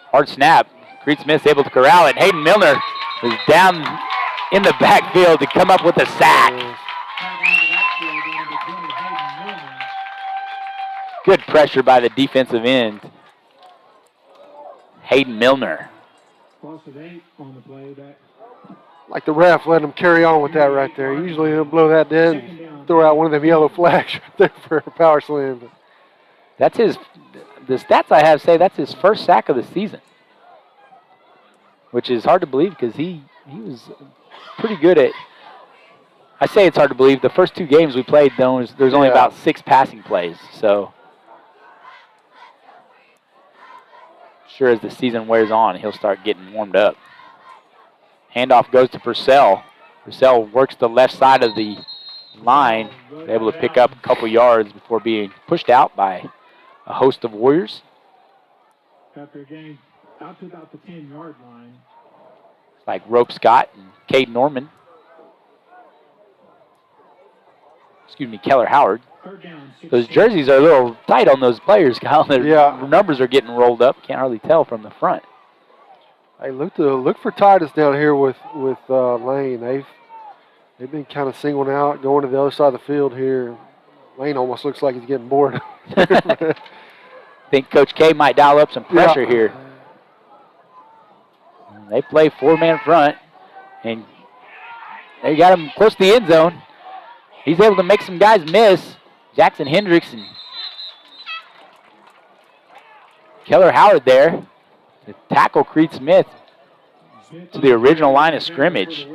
Hard snap. Creed Smith's able to corral it. Hayden Milner is down in the backfield to come up with a sack. Good pressure by the defensive end. Hayden Milner. Like the ref letting him carry on with that right there. Usually he'll blow that dead and throw out one of them yellow flags right there for a power slam. But that's the stats I have say that's his first sack of the season. Which is hard to believe because he was pretty good at, I say it's hard to believe, the first 2 games we played, there's only about 6 passing plays. So, sure as the season wears on, he'll start getting warmed up. Handoff goes to Purcell. Purcell works the left side of the line, able to pick up a couple yards before being pushed out by a host of Warriors. After a game out to about the 10-yard line. It's like Rope Scott and Cade Norman. Excuse me, Keller Howard. Those jerseys are a little tight on those players, Kyle. Their numbers are getting rolled up. Can't hardly tell from the front. Hey, look for Titus down here with Lane. They've been kind of singling out, going to the other side of the field here. Lane almost looks like he's getting bored. I think Coach K might dial up some pressure here. They play four-man front, and they got him close to the end zone. He's able to make some guys miss. Jackson Hendricks and Keller Howard there. The tackle Creed Smith to the original line of scrimmage.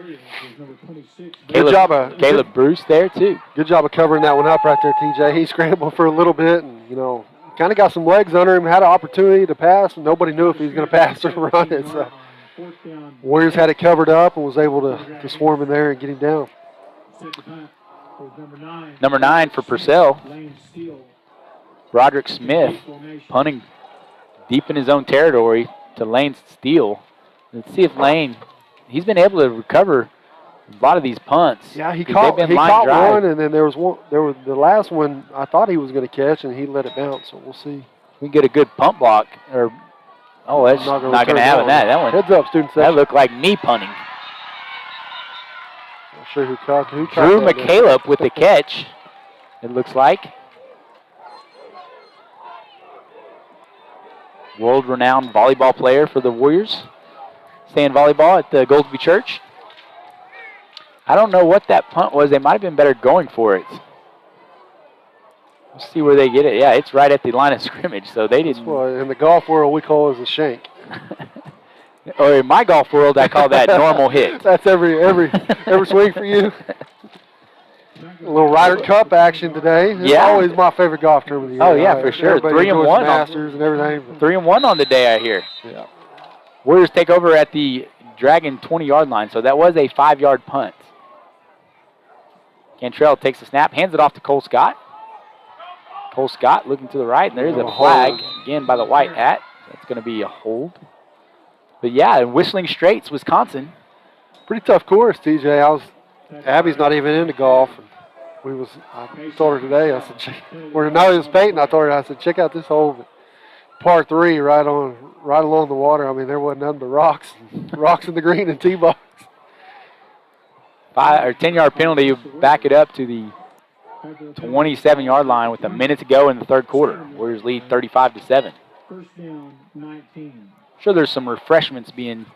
Caleb Bruce there too. Good job of covering that one up right there, TJ. He scrambled for a little bit and, kind of got some legs under him, had an opportunity to pass, and nobody knew if he was going to pass or run it. So Warriors had it covered up and was able to swarm in there and get him down. Number 9 for Purcell. Roderick Smith punting deep in his own territory to Lane Steele. Let's see if Lane, he's been able to recover a lot of these punts. Yeah, he caught one, and then there was the last one I thought he was going to catch, and he let it bounce, so we'll see. We get a good punt block, that's not going to happen. That one. Heads up, student section. That looked like knee punting. Not sure who caught Drew McCaleb with the catch, it looks like. World-renowned volleyball player for the Warriors. Staying volleyball at the Goldsby Church. I don't know what that punt was. They might have been better going for it. Let's see where they get it. Yeah, it's right at the line of scrimmage, so they didn't. Well, in the golf world, we call it a shank. Or in my golf world, I call that normal hit. That's every swing for you. A little Ryder Cup action today. It's always my favorite golf term of the year. Oh, yeah, for sure. 3-1. Masters and everything. 3-1 on the day, I hear. Yeah. Warriors take over at the Dragon 20-yard line, so that was a 5-yard punt. Cantrell takes the snap, hands it off to Cole Scott. Cole Scott looking to the right, and there's a flag, again, by the white hat. That's going to be a hold. But, yeah, in Whistling Straits, Wisconsin. Pretty tough course, TJ. Abby's not even into golf. I told her today, I said, we're in Nolly's Peyton. I told her, I said, check out this hole. Par 3 right along the water. I mean, there wasn't nothing but rocks in the green and tee box. 10-yard penalty, back it up to the 27-yard line with a minute to go in the third quarter. Warriors lead 35-7. First down, 19. Sure, there's some refreshments being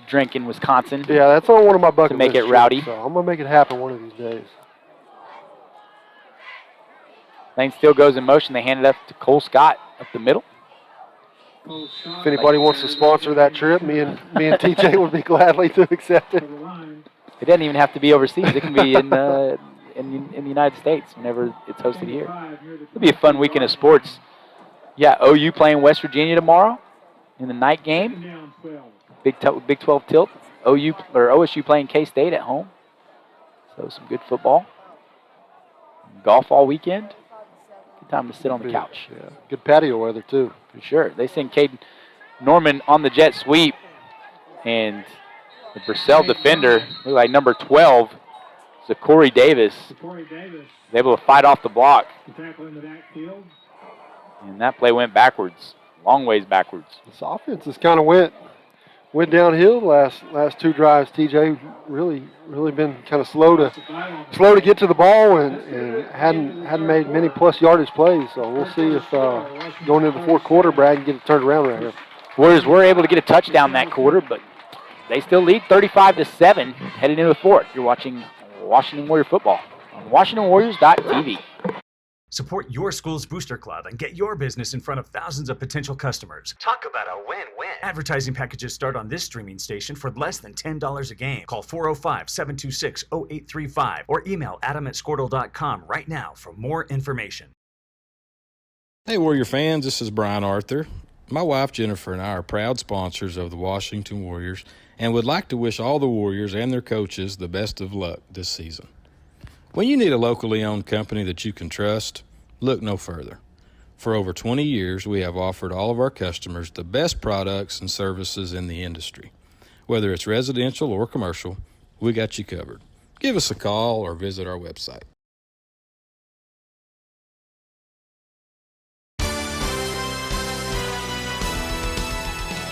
drank in Wisconsin. Yeah, that's on one of my bucket lists. To make it rowdy. So I'm going to make it happen one of these days. Lane still goes in motion. They hand it up to Cole Scott up the middle. If anybody wants to sponsor that trip, me and TJ would be gladly to accept it. It doesn't even have to be overseas. It can be in the United States whenever it's hosted here. It'll be a fun weekend of sports. Yeah, OU playing West Virginia tomorrow in the night game. Big 12 tilt. OSU playing K-State at home. So some good football. Golf all weekend. Good time to sit on the couch. Yeah. Good patio weather too. For sure. They send Cade Norman on the jet sweep, and the Purcell defender, look like number 12, Corey Davis. is able to fight off the block. And that play went backwards, long ways backwards. This offense has kind of went downhill the last two drives. TJ really been kind of slow to get to the ball and hadn't made many plus yardage plays. So we'll see if going into the fourth quarter, Brad can get it turned around right here. Warriors were able to get a touchdown that quarter, but they still lead 35-7 heading into the fourth. You're watching Washington Warrior football on WashingtonWarriors.tv. Support your school's booster club and get your business in front of thousands of potential customers. Talk about a win-win. Advertising packages start on this streaming station for less than $10 a game. Call 405-726-0835 or email adam@squirtle.com right now for more information. Hey, Warrior fans, this is Brian Arthur. My wife Jennifer and I are proud sponsors of the Washington Warriors and would like to wish all the Warriors and their coaches the best of luck this season. When you need a locally owned company that you can trust, look no further. For over 20 years, we have offered all of our customers the best products and services in the industry. Whether it's residential or commercial, we got you covered. Give us a call or visit our website.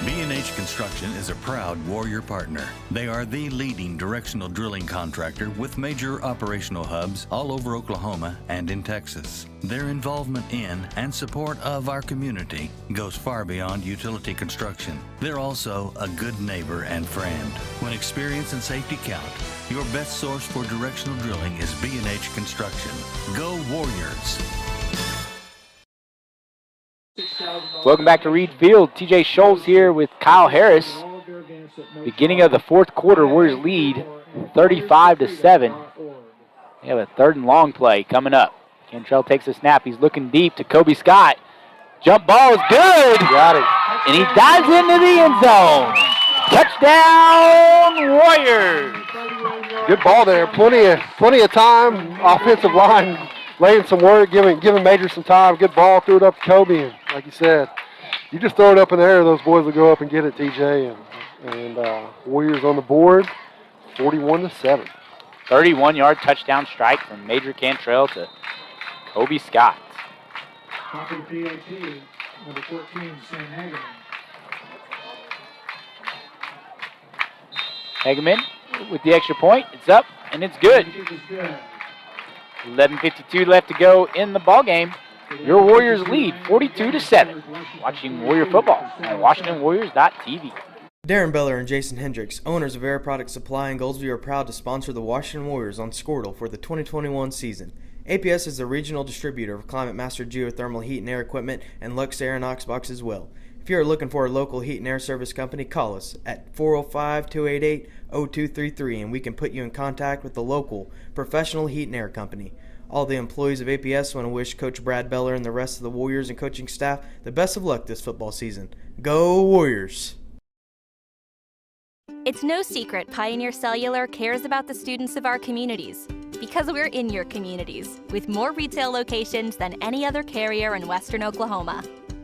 B&H Construction is a proud Warrior partner. They are the leading directional drilling contractor with major operational hubs all over Oklahoma and in Texas. Their involvement in and support of our community goes far beyond utility construction. They're also a good neighbor and friend. When experience and safety count, your best source for directional drilling is B&H Construction. Go Warriors! Welcome back to Reed Field. TJ Schultz here with Kyle Harris. Beginning of the fourth quarter, Warriors lead 35-7. They have a 3rd and long play coming up. Cantrell takes a snap. He's looking deep to Kobe Scott. Jump ball is good. Got it. And he dives into the end zone. Touchdown, Warriors. Good ball there. Plenty of time. Offensive line laying some work, giving Major some time. Good ball. Threw it up to Kobe. And like you said, you just throw it up in the air, those boys will go up and get it, TJ. And Warriors on the board, 41-7. 31-yard touchdown strike from Major Cantrell to Kobe Scott. Top of the PAT, number 14, Sam Hageman. Hageman with the extra point. It's up, and it's good. 11:52 left to go in the ball game. Your Warriors lead 42-7. Watching Warrior football on WashingtonWarriors.tv. Darren Beller and Jason Hendricks, owners of Air Product Supply in Goldsview, are proud to sponsor the Washington Warriors on Squirtle for the 2021 season. APS is the regional distributor of Climate Master geothermal heat and air equipment and Lux Air and Oxbox as well. If you are looking for a local heat and air service company, call us at 405-288-0233 and we can put you in contact with the local professional heat and air company. All the employees of APS want to wish Coach Brad Beller and the rest of the Warriors and coaching staff the best of luck this football season. Go Warriors! It's no secret Pioneer Cellular cares about the students of our communities because we're in your communities with more retail locations than any other carrier in Western Oklahoma.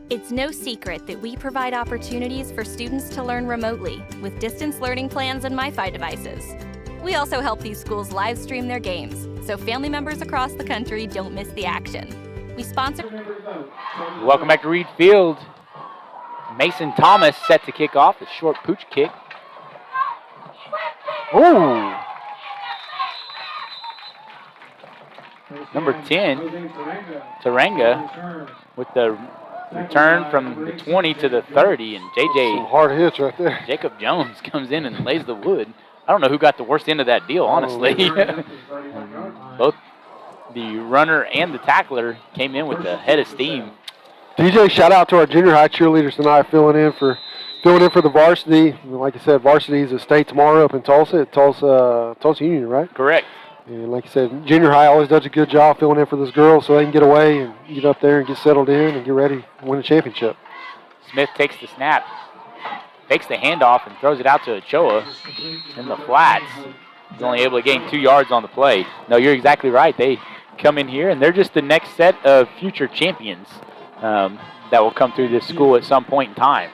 It's no secret that we provide opportunities for students to learn remotely with distance learning plans and MiFi devices. We also help these schools live stream their games so family members across the country don't miss the action. We sponsor... Welcome back to Reed Field. Mason Thomas set to kick off a short pooch kick. Ooh! Number 10, Taranga, with the return from the 20 to the 30, and JJ... Some hard hits right there. Jacob Jones comes in and lays the wood. I don't know who got the worst end of that deal, honestly. Both the runner and the tackler came in with the head of steam. DJ, shout out to our junior high cheerleaders tonight, filling in for the varsity. Like I said, varsity is a state tomorrow up in Tulsa, at Tulsa Union, right? Correct. And like I said, junior high always does a good job filling in for those girls so they can get away and get up there and get settled in and get ready to win a championship. Smith takes the snap, fakes the handoff, and throws it out to Ochoa in the flats. He's only able to gain 2 yards on the play. No, you're exactly right. They come in here, and they're just the next set of future champions that will come through this school at some point in time.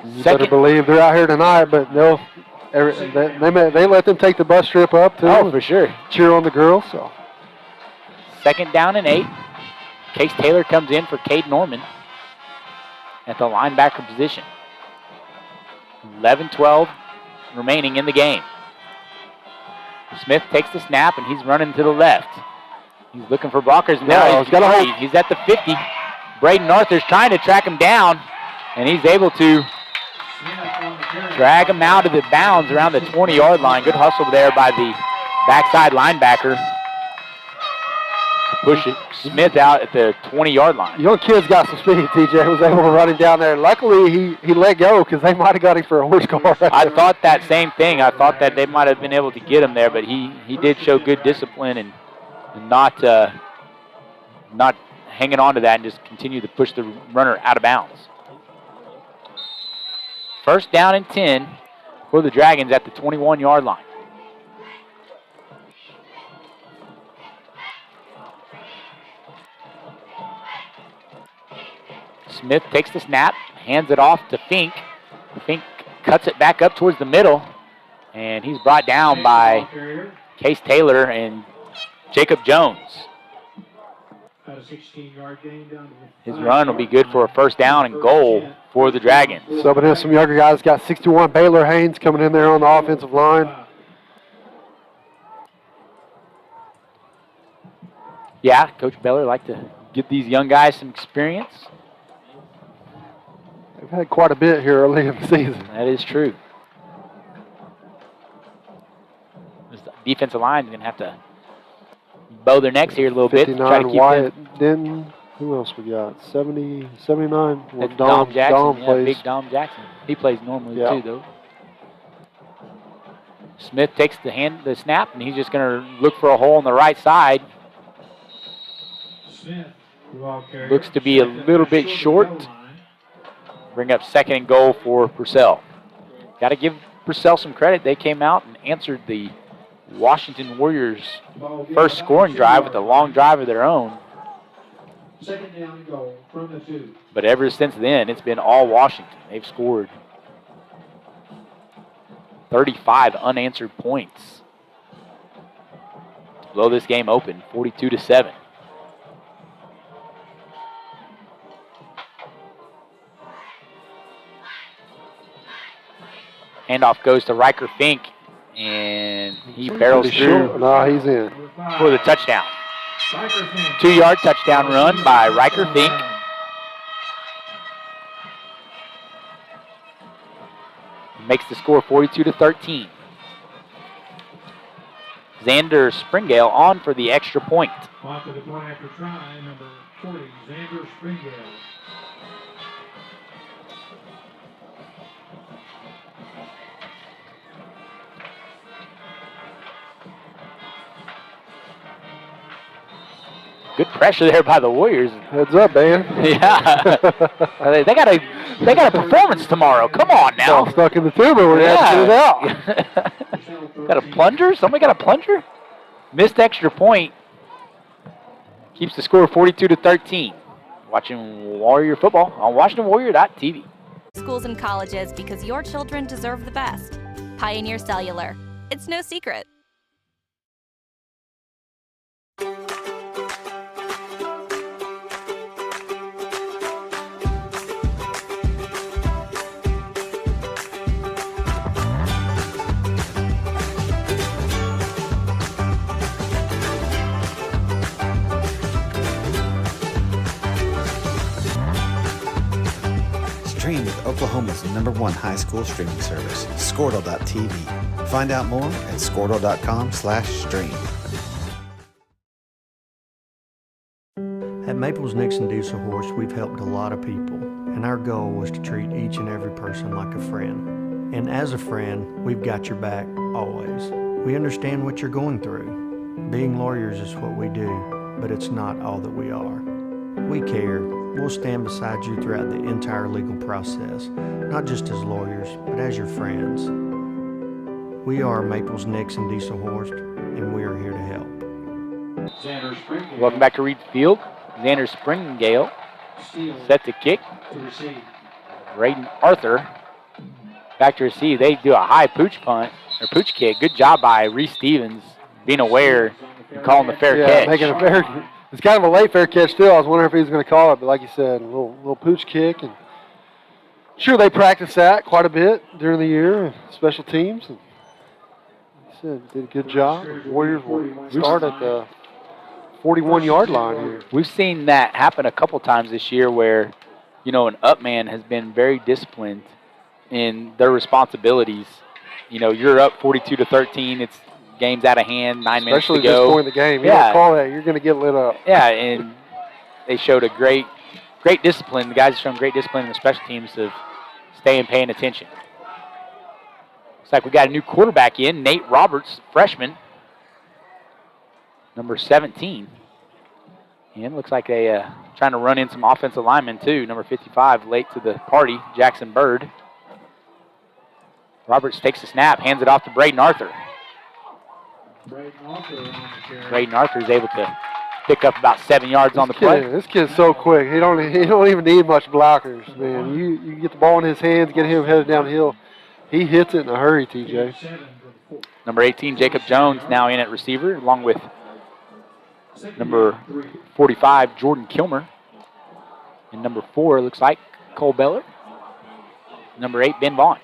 You better believe they're out here tonight, but they let them take the bus trip up, too. Oh, for sure. Cheer on the girls. So. 2nd down and 8. Case Taylor comes in for Cade Norman at the linebacker position. 11-12 remaining in the game. Smith takes the snap, and he's running to the left. He's looking for blockers. Now he's at the 50. Braden Arthur's trying to track him down, and he's able to drag him out of the bounds around the 20-yard line. Good hustle there by the backside linebacker to push it. Smith out at the 20-yard line. Young kid's got some speed. TJ was able to run him down there. Luckily, he let go because they might have got him for a horse car. Right I thought that same thing. I thought that they might have been able to get him there, but he did show good discipline and not hanging on to that and just continue to push the runner out of bounds. 1st down and 10 for the Dragons at the 21-yard line. Smith takes the snap, hands it off to Fink. Fink cuts it back up towards the middle, and he's brought down by Case Taylor and Jacob Jones. His run will be good for a first down and goal for the Dragons. Subbing in some younger guys. Got 61 Baylor Haynes coming in there on the offensive line. Yeah, Coach Baylor like to get these young guys some experience. They've had quite a bit here early in the season. That is true. This defensive line is going to have to bow their necks here a little bit to try to keep Wyatt Denton. Who else we got? 70, 79. Well, Dom Jackson. Dom plays. Big Dom Jackson. He plays normally Yeah. too, though. Smith takes the snap, and he's just going to look for a hole on the right side. Looks to be a little bit short. Bring up second and goal for Purcell. Got to give Purcell some credit. They came out and answered the Washington Warriors' first scoring drive with a long drive of their own. Second down and goal from the 2. But ever since then, it's been all Washington. They've scored 35 unanswered points. Blow this game open, 42-7. Handoff goes to Riker Fink, and he barrels through. No, he's in. For the touchdown. 2-yard touchdown run by Riker Fink. Makes the score 42-13. Xander Springale on for the extra point. Off to the point after try, number 40, Xander Springale. Good pressure there by the Warriors. Heads up, man. Yeah. they got a performance tomorrow. Come on now. Ball stuck in the tuba. We're going to have to get it out. Got a plunger? Somebody got a plunger? Missed extra point. Keeps the score 42-13. Watching Warrior football on WashingtonWarrior.tv. Schools and colleges, because your children deserve the best. Pioneer Cellular. It's no secret. Stream with Oklahoma's #1 high school streaming service, Squirtle.tv. Find out more at Squirtle.com/stream. At Maples Nixon Diesel Horse, we've helped a lot of people, and our goal was to treat each and every person like a friend. And as a friend, we've got your back always. We understand what you're going through. Being lawyers is what we do, but it's not all that we are. We care. We'll stand beside you throughout the entire legal process, not just as lawyers, but as your friends. We are Maples Nixon Diesel Horse, and we are here to help. Welcome back to Reed Field. Xander Springale set to kick. Braden Arthur back to receive. They do a high pooch punt, or pooch kick. Good job by Reese Stevens being aware and calling the fair catch. Making a fair. It's kind of a late fair catch still. I was wondering if he was going to call it, but like you said, a little pooch kick. And sure, they practice that quite a bit during the year, special teams. And like I said, did a good job. Warriors will start at the 41-yard line here. We've seen that happen a couple times this year where, you know, an up man has been very disciplined in their responsibilities. You know, you're up 42-13. It's game's out of hand, 9 minutes to go. Especially at this point in the game. You don't call that, you're going to get lit up. Yeah, and they showed a great discipline. The guys showed great discipline in the special teams of staying paying attention. Looks like we got a new quarterback in, Nate Roberts, freshman, number 17. And looks like they trying to run in some offensive linemen too. Number 55 late to the party, Jackson Bird. Roberts takes the snap, hands it off to Braden Arthur. Braden Arthur is able to pick up about 7 yards on the play. This kid's so quick. He don't even need much blockers, man. You get the ball in his hands, get him headed downhill. He hits it in a hurry, TJ. Number 18, Jacob Jones, now in at receiver, along with number 45, Jordan Kilmer. And number 4, looks like Cole Beller. Number 8, Ben Vaughn.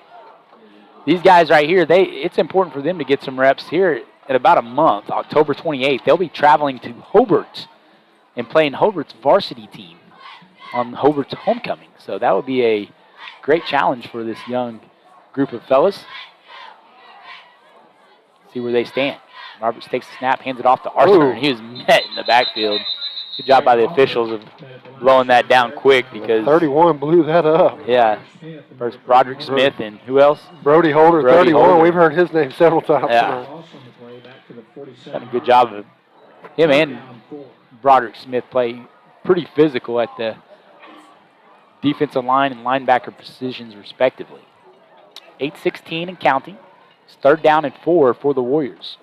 These guys right here, it's important for them to get some reps here in about a month, October 28th. They'll be traveling to Hobart and playing Hobart's varsity team on Hobart's homecoming. So that would be a great challenge for this young group of fellas. See where they stand. Roberts takes the snap, hands it off to Arthur, and he was met in the backfield. Good job by the officials of blowing that down quick because 31 blew that up. Yeah. First Broderick Smith and who else? Brody Holder, 31. We've heard his name several times. Yeah. Done a good job of him and Broderick Smith play pretty physical at the defensive line and linebacker positions respectively. 8:16 and counting. It's 3rd down and 4 for the Warriors.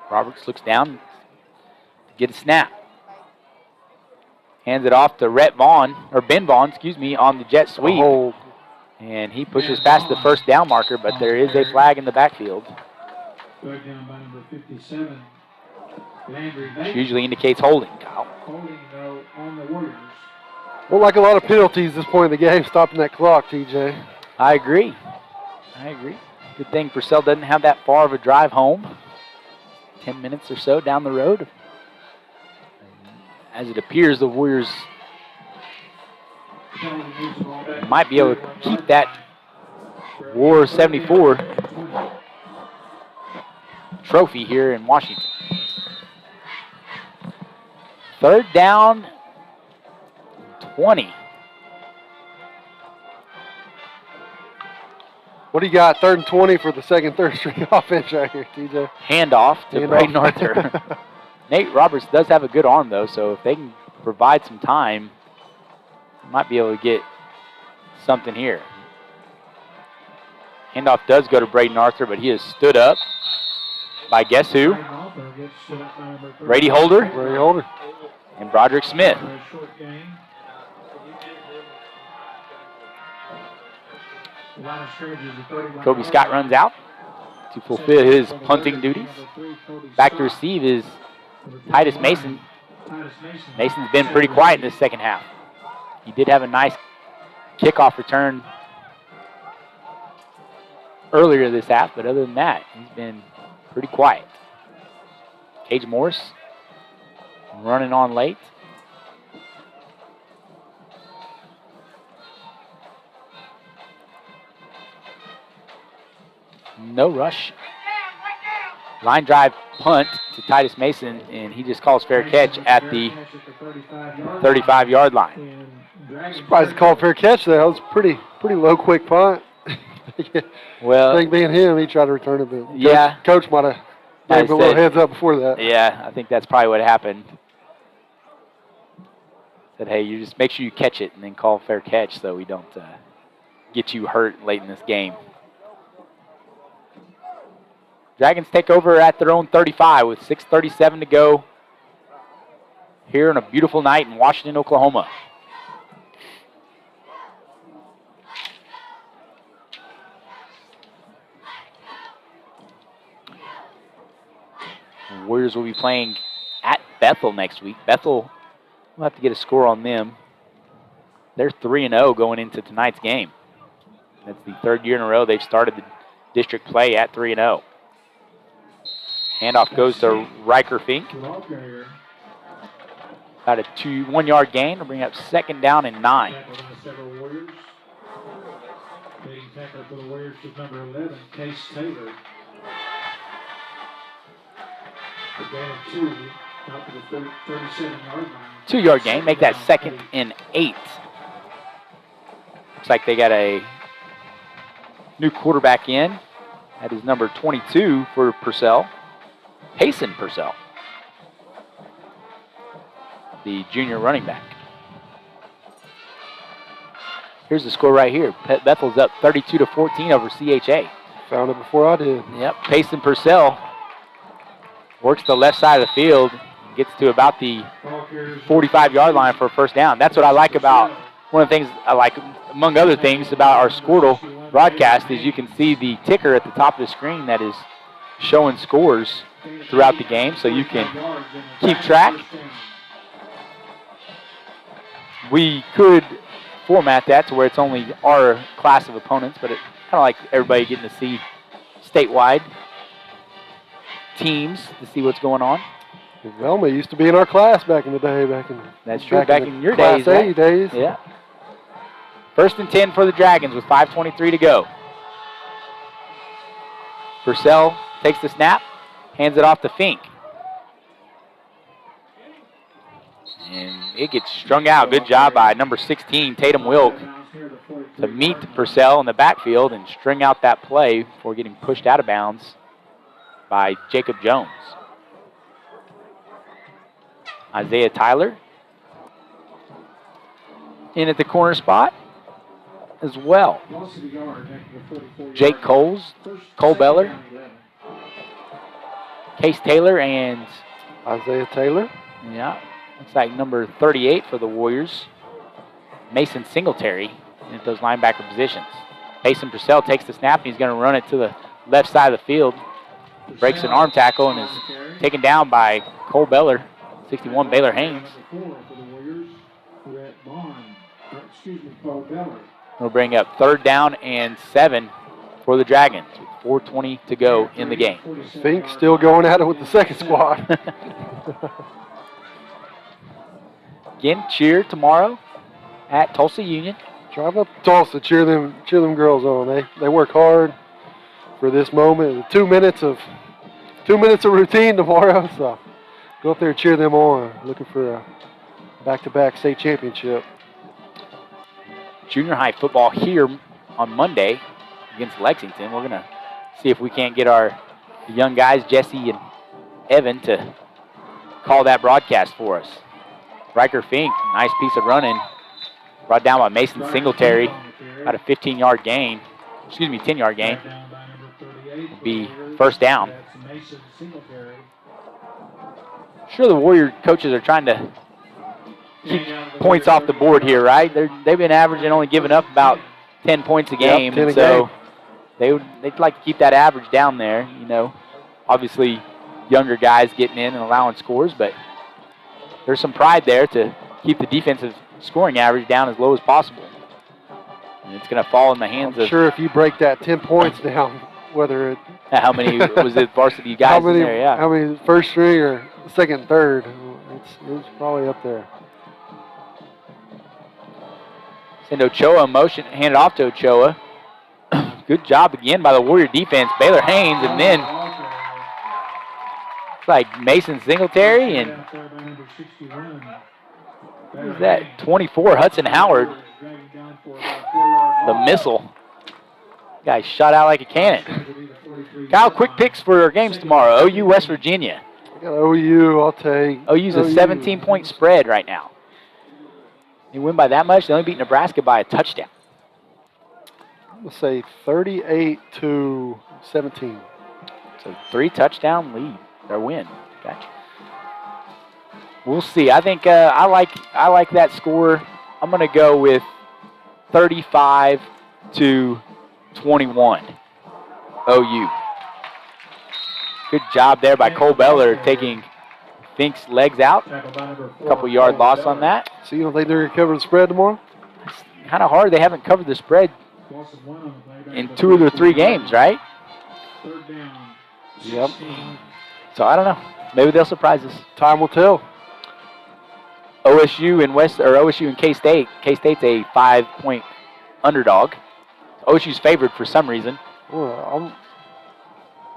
Roberts looks down to get a snap. Hands it off to Ben Vaughn, on the jet sweep. And he pushes past the first down marker, but there is a flag in the backfield. Flag down by number 57. Usually indicates holding, Kyle. Holding, though, on the Warriors. Well, like a lot of penalties this point in the game, stopping that clock, TJ. I agree. Good thing Purcell doesn't have that far of a drive home. 10 minutes or so down the road. As it appears, the Warriors might be able to keep that War 74 trophy here in Washington. 3rd down, 20. What do you got? 3rd and 20 for the second, third string offense right here, TJ. Handoff to Braden Arthur. Nate Roberts does have a good arm, though, so if they can provide some time, might be able to get something here. Handoff does go to Braden Arthur, but he is stood up by guess who? Brady Holder. And Broderick Smith. Kobe Scott runs out to fulfill his punting duties. Back to receive is Titus Mason. Mason's been pretty quiet in the second half. He did have a nice kickoff return earlier this half, but other than that, he's been pretty quiet. Cage Morris running on late. No rush. Line drive punt to Titus Mason, and he just calls fair catch at the 35-yard line. Surprised he called fair catch there. That was pretty low, quick punt. Well, I think being him, he tried to return it, but yeah, coach might have gave him a little heads up before that. Yeah, I think that's probably what happened. Said, hey, you just make sure you catch it and then call fair catch so we don't get you hurt late in this game. Dragons take over at their own 35 with 6:37 to go here on a beautiful night in Washington, Oklahoma. The Warriors will be playing at Bethel next week. Bethel, we'll have to get a score on them. They're 3-0 going into tonight's game. That's the 3rd year in a row they've started the district play at 3-0. Handoff goes to Riker Fink. About a 1-yard gain to bring up 2nd down and 9. Leading tackler for the Warriors was number 11, Case Taylor. The gain of 2 out to the 37-yard line. 2-yard gain, make that 2nd and 8. Looks like they got a new quarterback in. That is number 22 for Purcell. Payson Purcell, the junior running back. Here's the score right here. Bethel's up 32-14 over CHA. Found it before I did. Yep, Payson Purcell works the left side of the field, gets to about the 45-yard line for a first down. That's what I like about, one of the things I like, among other things, about our Squirtle broadcast is you can see the ticker at the top of the screen that is showing scores throughout the game, so you can keep track. We could format that to where it's only our class of opponents, but it kind of like everybody getting to see statewide teams to see what's going on. Velma used to be in our class back in the day. That's true. Back in your days, Class A right? days. Yeah. 1st and 10 for the Dragons with 5:23 to go. Purcell takes the snap, hands it off to Fink. And it gets strung out. Good job by number 16, Tatum Wilk, to meet Purcell in the backfield and string out that play before getting pushed out of bounds by Jacob Jones. Isaiah Tyler in at the corner spot as well. Jake Coles, Cole Beller, Case Taylor, and Isaiah Taylor. Yeah, looks like number 38 for the Warriors, Mason Singletary, in those linebacker positions. Payson Purcell takes the snap, and he's going to run it to the left side of the field. Breaks an arm tackle and is taken down by Cole Beller, 61 Baylor Haynes. We'll bring up 3rd down and 7 for the Dragons with 4:20 to go in the game. Fink still going at it with the second squad. Again, cheer tomorrow at Tulsa Union. Drive up to Tulsa, cheer them girls on. They work hard for this moment. 2 minutes of routine tomorrow. So go up there and cheer them on. Looking for a back-to-back state championship. Junior high football here on Monday against Lexington. We're gonna see if we can't get our young guys, Jesse and Evan, to call that broadcast for us. Riker Fink, nice piece of running. Brought down by Mason Singletary. About a 15-yard gain. 10-yard gain. Be first down. Sure, the Warrior coaches are trying to keep points off the board here, right? They've been averaging, only giving up about 10 points a game. Yep, 10 a so game. they'd like to keep that average down there. You know, obviously younger guys getting in and allowing scores, but there's some pride there to keep the defensive scoring average down as low as possible. And it's going to fall in the hands of... Sure, if you break that 10 points down, whether it... How many was it varsity guys in there? Yeah. How many first string or second, third? It's probably up there. Send Ochoa in motion, hand it off to Ochoa. Good job again by the Warrior defense. Baylor Haynes, and then it's like Mason Singletary and who's that? 24, Hudson Howard. The missile. Guy shot out like a cannon. Kyle, quick picks for our games tomorrow. OU, West Virginia. I got OU, I'll take. OU's a 17-point spread right now. They win by that much. They only beat Nebraska by a touchdown. I'm going to say 38-17. So 3-touchdown lead, or win. Gotcha. We'll see. I think I like that score. I'm going to go with 35-21. OU. Good job there by Cole Beller taking Fink's legs out. A couple yard loss on that. So you don't think they're going to cover the spread tomorrow? It's kind of hard. They haven't covered the spread in 2 of their 3 games, right? Yep. So I don't know. Maybe they'll surprise us. Time will tell. OSU and K-State. K-State's a 5-point underdog. OSU's favored for some reason. Well,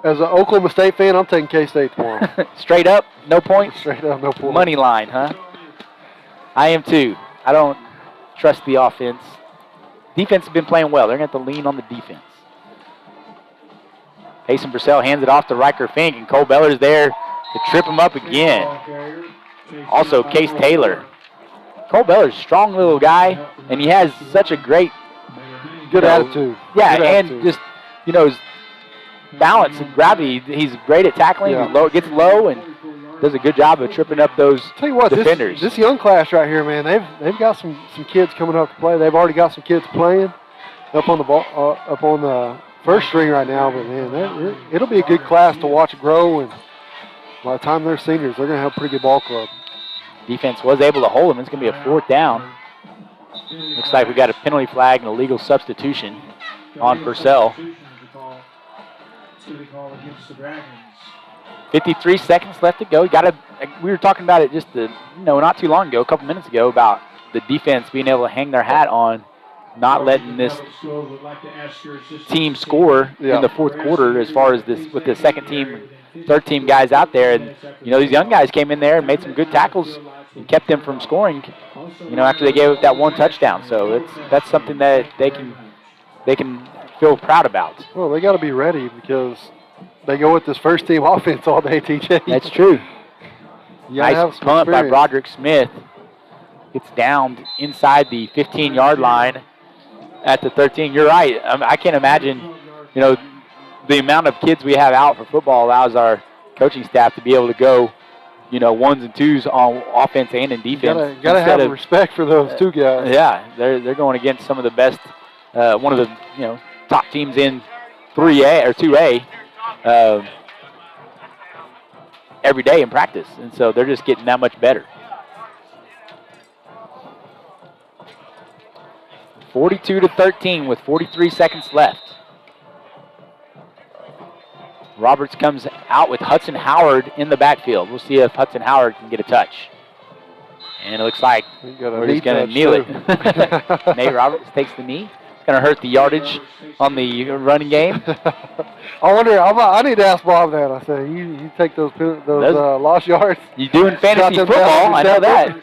as an Oklahoma State fan, I'm taking K-State tomorrow. Straight up, no points? Straight up, no points. Money line, huh? I am too. I don't trust the offense. Defense has been playing well. They're going to have to lean on the defense. Payson Purcell hands it off to Riker Fink, and Cole Beller's there to trip him up again. Also, Case Taylor Cole Beller's a strong little guy, and he has such a great good attitude. Yeah, Good and attitude. just, his balance and gravity. He's great at tackling. Yeah. He's low, gets low and does a good job of tripping up those Tell you what, defenders. This young class right here, man, they've got some kids coming up to play. They've already got some kids playing up on the first string right now. But man, it'll be a good class to watch grow. And by the time they're seniors, they're going to have a pretty good ball club. Defense was able to hold him. It's going to be a 4th down. Looks like we got a penalty flag and a legal substitution on Purcell. 53 seconds left to go. We were talking about it just not too long ago, a couple minutes ago, about the defense being able to hang their hat on not letting this team score in the 4th quarter as far as this with the second team, third team guys out there. And, these young guys came in there and made some good tackles and kept them from scoring, after they gave up that 1 touchdown. So that's something that they can feel proud about. Well, they got to be ready because they go with this first team offense all day, TJ. That's true. Nice punt by Broderick Smith. Gets downed inside the 15-yard line at the 13. You're right. I can't imagine, the amount of kids we have out for football allows our coaching staff to be able to go, 1s and 2s on offense and in defense. Got to have respect for those two guys. Yeah, they're going against some of the best, one of the top teams in 3A or 2A every day in practice, and so they're just getting that much better. 42-13 with 43 seconds left. Roberts comes out with Hudson Howard in the backfield. We'll see if Hudson Howard can get a touch. And it looks like we're just going to kneel it. Nate Roberts takes the knee. It's going to hurt the yardage on the running game. I wonder, I need to ask Bob that. I said, you take those lost yards? You do in fantasy football, I know that.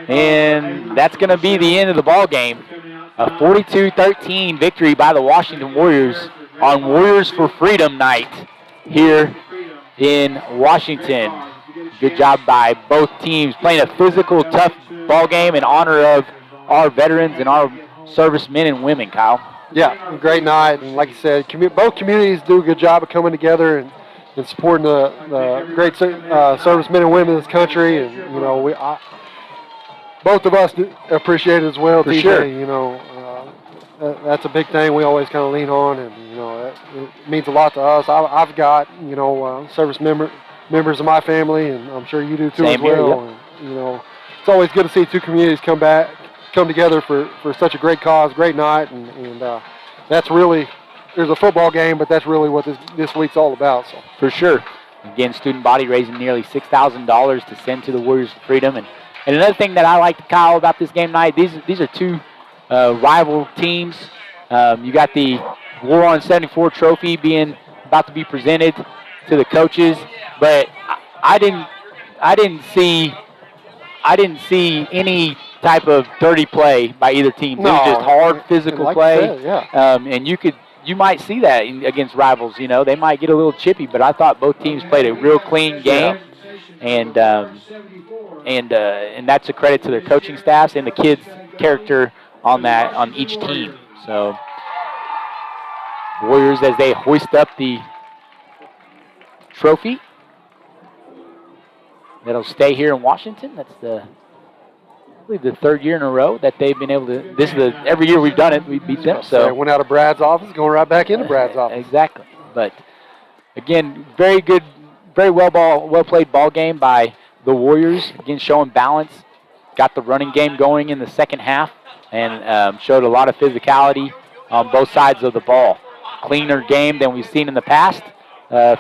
And that's going to be the end of the ball game. A 42-13 victory by the Washington Warriors on Warriors for Freedom night here in Washington. Good job by both teams playing a physical, tough ball game in honor of our veterans and our servicemen and women, Kyle. Yeah, great night. And like you said, both communities do a good job of coming together and supporting the great servicemen and women in this country. And, both of us appreciate it as well. For sure. That's a big thing we always kind of lean on, and, it means a lot to us. I've got, service members of my family, and I'm sure you do too. Same as well. Here, yep. And, it's always good to see two communities come together for such a great cause, great night, and that's really, there's a football game, but that's really what this week's all about. So. For sure. Again, student body raising nearly $6,000 to send to the Warriors for Freedom. And another thing that I like, Kyle, about this game night, these are two rival teams. You got the War on 74 trophy about to be presented to the coaches, but I didn't see any type of dirty play by either team. It was just hard physical play. Said, yeah. And you might see that against rivals. They might get a little chippy, but I thought both teams played a real clean game, and that's a credit to their coaching staffs and the kids' character on each team. So Warriors, as they hoist up the trophy, that'll stay here in Washington. That's I believe the 3rd year in a row that they've been able to. Every year we've done it, we beat them. So it went out of Brad's office, going right back into Brad's office. Exactly. But again, very good, very well played ball game by the Warriors. Again, showing balance. Got the running game going in the second half, and showed a lot of physicality on both sides of the ball. Cleaner game than we've seen in the past,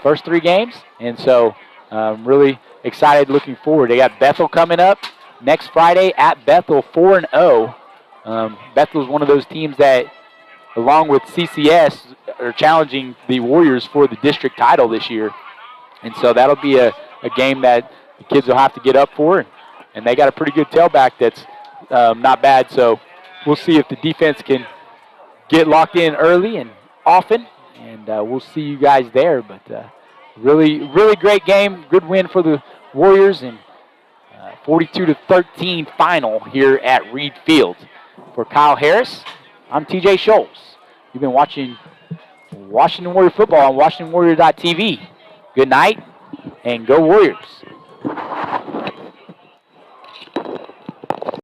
first 3 games. And so really excited, looking forward. They got Bethel coming up next Friday at Bethel, 4-0. Bethel's one of those teams that, along with CCS, are challenging the Warriors for the district title this year. And so that'll be a game that the kids will have to get up for. And they got a pretty good tailback that's not bad. So we'll see if the defense can get locked in early and often. And we'll see you guys there. But really, really great game. Good win for the Warriors in 42-13 final here at Reed Field. For Kyle Harris, I'm TJ Scholes. You've been watching Washington Warrior football on WashingtonWarrior.tv. Good night and go Warriors.